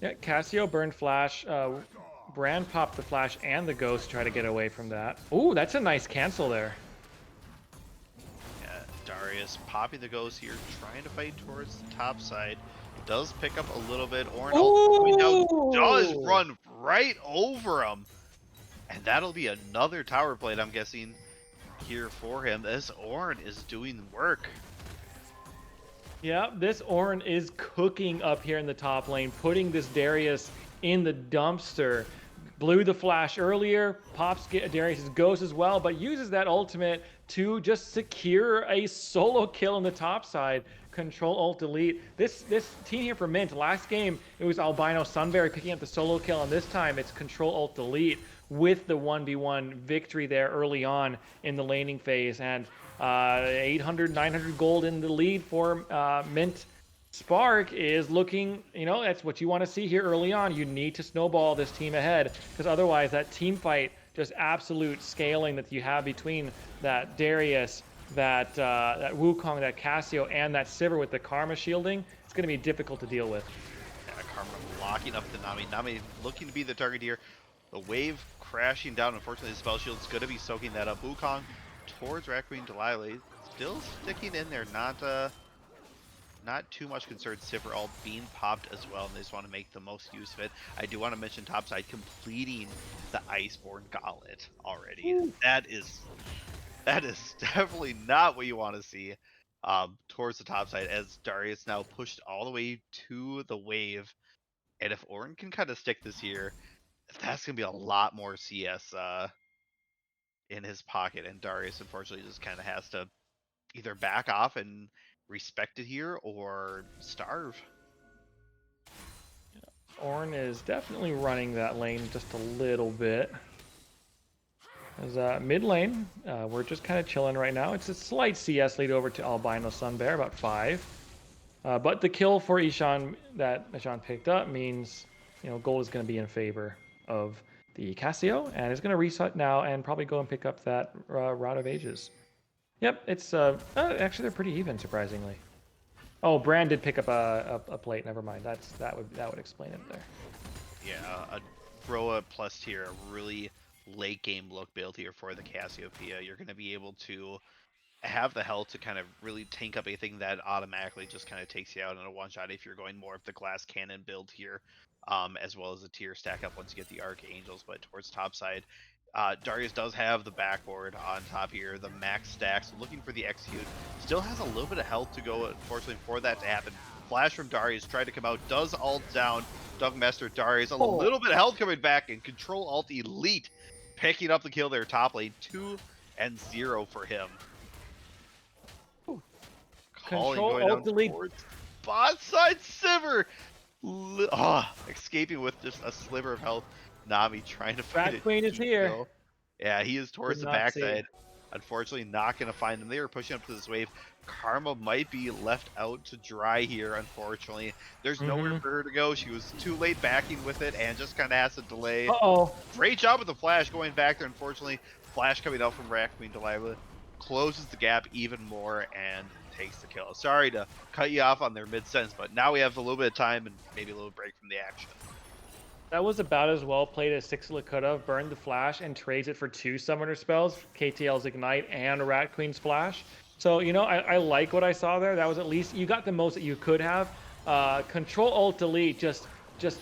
Yeah, Cassio burned flash. Brand popped the flash and the ghost to try to get away from that. Ooh, that's a nice cancel there. Darius popping the ghost here, trying to fight towards the top side. Does pick up a little bit. Ornn coming down, does run right over him. And that'll be another tower plate, I'm guessing, here for him. This Ornn is doing work. Yeah, this Ornn is cooking up here in the top lane, putting this Darius in the dumpster. Blew the flash earlier, pops Darius' ghost as well, but uses that ultimate to just secure a solo kill on the top side. Control Alt Delete. This team here for Mint, last game it was Albino Sunberry picking up the solo kill, and this time it's Control Alt Delete with the 1v1 victory there early on in the laning phase, and 800, 900 gold in the lead for Mint. Spark is looking, that's what you want to see here early on. You need to snowball this team ahead, because otherwise that team fight, just absolute scaling that you have between that Darius, that Wukong, that Cassio, and that Sivir with the Karma shielding, it's going to be difficult to deal with. Yeah, Karma locking up the Nami. Nami looking to be the target here. The wave crashing down. Unfortunately, the spell shield's going to be soaking that up. Wukong towards Rat Queen Delilah. Still sticking in there, not too much concern. Sivir ult being popped as well, and they just want to make the most use of it. I do want to mention topside completing the Iceborne Gauntlet already. Ooh. That is definitely not what you want to see towards the top side, as Darius now pushed all the way to the wave. And if Ornn can kind of stick this here, that's going to be a lot more CS in his pocket. And Darius, unfortunately, just kind of has to either back off and respect it here or starve. Ornn is definitely running that lane just a little bit. As mid lane, we're just kind of chilling right now. It's a slight CS lead over to Albino Sunbear, about 5. But the kill for Ishan that Ishan picked up means, gold is going to be in favor of the Casio, and is going to reset now and probably go and pick up that Rod of Ages. Yep, it's actually they're pretty even, surprisingly. Oh, Brand did pick up a plate. Never mind. That would explain it there. Yeah, a throw a plus tier, a really late game look build here for the Cassiopeia. You're going to be able to have the health to kind of really tank up anything that automatically just kind of takes you out in a one shot if you're going more of the glass cannon build here, as well as the tier stack up once you get the Archangels. But towards top side, Darius does have the backboard on top here, the max stacks, looking for the execute. Still has a little bit of health to go, unfortunately, for that to happen. Flash from Darius, tried to come out, does ult down. Dugmaster Darius, a little bit of health coming back, and Control Alt Elite picking up the kill there top lane. 2-0 for him. Calling Control going down Alt Delete. towards bot side. Sivir escaping with just a sliver of health. Nami trying to fight Rat Queen is here. kill. Yeah, he is towards Did the not see backside. it. Unfortunately, not going to find him. They were pushing up to this wave. Karma might be left out to dry here, unfortunately. There's nowhere for her to go. She was too late backing with it and just kind of has to delay. Uh-oh. Great job with the flash going back there. Unfortunately, flash coming out from Rat Queen Delilah closes the gap even more and takes the kill. Sorry to cut you off on their mid-sentence, but now we have a little bit of time and maybe a little break from the action. That was about as well played as Sixla could have. Burned the flash and trades it for 2 summoner spells, KTL's Ignite and Rat Queen's Flash. So, you know, I like what I saw there. That was at least, you got the most that you could have. Control Alt Delete just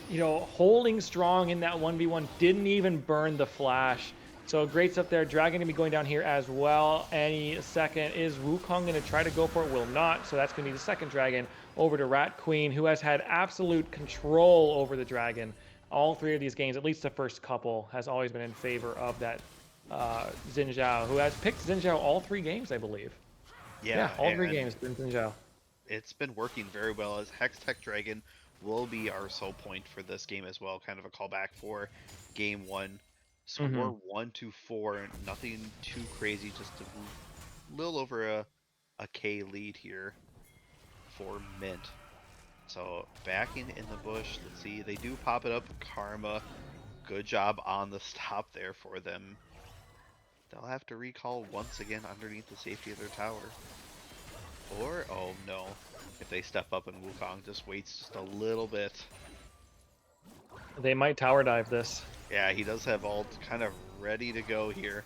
you know, holding strong in that 1v1, didn't even burn the flash. So great stuff there. Dragon gonna be going down here as well. Any second. Is Wukong gonna try to go for it? Will not. So that's gonna be the second dragon over to Rat Queen, who has had absolute control over the dragon. All 3 of these games, at least the first couple, has always been in favor of that Xin Zhao, who has picked Xin Zhao all 3 games, I believe. Yeah, all 3 games been Xin Zhao. It's been working very well, as Hex Tech Dragon will be our sole point for this game as well. Kind of a callback for game 1. Score 1-4, nothing too crazy, just a little over a K lead here for Mint. So backing in the bush, let's see, they do pop it up. Karma, good job on the stop there for them. They'll have to recall once again underneath the safety of their tower. Or, oh no, if they step up and Wukong just waits just a little bit. They might tower dive this. Yeah, he does have ult kind of ready to go here.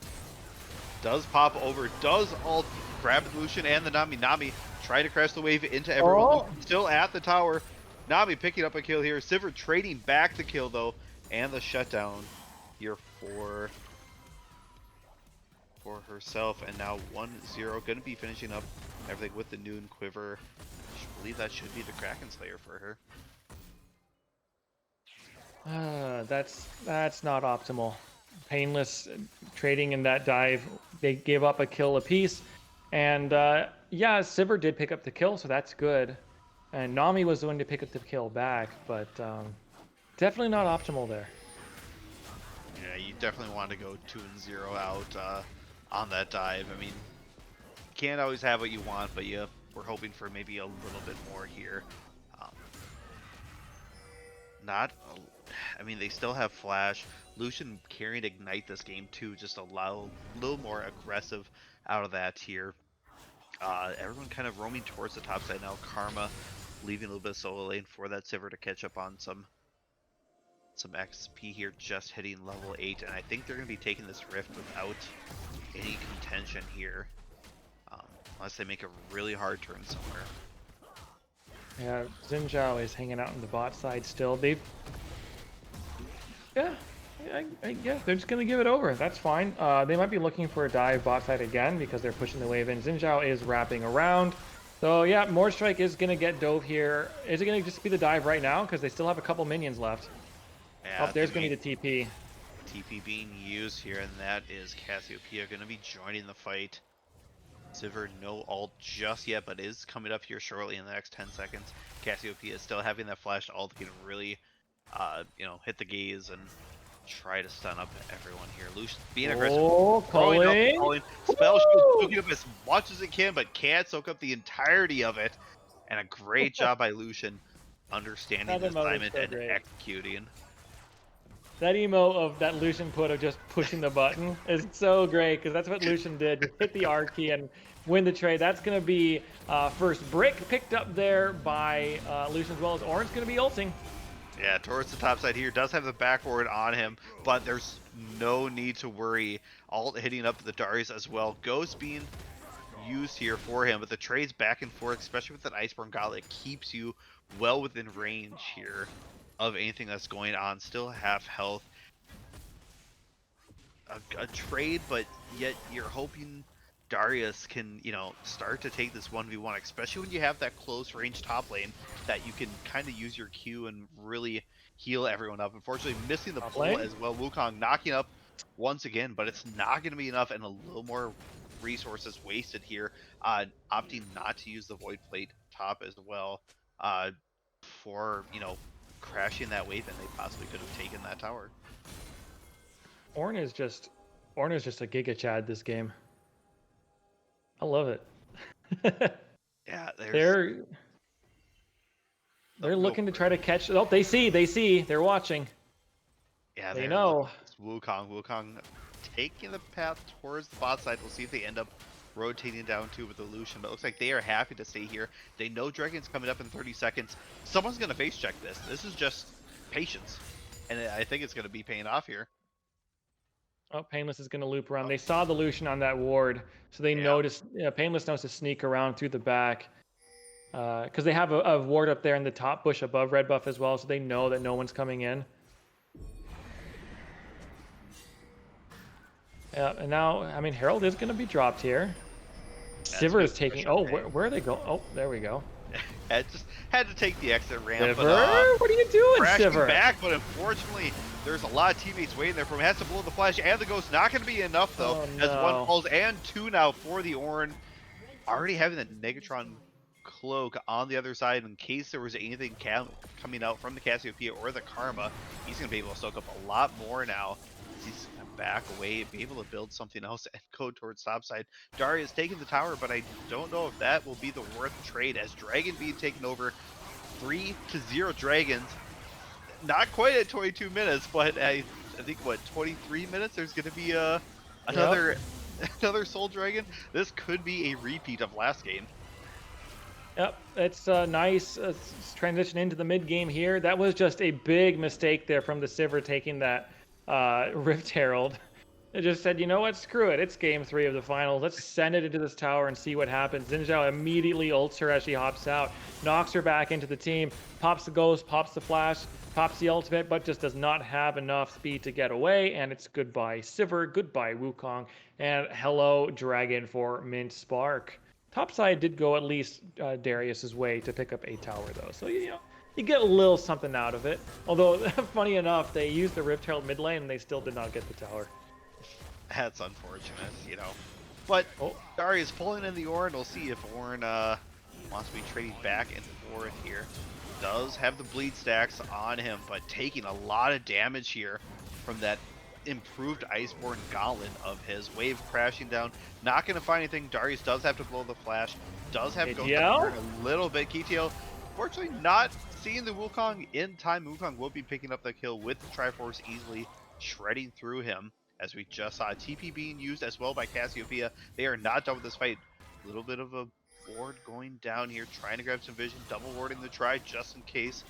Does pop over, does ult, grab the Lucian and the Nami. Nami trying to crash the wave into everyone. Still at the tower. Nami picking up a kill here. Sivir trading back the kill though. And the shutdown here for herself. And now 1-0. Going to be finishing up everything with the Noon Quiver. I believe that should be the Kraken Slayer for her. That's not optimal. Painless trading in that dive. They gave up a kill apiece. And yeah, Sivir did pick up the kill, so that's good. And Nami was the one to pick up the kill back, but definitely not optimal there. Yeah, you definitely want to go 2-0 out on that dive. I mean, you can't always have what you want, but we're hoping for maybe a little bit more here. I mean, they still have Flash. Lucian carrying Ignite this game too, just a little more aggressive out of that here. Everyone kind of roaming towards the top side now. Karma leaving a little bit of solo lane for that Sivir to catch up on some XP here, just hitting level 8, and I think they're going to be taking this rift without any contention here, unless they make a really hard turn somewhere. Yeah, Xin Zhao is hanging out on the bot side still. I guess they're just gonna give it over. That's fine. They might be looking for a dive bot side again because they're pushing the wave in. Xin Zhao is wrapping around. So yeah, Mordstrike is gonna get dove here. Is it gonna just be the dive right now? Because they still have a couple minions left. Yeah, oh, there's gonna be the TP. TP being used here, and that is Cassiopeia gonna be joining the fight. Sivir no ult just yet, but is coming up here shortly in the next 10 seconds. Cassiopeia is still having that flash ult, can really, hit the gaze and try to stun up everyone here. Lucian being aggressive. Calling. Spell shield soaking up as much as it can, but can't soak up the entirety of it. And a great job by Lucian understanding the assignment and executing. That emo of that Lucian put of just pushing the button is so great because that's what Lucian did. Just hit the R key and win the trade. That's going to be first brick picked up there by Lucian, as well as Orange going to be ulting. Yeah, towards the top side here, does have the backboard on him, but there's no need to worry. Alt hitting up the Darius as well. Ghost being used here for him, but the trades back and forth, especially with that Iceborne Gauntlet, keeps you well within range here of anything that's going on. Still half health. A trade, but yet you're hoping Darius can, start to take this 1v1, especially when you have that close range top lane that you can kind of use your Q and really heal everyone up. Unfortunately, missing the pull as well. Wukong knocking up once again, but it's not going to be enough, and a little more resources wasted here, opting not to use the Void Plate top as well, for, crashing that wave, and they possibly could have taken that tower. Ornn is just a Giga Chad this game. I love it. Yeah, they're looking to try to catch. Oh, they see. They're watching. Yeah, they know. Wukong taking the path towards the bot side. We'll see if they end up rotating down too with the Lucian, but it looks like they are happy to stay here. They know Dragon's coming up in 30 seconds. Someone's going to face check this. This is just patience, and I think it's going to be paying off here. Oh, Painless is going to loop around. They saw the Lucian on that ward, so they noticed. Painless knows to sneak around through the back, because they have a ward up there in the top bush above red buff as well, so they know that no one's coming in. Yeah, and now, I mean, Herald is going to be dropped here. Sivir is taking. Oh, where are they going? Oh, there we go. I just had to take the exit ramp. Sivir? But, what are you doing, Sivir? Back, but unfortunately, there's a lot of teammates waiting there for him. Has to blow the flash, and the Ghost not going to be enough, though. Oh, no. As one falls, and two now for the Ornn. Already having the Negatron cloak on the other side in case there was anything coming out from the Cassiopeia or the Karma. He's going to be able to soak up a lot more now. He's going to back away, be able to build something else and go towards topside. Darius taking the tower, but I don't know if that will be the worth trade as Dragon being taken over 3-0 Dragons. Not quite at 22 minutes, but I think, 23 minutes? There's going to be another Soul Dragon. This could be a repeat of last game. Yep, it's nice transition into the mid game here. That was just a big mistake there from the Sivir taking that Rift Herald. It just said, you know what, screw it. It's game 3 of the finals. Let's send it into this tower and see what happens. Xin Zhao immediately ults her as she hops out, knocks her back into the team, pops the Ghost, pops the Flash, pops the ultimate, but just does not have enough speed to get away. And it's goodbye Sivir, goodbye Wukong, and hello Dragon for Mint Spark. Topside did go at least Darius's way to pick up a tower, though. So, you get a little something out of it. Although, funny enough, they used the Rift Herald mid lane and they still did not get the tower. That's unfortunate, But Darius pulling in the Ornn. We'll see if Ornn wants to be trading back and forth here. Does have the bleed stacks on him, but taking a lot of damage here from that improved Iceborne Gauntlet of his. Wave crashing down. Not going to find anything. Darius does have to blow the flash. Does have Ghost a little bit. KTO, fortunately, not seeing the Wukong in time. Wukong will be picking up the kill with the Triforce, easily shredding through him. As we just saw TP being used as well by Cassiopeia. They are not done with this fight. A little bit of a ward going down here, trying to grab some vision. Double warding the try just in case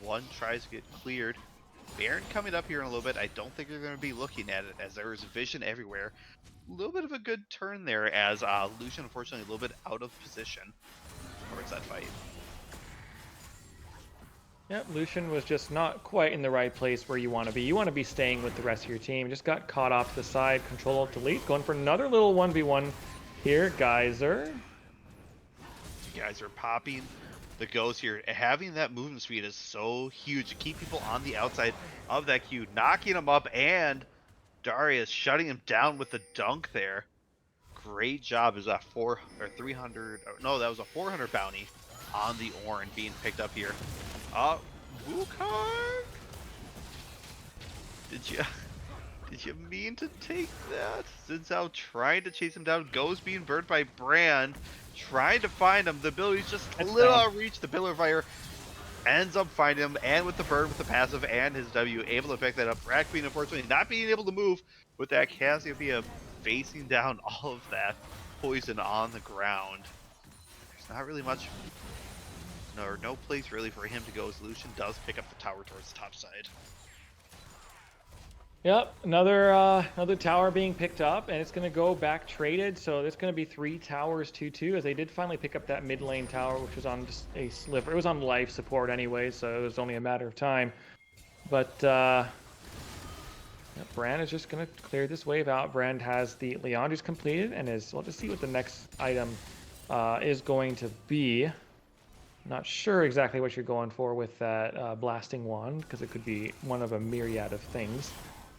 one tries to get cleared. Baron coming up here in a little bit. I don't think they're going to be looking at it as there is vision everywhere. A little bit of a good turn there as Lucian, unfortunately, a little bit out of position towards that fight. Yep, Lucian was just not quite in the right place where you want to be. You want to be staying with the rest of your team. Just got caught off to the side. Control Alt Delete. Going for another little 1v1 here. Geyser. Geyser popping the Ghost here. Having that movement speed is so huge to keep people on the outside of that queue. Knocking him up, and Darius shutting him down with the dunk there. Great job. Is that 300? No, that was a 400 bounty on the Ornn being picked up here. Wukong? Did you mean to take that? Xin Zhao trying to chase him down. Ghost being burned by Brand. Trying to find him. The ability's just a little out of reach. The Pillar Fire ends up finding him, and with the bird, with the passive, and his W, able to pick that up. Rack Queen, unfortunately, not being able to move with that Cassiopeia facing down all of that poison on the ground. There's not really much, no place really for him to go, as Lucian does pick up the tower towards the top side. Yep, another tower being picked up, and it's going to go back traded. So there's going to be 3 towers 2-2, as they did finally pick up that mid lane tower, which was on just a sliver. It was on life support anyway, so it was only a matter of time. But yep, Brand is just going to clear this wave out. Brand has the Leandri's completed, and is, we'll just see what the next item is going to be. Not sure exactly what you're going for with that blasting wand, because it could be one of a myriad of things.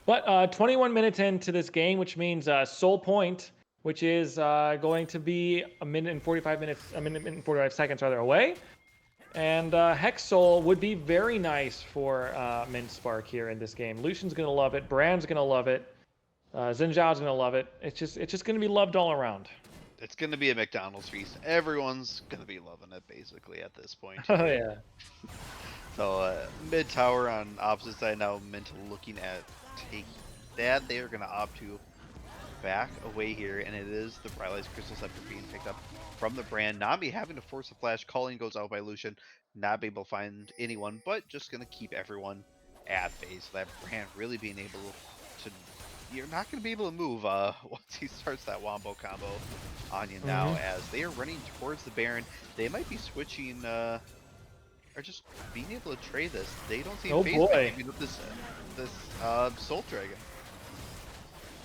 But 21 minutes into this game, which means Soul Point, which is going to be a minute and 45 seconds rather away. And Hex Soul would be very nice for Mint Spark here in this game. Lucian's gonna love it. Brand's gonna love it. Xin Zhao's gonna love it. It's just gonna be loved all around. It's going to be a McDonald's feast. Everyone's going to be loving it, basically, at this point. Oh, yeah. So, mid tower on opposite side now, Mint looking at taking that. They are going to opt to back away here, and it is the Rylai's Crystal Scepter being picked up from the Brand. Nami having to force a flash. Calling goes out by Lucian. Not be able to find anyone, but just going to keep everyone at bay. So that Brand really being able to... You're not going to be able to move once he starts that wombo combo on you now, as they are running towards the Baron. They might be switching, or just being able to trade this. They don't seem phased with this Soul Dragon.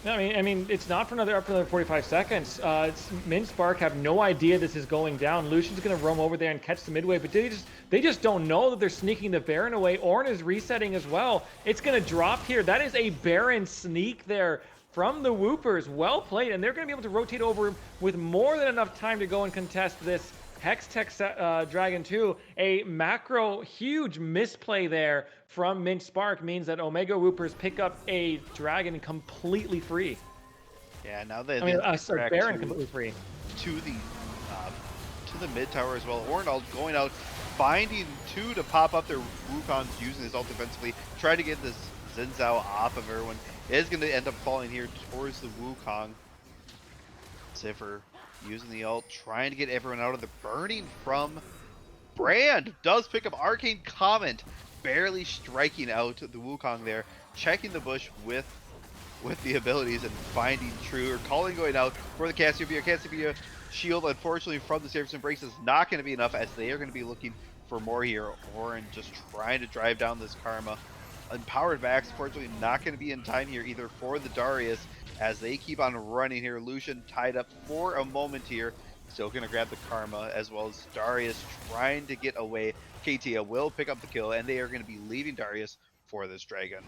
No, I mean, it's not for another 45 seconds. Mint Spark have no idea this is going down. Lucian's gonna roam over there and catch the midway, but they just don't know that they're sneaking the Baron away. Ornn is resetting as well. It's gonna drop here. That is a Baron sneak there from the Woopers. Well played, and they're gonna be able to rotate over with more than enough time to go and contest this Hextech Dragon 2. A macro huge misplay there from Mint Spark means that Omega Woopers pick up a dragon completely free. Yeah, now they Baron completely free. To the mid tower as well. Ornn going out, finding 2 to pop up their Wukongs, using his ult defensively, trying to get this Xin Zhao off of everyone. It is going to end up falling here towards the Wukong. Ziffer using the ult, trying to get everyone out of the burning from Brand. Does pick up Arcane Comment, barely striking out the Wukong there, checking the bush with the abilities and finding True, or Calling going out for the Cassiopeia. Cassiopeia shield, unfortunately, from the Service Embrace is not going to be enough, as they are going to be looking for more here. Ornn just trying to drive down this Karma. Empowered backs, unfortunately, not going to be in time here either for the Darius, as they keep on running here. Lucian tied up for a moment here. Still going to grab the Karma, as well as Darius trying to get away. Katia will pick up the kill, and they are going to be leaving Darius for this dragon.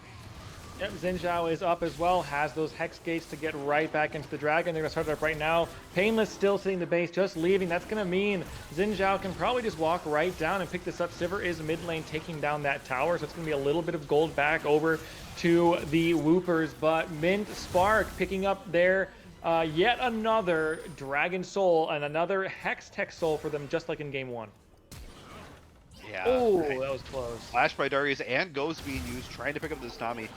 Yep, Xin Zhao is up as well, has those Hex Gates to get right back into the dragon. They're going to start it up right now. Painless still sitting the base, just leaving. That's going to mean Xin Zhao can probably just walk right down and pick this up. Sivir is mid lane taking down that tower, so it's going to be a little bit of gold back over to the Woopers. But Mint Spark picking up their yet another Dragon Soul and another Hextech Soul for them, just like in game 1. Yeah. Oh, that was close. Flash by Darius and Ghost being used, trying to pick up this Nami.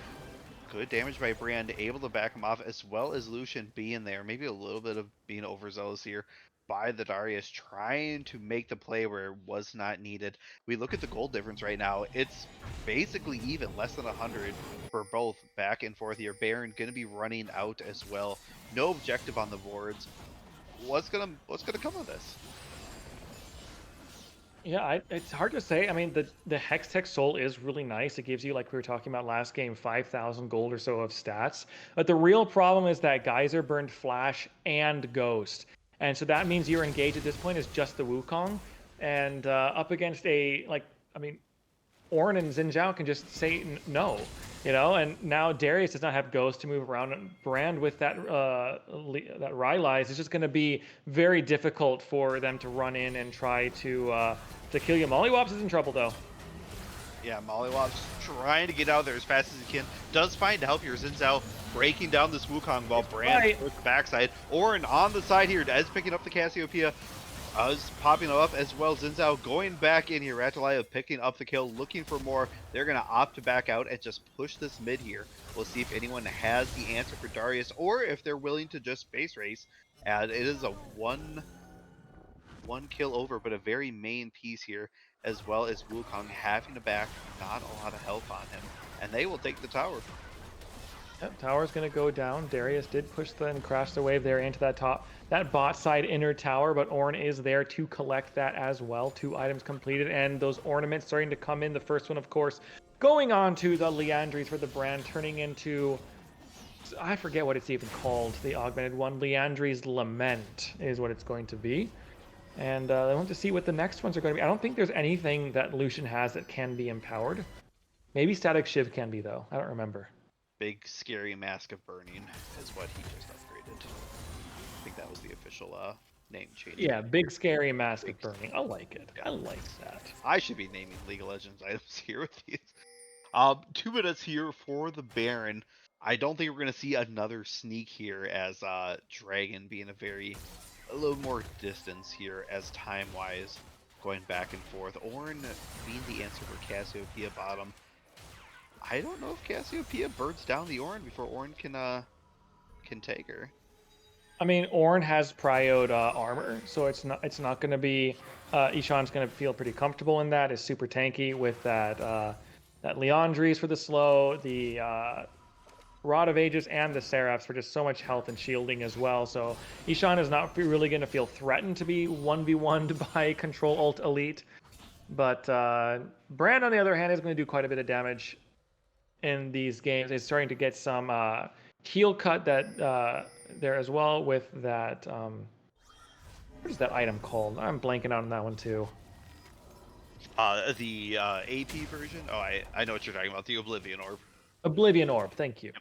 Good damage by Brand, able to back him off, as well as Lucian being there. Maybe a little bit of being overzealous here by the Darius, trying to make the play where it was not needed. We look at the gold difference right now. It's basically even, less than 100 for both, back and forth here. Baron going to be running out as well. No objective on the boards. What's gonna come of this? Yeah, it's hard to say. I mean, the Hextech Soul is really nice. It gives you, like we were talking about last game, 5,000 gold or so of stats. But the real problem is that Geyser burned Flash and Ghost. And so that means your engage at this point is just the Wukong. And up against Ornn and Xin Zhao can just say no, you know? And now Darius does not have Ghost to move around. And Brand with that Rylai's is just going to be very difficult for them to run in and try to kill you. Mollywops is in trouble, though. Yeah, Mollywops trying to get out there as fast as he can. Does find help here. Xin Zhao breaking down this Wukong while Brand towards the backside. Ornn on the side here, as picking up the Cassiopeia. Us popping up as well. Zinzao going back in here. Ratalaya picking up the kill, looking for more. They're going to opt to back out and just push this mid here. We'll see if anyone has the answer for Darius or if they're willing to just base race. And it is a one kill over, but a very main piece here, as well as Wukong having to back, not a lot of health on him. And they will take the tower. Yep, tower's gonna go down. Darius did push and crash the wave there into that bot side inner tower, but Ornn is there to collect that as well. 2 items completed, and those ornaments starting to come in. The first one, of course, going on to the Liandry's for the brand, turning into, I forget what it's even called, the augmented one. Liandry's Lament is what it's going to be. And I want to see what the next ones are going to be. I don't think there's anything that Lucian has that can be empowered. Maybe Static Shiv can be, though. I don't remember. Big scary mask of burning is what he just upgraded. I think that was the official name change. Yeah, big scary mask of burning. I like it. Yeah. I like that. I should be naming League of Legends items here with these. 2 minutes here for the Baron. I don't think we're gonna see another sneak here, as Dragon being a little more distance here as time wise, going back and forth. Ornn being the answer for Cassiopeia bottom. I don't know if Cassiopeia birds down the Ornn before Ornn can take her. I mean, Ornn has prioed armor, so it's not going to be. Ishan's going to feel pretty comfortable in that. Is super tanky with that Liandry's for the slow, the Rod of Ages, and the Seraphs for just so much health and shielding as well. So Ishan is not really going to feel threatened to be 1v1'd by Control Alt Elite. But Brand, on the other hand, is going to do quite a bit of damage in these games. It's starting to get some heal cut that there as well with that. What is that item called? I'm blanking out on that one too. The AP version? Oh, I know what you're talking about. The Oblivion Orb. Oblivion Orb, thank you.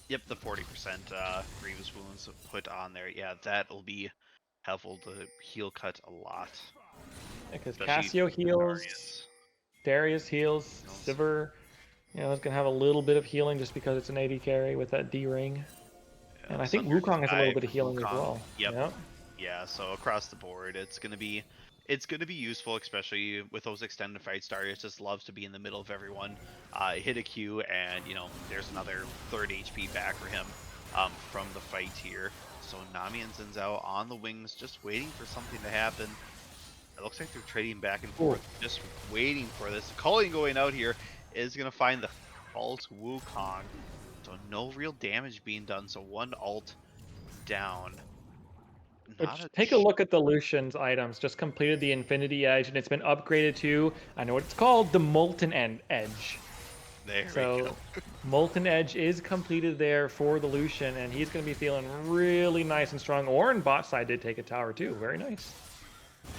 Yep, the 40% grievous wounds put on there. Yeah, that'll be helpful to heal cut a lot. Because Cassio heals, Darius heals, Sivir, is gonna have a little bit of healing just because it's an AD carry with that D ring. Yeah, and I think Wukong has a little bit of healing as well. Yep. Yeah, so across the board, it's gonna be useful, especially with those extended fights. Darius just loves to be in the middle of everyone. Hit a Q, and there's another 3rd HP back for him from the fight here. So Nami and Zinzao on the wings, just waiting for something to happen. It looks like they're trading back and forth, just waiting for this. Culling going out here is gonna find the false Wukong. So no real damage being done. So 1 ult down. Take a look at the Lucian's items. Just completed the Infinity Edge, and it's been upgraded to, I know what it's called, the Molten Edge. There we go. Molten Edge is completed there for the Lucian, and he's going to be feeling really nice and strong. Ornn bot side did take a tower too. Very nice.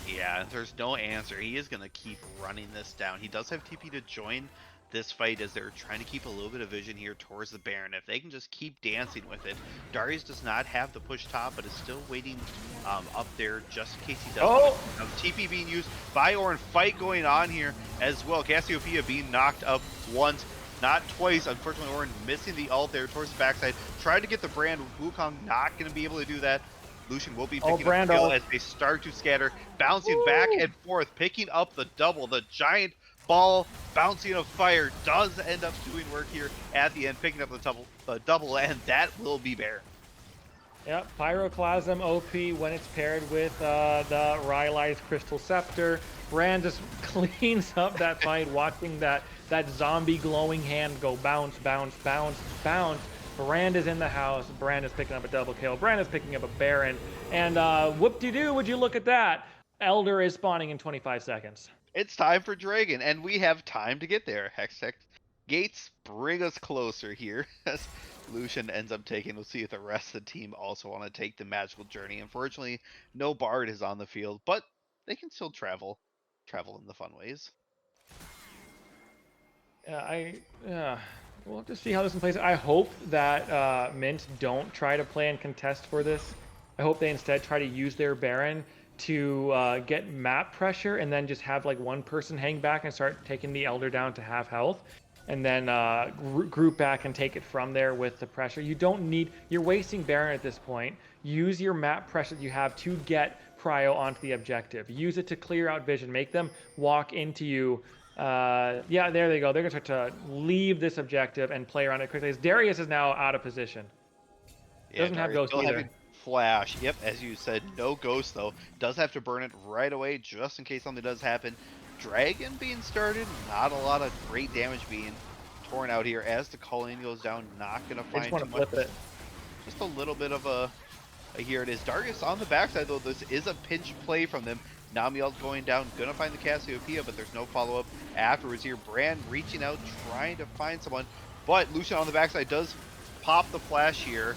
Yeah, there's no answer. He is going to keep running this down. He does have TP to join this fight as they're trying to keep a little bit of vision here towards the Baron. If they can just keep dancing with it. Darius does not have the push top, but is still waiting up there just in case he does. Oh! TP being used by Ornn. Fight going on here as well. Cassiopeia being knocked up once, not twice. Unfortunately, Ornn missing the ult there towards the backside. Tried to get the Brand. Wukong not going to be able to do that. Lucian will be picking up the kill as they start to scatter. Bouncing back and forth, picking up the double. The giant ball bouncing of fire does end up doing work here at the end, picking up the double, and that will be Baron. Yep, Pyroclasm OP when it's paired with the Rylai's Crystal Scepter. Brand just cleans up that fight, watching that zombie glowing hand go bounce, bounce, bounce, bounce. Brand is in the house. Brand is picking up a double kill. Brand is picking up a Baron. And whoop-de-doo, would you look at that? Elder is spawning in 25 seconds. It's time for Dragon, and we have time to get there. Hextech Gates bring us closer here as Lucian ends up taking. We'll see if the rest of the team also want to take the magical journey. Unfortunately, no Bard is on the field, but they can still travel in the fun ways. We'll have to see how this one plays. I hope that Mint don't try to play and contest for this. I hope they instead try to use their Baron to get map pressure and then just have like one person hang back and start taking the Elder down to half health, and then group back and take it from there with the pressure. You're wasting Baron at this point. Use your map pressure that you have to get cryo onto the objective. Use it to clear out vision. Make them walk into you. Yeah, there they go. They're going to start to leave this objective and play around it quickly. As Darius is now out of position. Yeah, Doesn't have Darius Ghost still either. having flash. Yep, as you said, no ghost though. Does have to burn it right away just in case something does happen. Dragon being started, not a lot of great damage being torn out here as the Colleen goes down. Not gonna They find just want too to much. flip it. Just a little bit of a here it is. Darius on the backside though. This is a pinch play from them. Namiel's going down, gonna find the Cassiopeia, but there's no follow-up afterwards here. Brand reaching out, trying to find someone, but Lucian on the backside does pop the flash here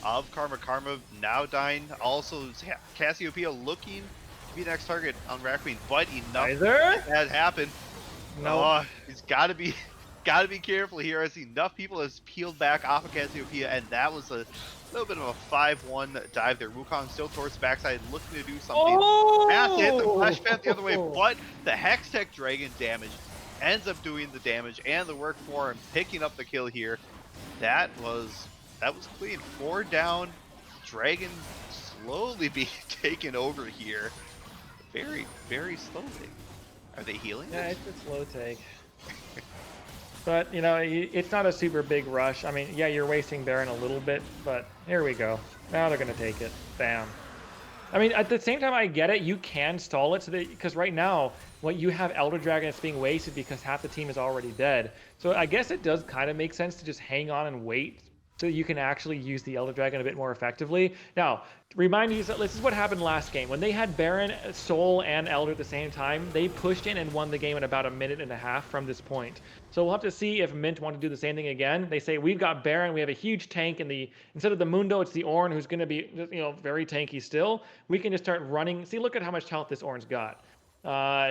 of Karma. Karma now dying. Also, Cassiopeia looking to be the next target on Raqueen, but enough has happened. No. He's got to be careful here as enough people has peeled back off of Cassiopeia, and that was a little bit of a 5-1 dive there. Wukong still towards the backside, looking to do something. Has to hit the flash pad the other way, but the Hextech Dragon damage ends up doing the damage and the work for him, picking up the kill here. That was clean. 4 down. Dragon slowly being taken over here. Very, very slowly. Are they healing? Yeah, it's a slow take. But, you know, it's not a super big rush. I mean, yeah, you're wasting Baron a little bit, but here we go. Now they're going to take it. Bam. I mean, at the same time, I get it. You can stall it so that, because right now, what you have Elder Dragon is being wasted because half the team is already dead. So I guess it does kind of make sense to just hang on and wait so you can actually use the Elder Dragon a bit more effectively. Now, remind you, this is what happened last game. When they had Baron, Soul, and Elder at the same time, they pushed in and won the game in about a minute and a half from this point. So we'll have to see if Mint want to do the same thing again. They say, we've got Baron, we have a huge tank, and instead of the Mundo, it's the Ornn, who's going to be, you know, very tanky still. We can just start running. See, look at how much health this Ornn's got.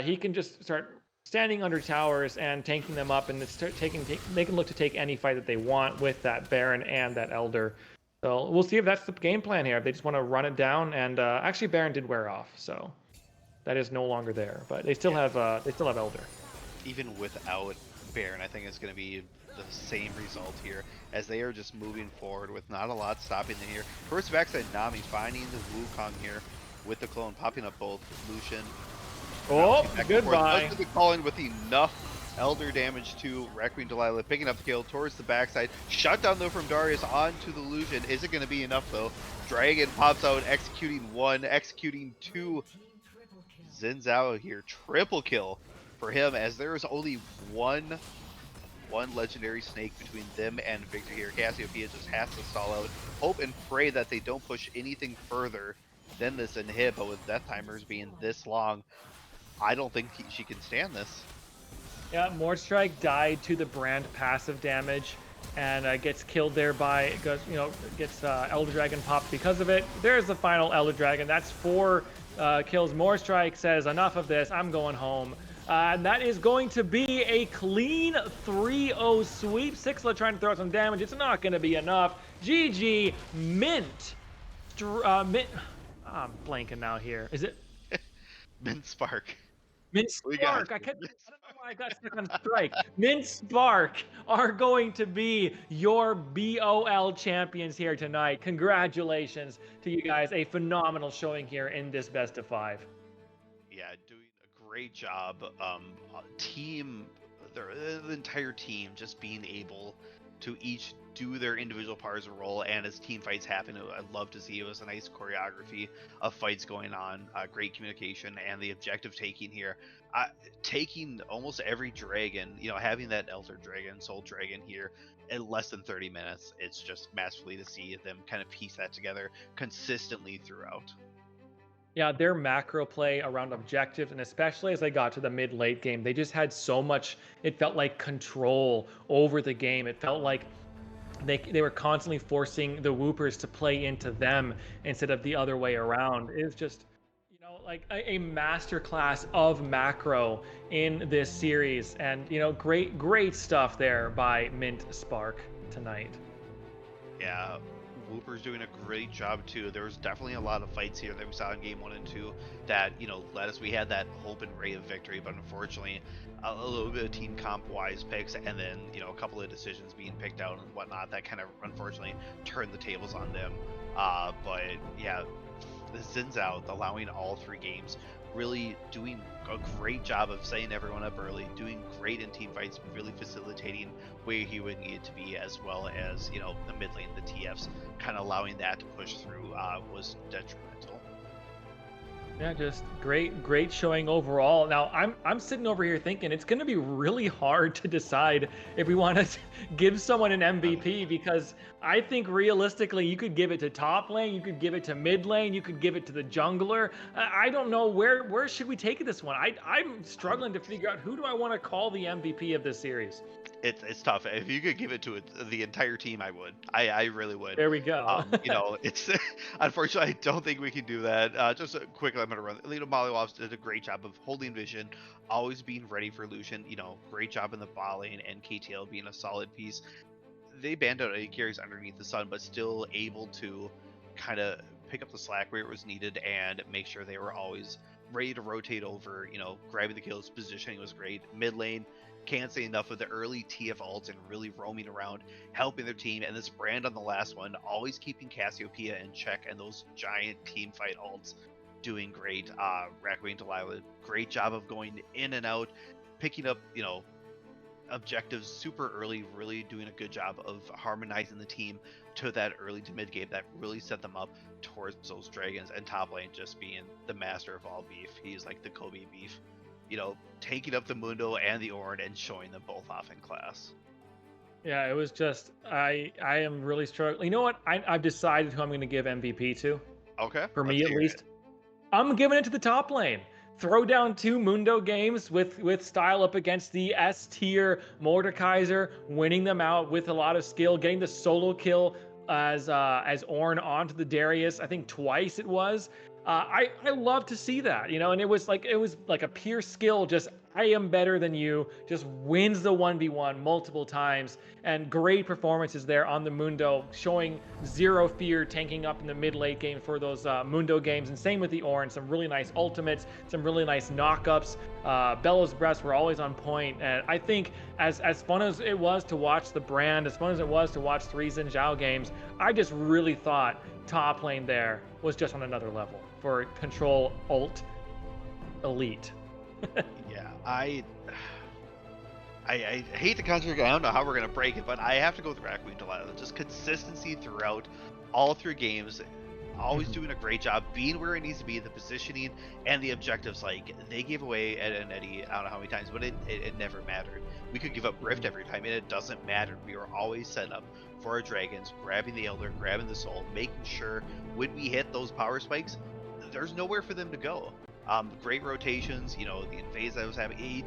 He can just start standing under towers and tanking them up, and they can look to take any fight that they want with that Baron and that Elder. So we'll see if that's the game plan here. If they just want to run it down, and actually Baron did wear off, so that is no longer there. But they still have Elder. Even without Baron, I think it's going to be the same result here as they are just moving forward with not a lot stopping them here. First backside Nami finding the Wukong here with the clone, popping up both Lucian. Oh, goodbye. The Colin with enough Elder damage to Requiem Delilah, picking up the kill towards the backside. Shut down though from Darius onto the Lucian. Is it going to be enough though? Dragon pops out, executing 1, executing 2. Xin Zhao here, triple kill for him as there is only one legendary snake between them and victory here. Cassiopeia just has to stall out, hope and pray that they don't push anything further than this inhib, but with death timers being this long, I don't think she can stand this. Yeah, Mordstrike died to the Brand passive damage and gets killed there by, gets Elder Dragon popped because of it. There's the final Elder Dragon. That's 4 kills. Mordstrike says, enough of this, I'm going home. And that is going to be a clean 3-0 sweep. Sixla trying to throw out some damage. It's not going to be enough. GG, Mint. Mint. I'm blanking now here. Is it? Mint Spark. Mint Spark. I don't know why I got stuck on strike. Mint Spark are going to be your BOL champions here tonight. Congratulations to you guys. A phenomenal showing here in this best of 5. Yeah, doing a great job. The entire team just being able to each do their individual parts of role, and as team fights happen, I'd love to see it was a nice choreography of fights going on, great communication, and the objective taking here, taking almost every dragon, having that Elder Dragon, Soul Dragon here in less than 30 minutes. It's just masterfully to see them kind of piece that together consistently throughout. Yeah, their macro play around objectives, and especially as they got to the mid-late game, they just had so much, it felt like, control over the game. It felt like they were constantly forcing the Woopers to play into them instead of the other way around. It was just, like a masterclass of macro in this series. And, great stuff there by Mint Spark tonight. Yeah. Wooper's doing a great job too. There was definitely a lot of fights here that we saw in game 1 and 2 that let us. We had that hope and ray of victory, but unfortunately, a little bit of team comp wise picks, and then a couple of decisions being picked out and whatnot that kind of unfortunately turned the tables on them. But yeah, the Zins out, allowing all 3 games, really doing a great job of setting everyone up early, doing great in team fights, really facilitating where he would need it to be, as well as the mid lane, the TFs, kind of allowing that to push through was detrimental. Yeah, just great showing overall. Now I'm sitting over here thinking it's going to be really hard to decide if we want to give someone an MVP, because I think realistically you could give it to top lane, you could give it to mid lane, you could give it to the jungler. I don't know where should we take this one. I'm struggling to figure out who do I want to call the MVP of this series. It's tough. If you could give it to the entire team, I would. I really would. There we go. It's unfortunately I don't think we can do that. Just quickly, I'm gonna run. Mollywops did a great job of holding vision, always being ready for Lucian. Great job in the bot lane, and KTL being a solid piece. They banned out any carries underneath the sun, but still able to kind of pick up the slack where it was needed and make sure they were always ready to rotate over. Grabbing the kills, positioning was great. Mid lane, can't say enough of the early TF ults and really roaming around, helping their team. And this Brand on the last one, always keeping Cassiopeia in check, and those giant team fight ults doing great. Rackway and Delilah, great job of going in and out, picking up, objectives super early, really doing a good job of harmonizing the team to that early to mid game that really set them up towards those dragons. And top lane just being the master of all beef. He's like the Kobe beef, taking up the Mundo and the Ornn and showing them both off in class. Yeah, it was just I am really struggling. You know what? I've decided who I'm going to give MVP to. Okay. For me at least. I'm giving it to the top lane. Throw down 2 Mundo games with style up against the S tier Mordekaiser, winning them out with a lot of skill, getting the solo kill as Ornn onto the Darius. I think twice it was. I love to see that, and it was like a pure skill, just I am better than you, just wins the 1v1 multiple times, and great performances there on the Mundo, showing zero fear, tanking up in the mid late game for those Mundo games. And same with the Ornn, some really nice ultimates, some really nice knockups. Bellows breaths were always on point, and I think as fun as it was to watch the Brand, as fun as it was to watch 3 Xin Zhao games, I just really thought top lane there was just on another level for control ult elite. Yeah, I hate the contract. I don't know how we're gonna break it, but I have to go with Rackway and Delilah. Just consistency throughout all 3 games, always doing a great job, being where it needs to be, the positioning and the objectives. Like, they gave away Ed and Eddie, I don't know how many times, but it never mattered. We could give up Rift every time, and it doesn't matter. We were always set up for our dragons, grabbing the Elder, grabbing the Soul, making sure when we hit those power spikes, there's nowhere for them to go. Great rotations, the invades that was having. He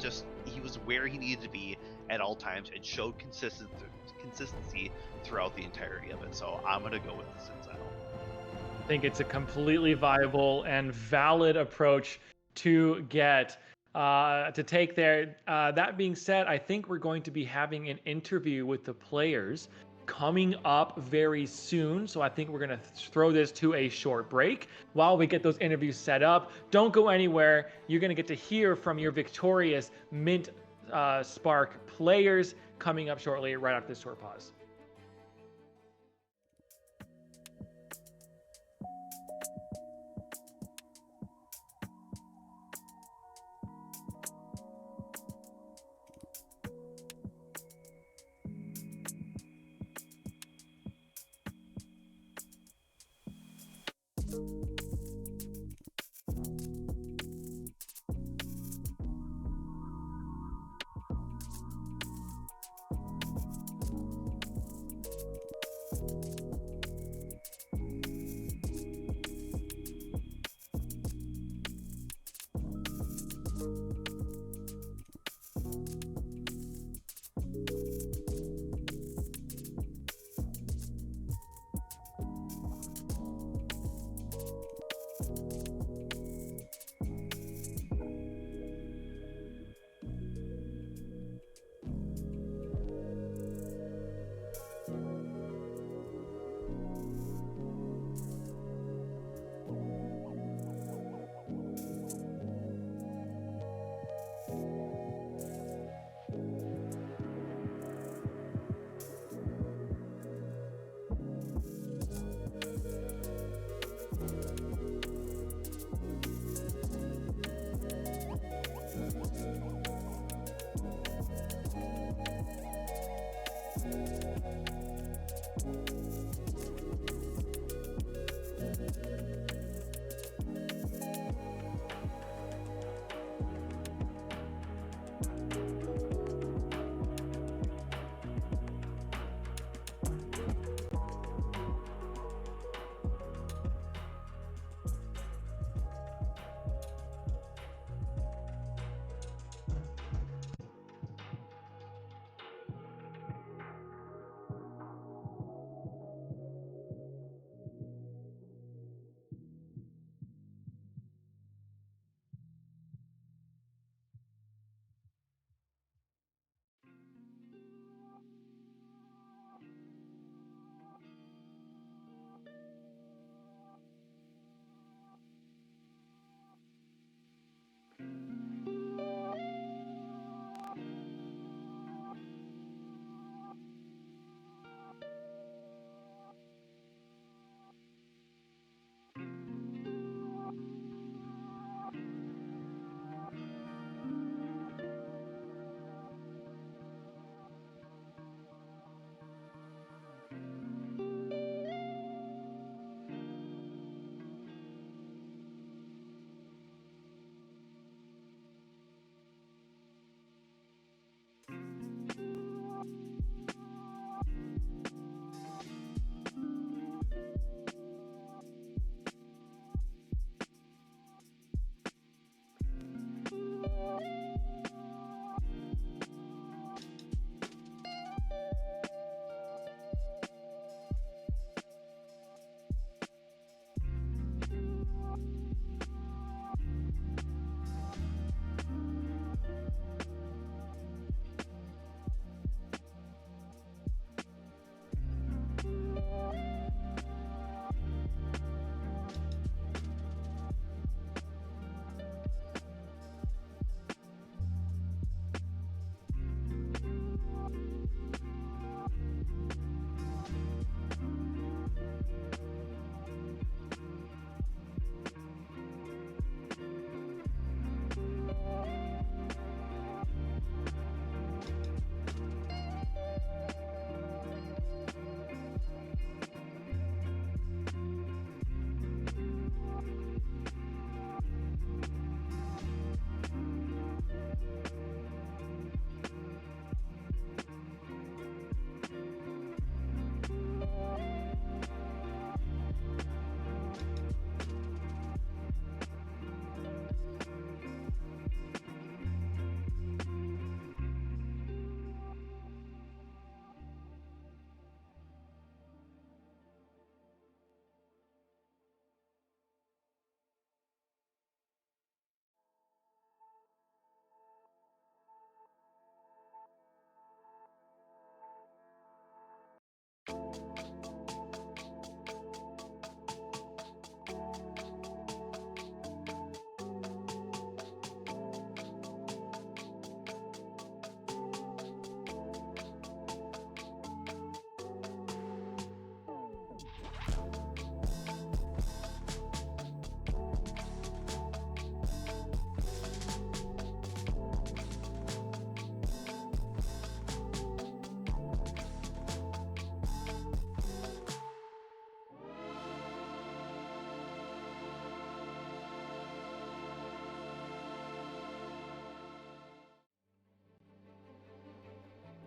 was where he needed to be at all times and showed consistency throughout the entirety of it. So I'm gonna go with the Xin Zhao. I think it's a completely viable and valid approach to get to take there. That being said, I think we're going to be having an interview with the players coming up very soon. So I think we're going to throw this to a short break while we get those interviews set up. Don't go anywhere. You're going to get to hear from your victorious Mint Spark players coming up shortly, right after this short pause.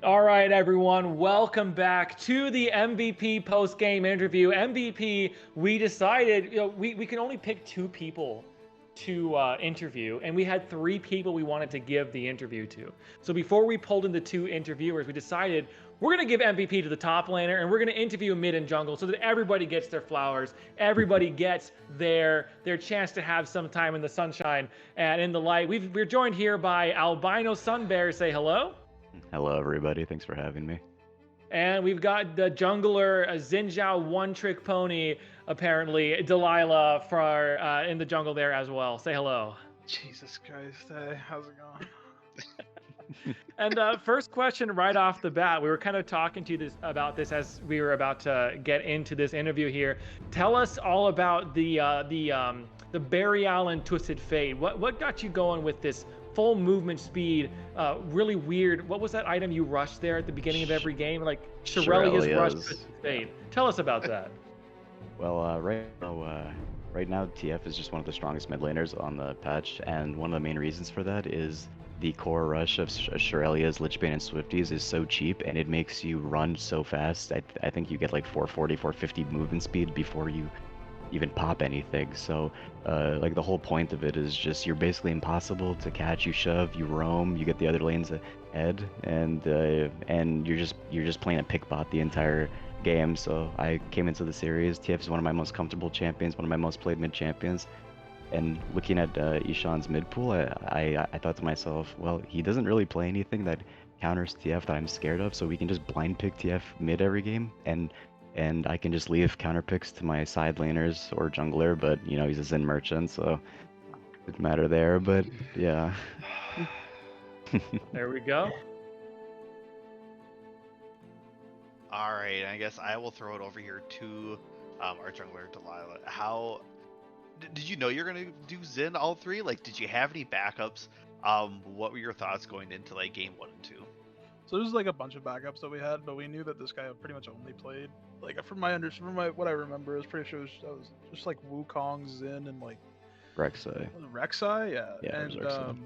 All right, everyone, welcome back to the MVP post-game interview. MVP, we decided, we can only pick two people to interview, and we had three people we wanted to give the interview to. So before we pulled in the two interviewers, we decided we're going to give MVP to the top laner, and we're going to interview mid and jungle so that everybody gets their flowers, everybody gets their chance to have some time in the sunshine and in the light. We're joined here by Albino Sunbear. Say hello. Hello, everybody. Thanks for having me. And we've got the jungler, Xin Zhao One Trick Pony, apparently, Delilah, for in the jungle there as well. Say hello. Jesus Christ, how's it going? And first question right off the bat, we were kind of talking to you about this as we were about to get into this interview here. Tell us all about the Barry Allen Twisted Fate. What got you going with this full movement speed? Really weird. What was that item you rushed there at the beginning of every game? Like Shirelia's Rush Twisted Fate. Tell us about that. Well, right now, TF is just one of the strongest mid laners on the patch, and one of the main reasons for that is the core rush of Shirelia's, Lichbane, and Swifties is so cheap, and it makes you run so fast. I think you get like 440, 450 movement speed before you even pop anything. So, like the whole point of it is just you're basically impossible to catch. You shove, you roam, you get the other lanes ahead, and you're just playing a pick bot the entire game. So I came into the series. TF is one of my most comfortable champions, one of my most played mid champions. And looking at Ishan's mid pool, I thought to myself, well, he doesn't really play anything that counters TF that I'm scared of, so we can just blind pick TF mid every game, and I can just leave counter picks to my side laners or jungler, but you know, he's a Zen merchant, so it didn't matter there, but yeah. There we go. All right, I guess I will throw it over here to our jungler Delilah. How did you know you're gonna do Zen all three? Like, did you have any backups? What were your thoughts going into like game 1 and 2? So there's like a bunch of backups that we had, but we knew that this guy pretty much only played. Like from what I remember, I was pretty sure it was just like Wukong, Xin, and like Rek'Sai. Rek'Sai, yeah. Yeah, it was And Rek'Sai.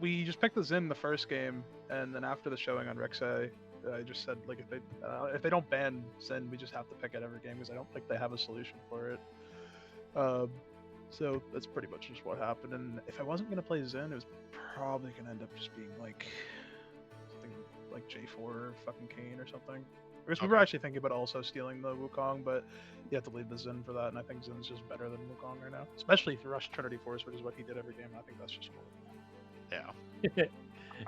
we just picked the Xin the first game, and then after the showing on Rek'Sai, I just said like if they don't ban Xin, we just have to pick it every game because I don't think they have a solution for it. So that's pretty much just what happened. And if I wasn't gonna play Zen, it was probably gonna end up just being like something like J4 or fucking Kane or something. Because we were actually thinking about also stealing the Wukong, but you have to leave the Zen for that, and I think Zen's just better than Wukong right now. Especially if you rush Trinity Force, which is what he did every game. I think that's just cool. Yeah.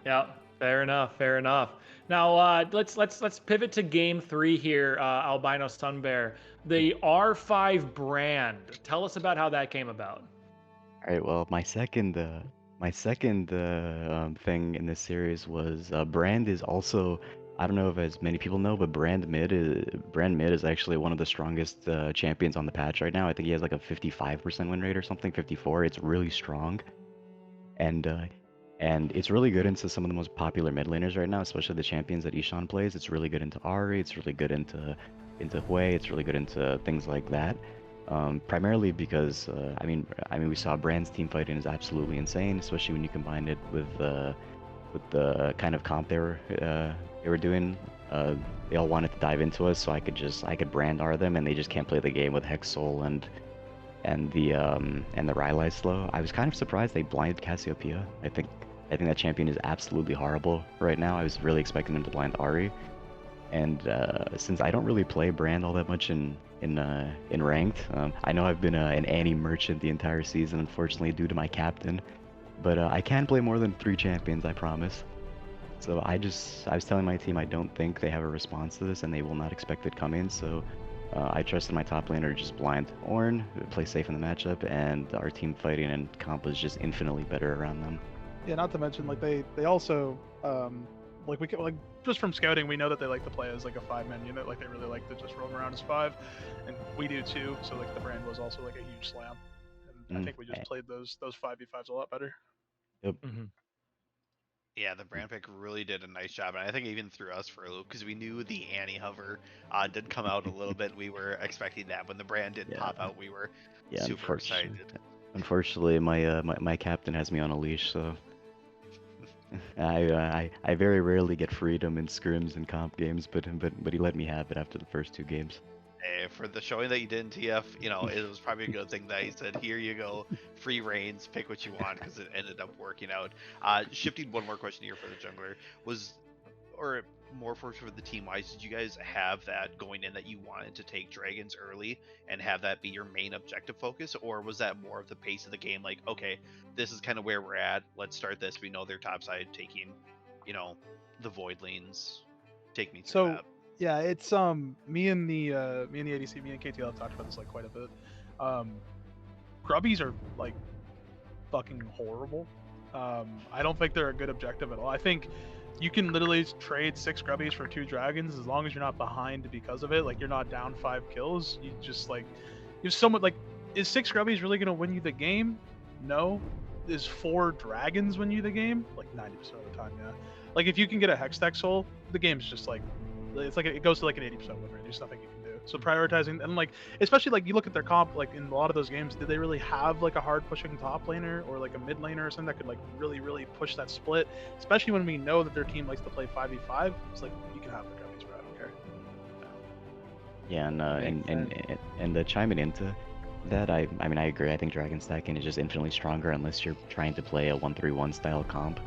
Yeah, fair enough. Fair enough. Now let's pivot to game 3 here, Albino Sunbear. The R5 brand. Tell us about how that came about. All right, well, my second thing in this series was Brand is also, I don't know if as many people know, but Brand mid is actually one of the strongest champions on the patch right now. I think he has like a 55% win rate or something, 54. It's really strong, and it's really good into some of the most popular mid laners right now, especially the champions that Ishan plays. It's really good into Ahri. It's really good into Hui. It's really good into things like that. Primarily because I mean we saw Brand's team fighting is absolutely insane, especially when you combine it with the kind of comp they were doing. They all wanted to dive into us, so I could Brand R them, and they just can't play the game with Hex Soul and the Rylai slow. I was kind of surprised they blinded Cassiopeia. I think that champion is absolutely horrible right now. I was really expecting them to blind Ahri. And since I don't really play Brand all that much in ranked, I know I've been an Annie merchant the entire season, unfortunately, due to my captain. But I can play more than 3 champions, I promise. So I was telling my team I don't think they have a response to this, and they will not expect it coming. So I trusted my top laner to just blind Ornn, play safe in the matchup, and our team fighting and comp was just infinitely better around them. Yeah, not to mention like they also like we can, like just from scouting we know that they like to play as like a 5-man unit. Like they really like to just roam around as 5, and we do too. So like the Brand was also like a huge slam, and I think we just played those 5v5s a lot better. Yep. Mm-hmm. Yeah, the brand pick really did a nice job, and I think even threw us for a loop because we knew the Annie hover did come out a little bit. We were expecting that when the brand did pop out. We were super excited. Unfortunately, my captain has me on a leash, so I very rarely get freedom in scrims and comp games, but he let me have it after the first 2 games. Hey, for the showing that you did in TF, it was probably a good thing that he said, "Here you go, free reigns, pick what you want," because it ended up working out. Shifting one more question here for the jungler was, or more for the team wise, did you guys have that going in that you wanted to take dragons early and have that be your main objective focus, or was that more of the pace of the game? Like, okay, this is kind of where we're at. Let's start this. We know they're topside taking, you know, the void lanes. Take me through So that. yeah, it's me and the ADC, me and KTL have talked about this like quite a bit. Grubbies are like fucking horrible. I don't think they're a good objective at all. I think you can literally trade 6 grubbies for 2 dragons as long as you're not behind because of it. Like you're not down 5 kills. You just like you're somewhat like, is 6 grubbies really gonna win you the game? No. Is 4 dragons win you the game? Like 90% of the time, yeah. Like if you can get a Hextech soul, the game's just like it's like it goes to like an 80% win rate. There's nothing you can do. So prioritizing and like especially like you look at their comp like in a lot of those games, did they really have like a hard pushing top laner or like a mid laner or something that could like really push that split? Especially when we know that their team likes to play 5v5. It's like you can have the gummies, bro. I don't care. Yeah, Makes and chiming into that, I mean I agree. I think dragon stacking is just infinitely stronger unless you're trying to play a 1-3-1 style comp.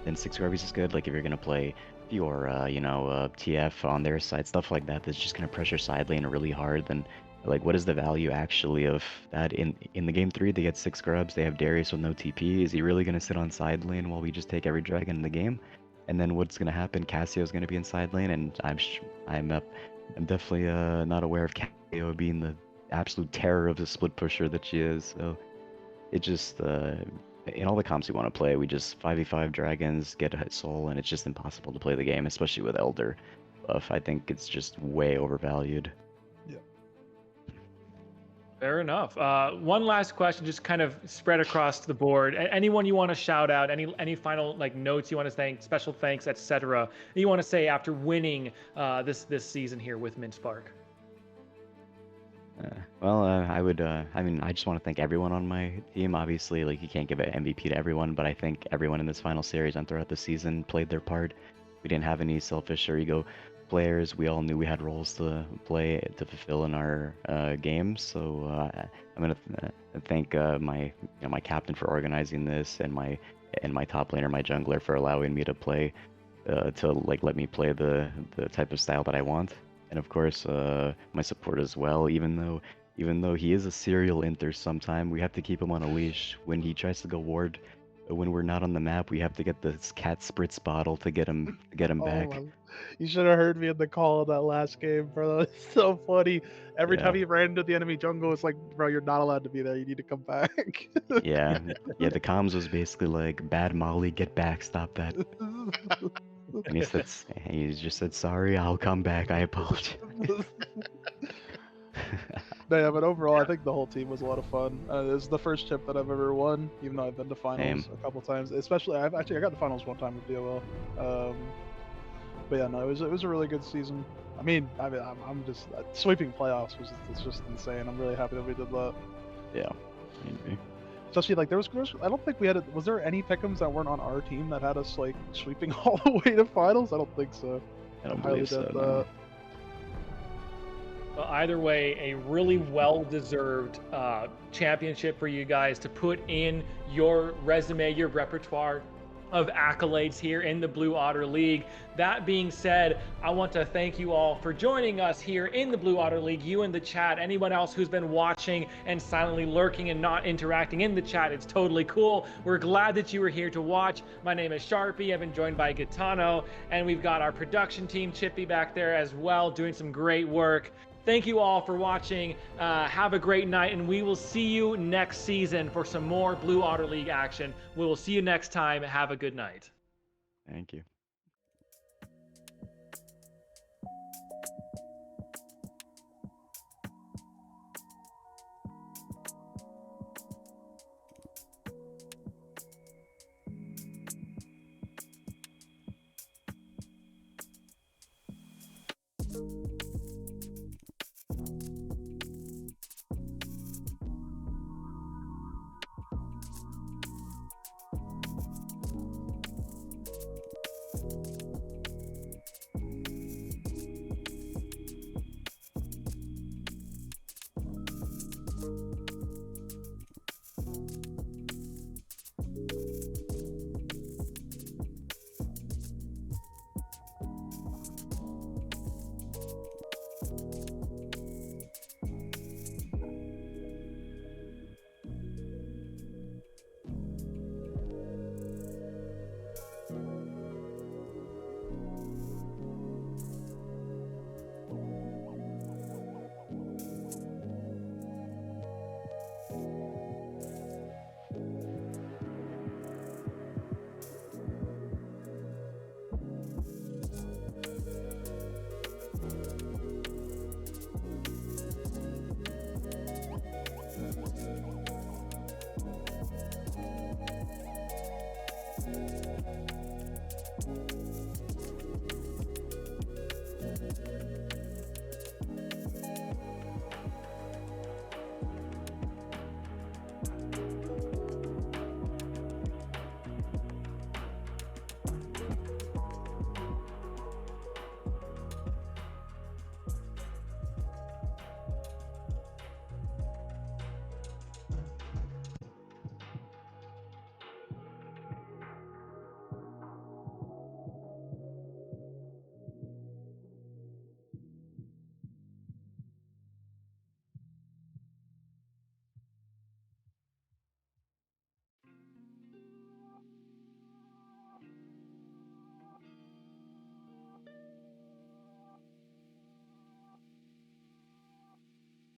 Then 6 Garbies is good. Like if you're gonna play your TF on their side, stuff like that, that's just gonna pressure side lane really hard. Then like what is the value actually of that in the game 3? They get 6 grubs. They have Darius with no TP. Is he really gonna sit on side lane while we just take every dragon in the game? And then what's gonna happen? Cassio's gonna be in side lane, and I'm definitely not aware of Cassio being the absolute terror of the split pusher that she is. So it just in all the comps we want to play, we just 5v5 dragons, get a hit soul, and it's just impossible to play the game, especially with Elder buff. I think it's just way overvalued. Fair enough. One last question, just kind of spread across the board. Anyone you want to shout out? Any final like notes you want to thank, special thanks, etc. You want to say after winning this season here with MintSpark? I would. I mean, I just want to thank everyone on my team. Obviously, like you can't give an MVP to everyone, but I think everyone in this final series and throughout the season played their part. We didn't have any selfish or ego players. We all knew we had roles to play to fulfill in our games. So I'm gonna thank my captain for organizing this, and my top laner, my jungler, for allowing me to play to like let me play the type of style that I want. And of course, my support as well. Even though he is a serial inter, sometime we have to keep him on a leash. When he tries to go ward, when we're not on the map, we have to get this cat spritz bottle to get him back. my- You should have heard me in the call of that last game, bro. It's so funny. Every time Yeah. he ran into the enemy jungle, it's like, bro, you're not allowed to be there. You need to come back. Yeah, yeah. The comms was basically like, "Bad Molly, get back, stop that." And he just said, "Sorry, I'll come back. I apologize." No, yeah, but overall, I think the whole team was a lot of fun. It was the first chip that I've ever won, even though I've been to finals Same. a couple times. Especially, I got to finals one time with BOL. But yeah, no, it was a really good season. I'm just sweeping playoffs was it's just insane. I'm really happy that we did that. Yeah. Maybe. Especially like there was I don't think we had was there any pick'ems that weren't on our team that had us like sweeping all the way to finals? I don't think so. I don't highly believe so. doubt No. that. Well, either way, a really well-deserved championship for you guys to put in your resume, your repertoire of accolades here in the Blue Otter League. That being said, I want to thank you all for joining us here in the Blue Otter League, you in the chat, anyone else who's been watching and silently lurking and not interacting in the chat. It's totally cool. We're glad that you were here to watch. My name is Sharpie. I've been joined by Gitano, and we've got our production team, Chippy, back there as well, doing some great work. Thank you all for watching. Have a great night, and we will see you next season for some more Blue Otter League action. We will see you next time. Have a good night. Thank you.